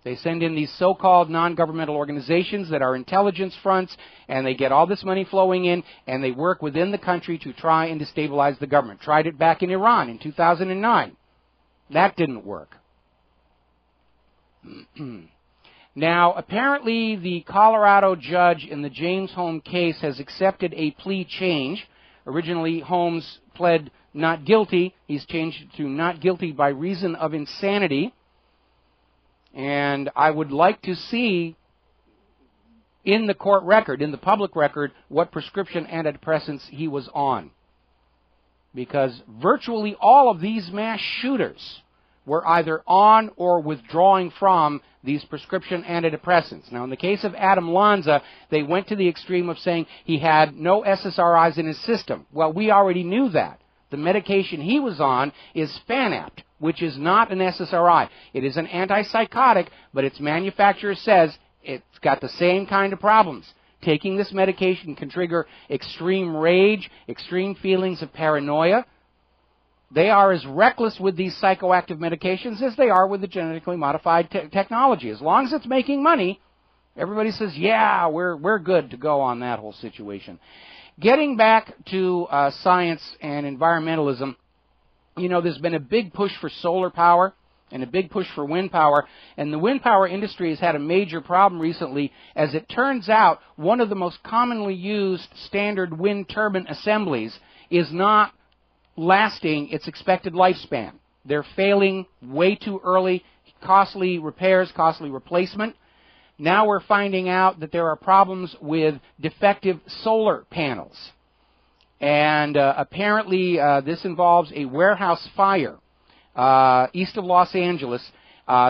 Speaker 2: They send in these so-called non-governmental organizations that are intelligence fronts, and they get all this money flowing in, and they work within the country to try and destabilize the government. Tried it back in Iran in 2009. That didn't work. Now, apparently the Colorado judge in the James Holmes case has accepted a plea change. Originally, Holmes pled not guilty. He's changed it to not guilty by reason of insanity. And I would like to see in the court record, in the public record, what prescription antidepressants he was on. Because virtually all of these mass shooters were either on or withdrawing from these prescription antidepressants. Now, in the case of Adam Lanza, they went to the extreme of saying he had no SSRIs in his system. Well, we already knew that. The medication he was on is Fanapt, which is not an SSRI. It is an antipsychotic, but its manufacturer says it's got the same kind of problems. Taking this medication can trigger extreme rage, extreme feelings of paranoia. They are as reckless with these psychoactive medications as they are with the genetically modified technology. As long as it's making money, everybody says, yeah, we're good to go on that whole situation. Getting back to science and environmentalism, you know, there's been a big push for solar power and a big push for wind power, and the wind power industry has had a major problem recently. As it turns out, one of the most commonly used standard wind turbine assemblies is not lasting its expected lifespan. They're failing way too early, costly repairs, costly replacement. Now we're finding out that there are problems with defective solar panels. And apparently this involves a warehouse fire east of Los Angeles.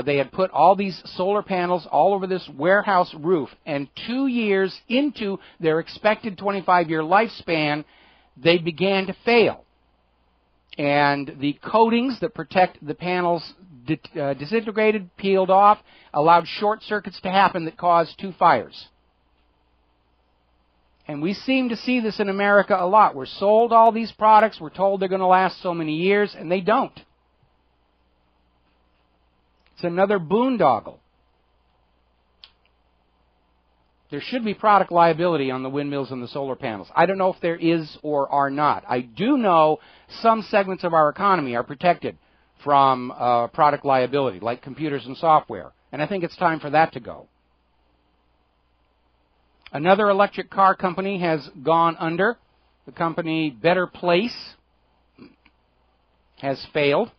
Speaker 2: They had put all these solar panels all over this warehouse roof, and 2 years into their expected 25-year lifespan, they began to fail. And the coatings that protect the panels disintegrated, peeled off, allowed short circuits to happen that caused 2 fires. And we seem to see this in America a lot. We're sold all these products, we're told they're going to last so many years, and they don't. It's another boondoggle. There should be product liability on the windmills and the solar panels. I don't know if there is or are not. I do know some segments of our economy are protected from product liability, like computers and software. And I think it's time for that to go. Another electric car company has gone under. The company Better Place has failed.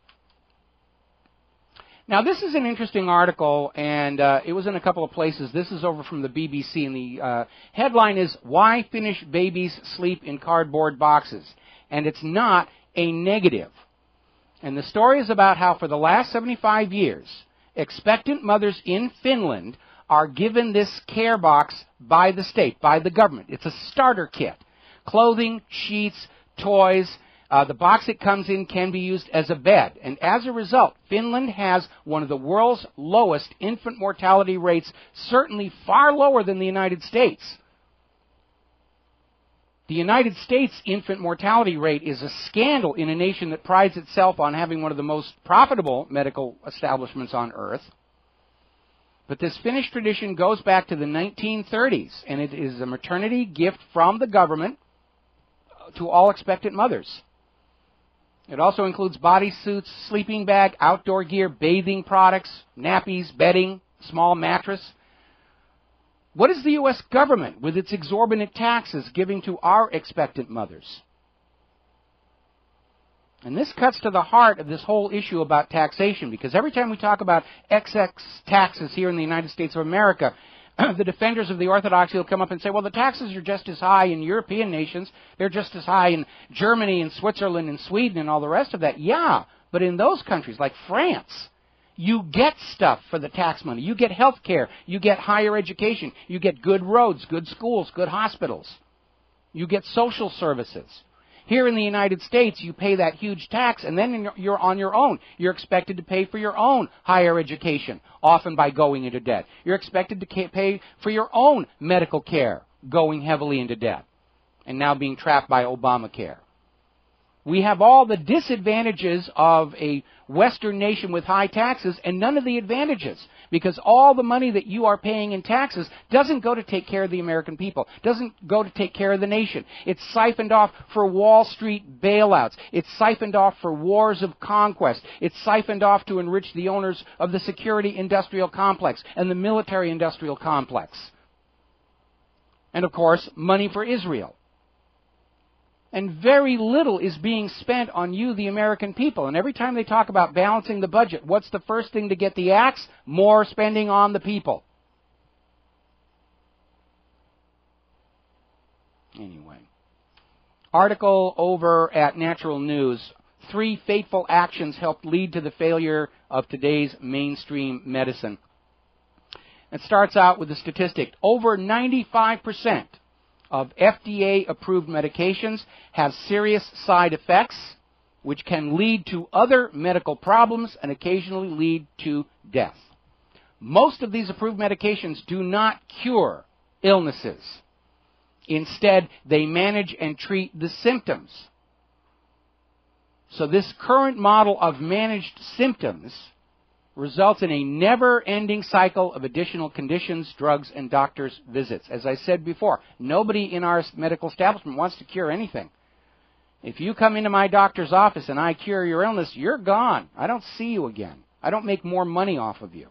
Speaker 2: Now, this is an interesting article, and it was in a couple of places. This is over from the BBC, and the headline is, Why Finnish Babies Sleep in Cardboard Boxes? And it's not a negative. And the story is about how for the last 75 years, expectant mothers in Finland are given this care box by the state, by the government. It's a starter kit. Clothing, sheets, toys. The box it comes in can be used as a bed. And as a result, Finland has one of the world's lowest infant mortality rates, certainly far lower than the United States. The United States infant mortality rate is a scandal in a nation that prides itself on having one of the most profitable medical establishments on earth. But this Finnish tradition goes back to the 1930s, and it is a maternity gift from the government to all expectant mothers. It also includes bodysuits, sleeping bag, outdoor gear, bathing products, nappies, bedding, small mattress. What is the U.S. government, with its exorbitant taxes, giving to our expectant mothers? And this cuts to the heart of this whole issue about taxation, because every time we talk about XX taxes here in the United States of America, the defenders of the orthodoxy will come up and say, well, the taxes are just as high in European nations. They're just as high in Germany and Switzerland and Sweden and all the rest of that. Yeah, but in those countries, like France, you get stuff for the tax money. You get health care. You get higher education. You get good roads, good schools, good hospitals. You get social services. Here in the United States, you pay that huge tax, and then you're on your own. You're expected to pay for your own higher education, often by going into debt. You're expected to pay for your own medical care, going heavily into debt, and now being trapped by Obamacare. We have all the disadvantages of a Western nation with high taxes and none of the advantages, because all the money that you are paying in taxes doesn't go to take care of the American people, doesn't go to take care of the nation. It's siphoned off for Wall Street bailouts. It's siphoned off for wars of conquest. It's siphoned off to enrich the owners of the security industrial complex and the military industrial complex. And, of course, money for Israel. And very little is being spent on you, the American people. And every time they talk about balancing the budget, what's the first thing to get the axe? More spending on the people. Anyway. Article over at Natural News. 3 fateful actions helped lead to the failure of today's mainstream medicine. It starts out with a statistic. Over 95% of FDA-approved medications have serious side effects, which can lead to other medical problems and occasionally lead to death. Most of these approved medications do not cure illnesses. Instead, they manage and treat the symptoms. So this current model of managed symptoms results in a never-ending cycle of additional conditions, drugs, and doctor's visits. As I said before, nobody in our medical establishment wants to cure anything. If you come into my doctor's office and I cure your illness, you're gone. I don't see you again. I don't make more money off of you.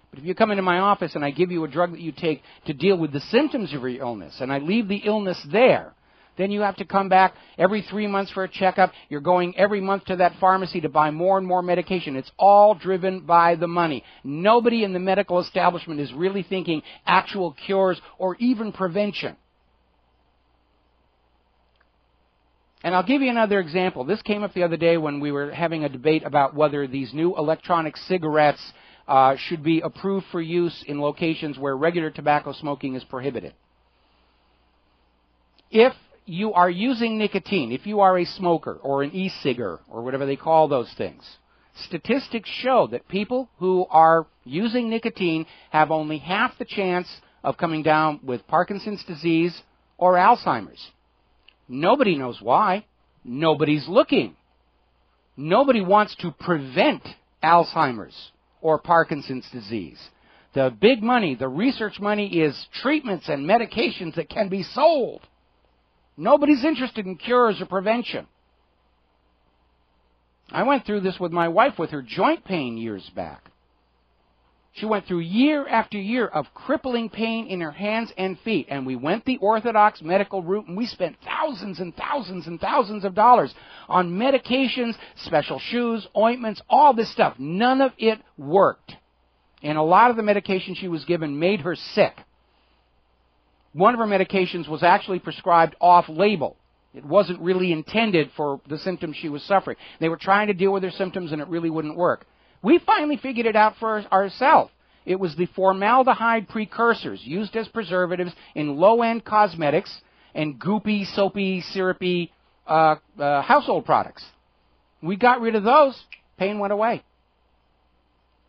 Speaker 2: But if you come into my office and I give you a drug that you take to deal with the symptoms of your illness, and I leave the illness there, then you have to come back every 3 months for a checkup. You're going every month to that pharmacy to buy more and more medication. It's all driven by the money. Nobody in the medical establishment is really thinking actual cures or even prevention. And I'll give you another example. This came up the other day when we were having a debate about whether these new electronic cigarettes should be approved for use in locations where regular tobacco smoking is prohibited. If you are using nicotine, if you are a smoker or an e-cigger or whatever they call those things, statistics show that people who are using nicotine have only half the chance of coming down with Parkinson's disease or Alzheimer's. Nobody knows why. Nobody's looking. Nobody wants to prevent Alzheimer's or Parkinson's disease. The big money, the research money, is treatments and medications that can be sold. Nobody's interested in cures or prevention. I went through this with my wife with her joint pain years back. She went through year after year of crippling pain in her hands and feet, and we went the orthodox medical route, and we spent thousands and thousands and thousands of dollars on medications, special shoes, ointments, all this stuff. None of it worked. And a lot of the medication she was given made her sick. One of her medications was actually prescribed off-label. It wasn't really intended for the symptoms she was suffering. They were trying to deal with her symptoms, and it really wouldn't work. We finally figured it out for ourselves. It was the formaldehyde precursors used as preservatives in low-end cosmetics and goopy, soapy, syrupy household products. We got rid of those. Pain went away.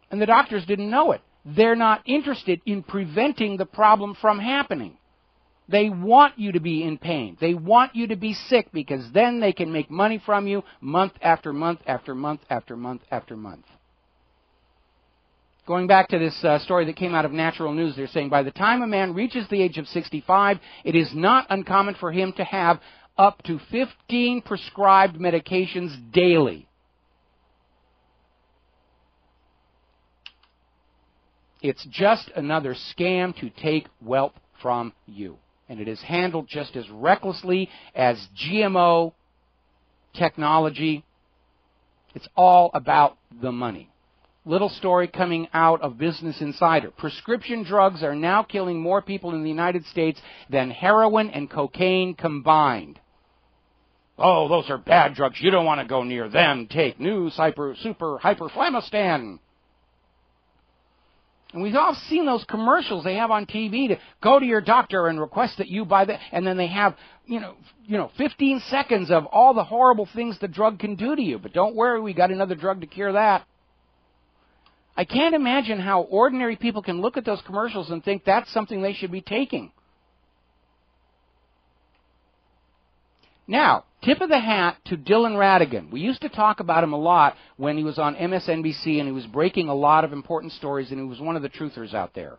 Speaker 2: And the doctors didn't know it. They're not interested in preventing the problem from happening. They want you to be in pain. They want you to be sick, because then they can make money from you month after month after month after month after month. Going back to this story that came out of Natural News, they're saying by the time a man reaches the age of 65, it is not uncommon for him to have up to 15 prescribed medications daily. It's just another scam to take wealth from you. And it is handled just as recklessly as GMO technology. It's all about the money. Little story coming out of Business Insider. Prescription drugs are now killing more people in the United States than heroin and cocaine combined. Oh, those are bad drugs. You don't want to go near them. Take new super hyperflamistan. And we've all seen those commercials they have on TV to go to your doctor and request that you buy that. And then they have, 15 seconds of all the horrible things the drug can do to you. But don't worry, we got another drug to cure that. I can't imagine how ordinary people can look at those commercials and think that's something they should be taking. Now, tip of the hat to Dylan Ratigan. We used to talk about him a lot when he was on MSNBC, and he was breaking a lot of important stories, and he was one of the truthers out there.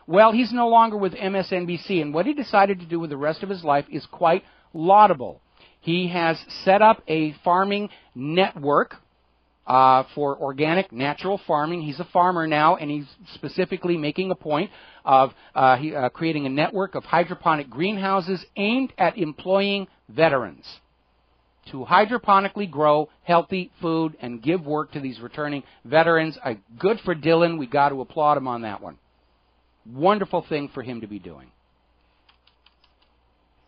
Speaker 2: Well, he's no longer with MSNBC, and what he decided to do with the rest of his life is quite laudable. He has set up a farming network for organic, natural farming. He's a farmer now, and he's specifically making a point of creating a network of hydroponic greenhouses aimed at employing veterans to hydroponically grow healthy food and give work to these returning veterans. Good for Dylan. We got to applaud him on that one. Wonderful thing for him to be doing.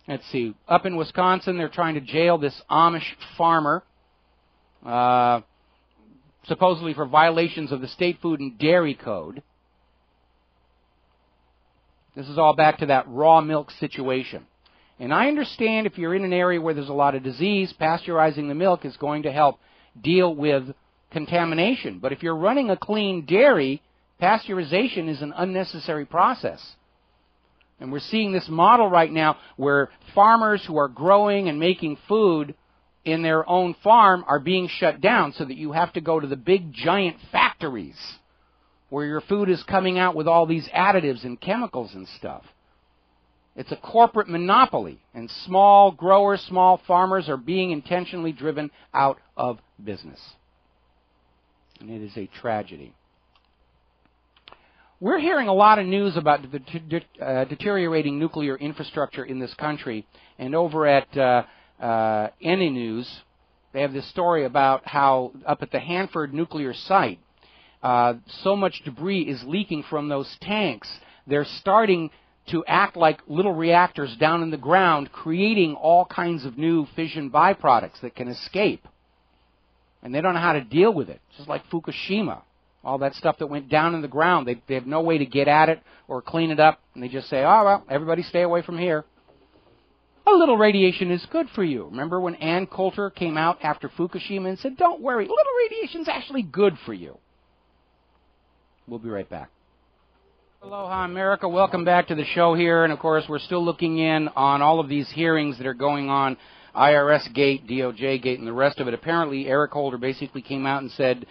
Speaker 2: Let's see. Up in Wisconsin, they're trying to jail this Amish farmer, supposedly for violations of the State Food and Dairy Code. This is all back to that raw milk situation. And I understand if you're in an area where there's a lot of disease, pasteurizing the milk is going to help deal with contamination. But if you're running a clean dairy, pasteurization is an unnecessary process. And we're seeing this model right now where farmers who are growing and making food in their own farm are being shut down so that you have to go to the big giant factories where your food is coming out with all these additives and chemicals and stuff. It's a corporate monopoly, and small growers, small farmers are being intentionally driven out of business. And it is a tragedy. We're hearing a lot of news about the deteriorating nuclear infrastructure in this country, and over at Any News, they have this story about how up at the Hanford nuclear site, so much debris is leaking from those tanks. They're starting to act like little reactors down in the ground, creating all kinds of new fission byproducts that can escape. And they don't know how to deal with it. Just like Fukushima. All that stuff that went down in the ground, they have no way to get at it or clean it up, and they just say, oh, well, everybody stay away from here. A little radiation is good for you. Remember when Ann Coulter came out after Fukushima and said, don't worry, little radiation's actually good for you. We'll be right back. Aloha, America. Welcome back to the show here. And, of course, we're still looking in on all of these hearings that are going on, IRS Gate, DOJ Gate, and the rest of it. Apparently, Eric Holder basically came out and said,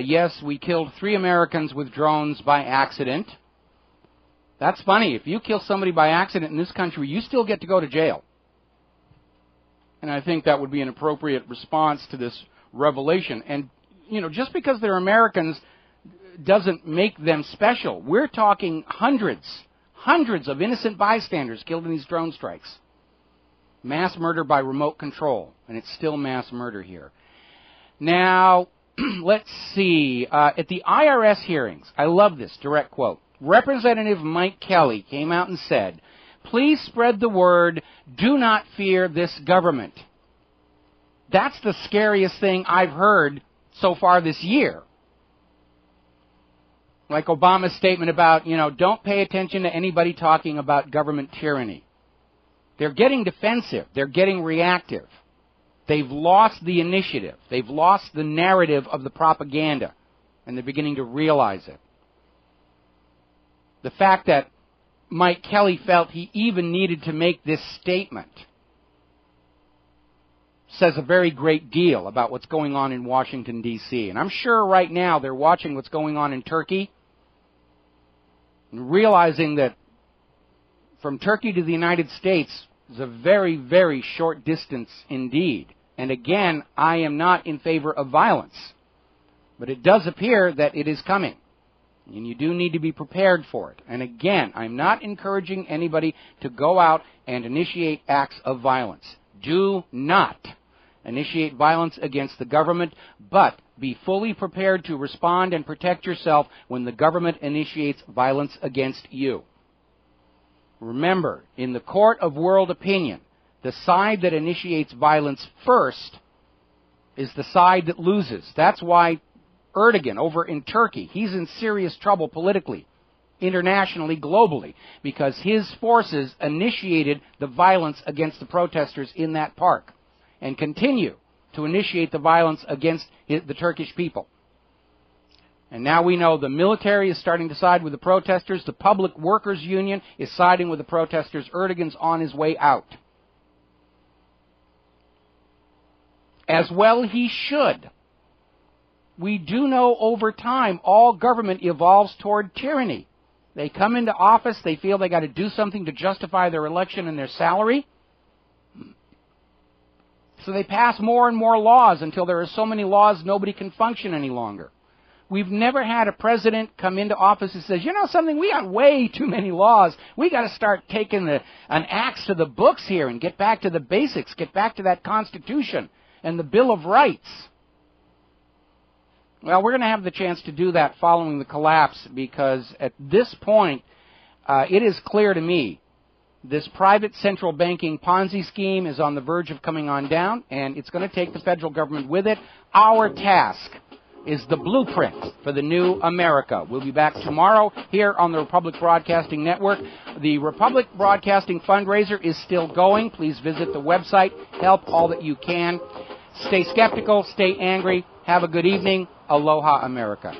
Speaker 2: yes, we killed 3 Americans with drones by accident. That's funny. If you kill somebody by accident in this country, you still get to go to jail. And I think that would be an appropriate response to this revelation. And, just because they're Americans doesn't make them special. We're talking hundreds of innocent bystanders killed in these drone strikes. Mass murder by remote control, and it's still mass murder here. Now, let's see. At the IRS hearings, I love this direct quote. Representative Mike Kelly came out and said, please spread the word, do not fear this government. That's the scariest thing I've heard so far this year. Like Obama's statement about, don't pay attention to anybody talking about government tyranny. They're getting defensive. They're getting reactive. They've lost the initiative. They've lost the narrative of the propaganda, and they're beginning to realize it. The fact that Mike Kelly felt he even needed to make this statement says a very great deal about what's going on in Washington, D.C. And I'm sure right now they're watching what's going on in Turkey and realizing that from Turkey to the United States is a very, very short distance indeed. And again, I am not in favor of violence. But it does appear that it is coming. And you do need to be prepared for it. And again, I'm not encouraging anybody to go out and initiate acts of violence. Do not initiate violence against the government, but be fully prepared to respond and protect yourself when the government initiates violence against you. Remember, in the court of world opinion, the side that initiates violence first is the side that loses. That's why Erdogan over in Turkey, he's in serious trouble politically, internationally, globally, because his forces initiated the violence against the protesters in that park and continue to initiate the violence against the Turkish people. And now we know the military is starting to side with the protesters. The Public Workers Union is siding with the protesters. Erdogan's on his way out. As well he should. We do know over time all government evolves toward tyranny. They come into office, they feel they got to do something to justify their election and their salary. So they pass more and more laws until there are so many laws nobody can function any longer. We've never had a president come into office and says, you know something, we got way too many laws. We got to start taking an axe to the books here and get back to the basics, get back to that Constitution and the Bill of Rights. Well, we're going to have the chance to do that following the collapse, because at this point, it is clear to me this private central banking Ponzi scheme is on the verge of coming on down, and it's going to take the federal government with it. Our task is the blueprint for the new America. We'll be back tomorrow here on the Republic Broadcasting Network. The Republic Broadcasting fundraiser is still going. Please visit the website. Help all that you can. Stay skeptical. Stay angry. Have a good evening. Aloha, America.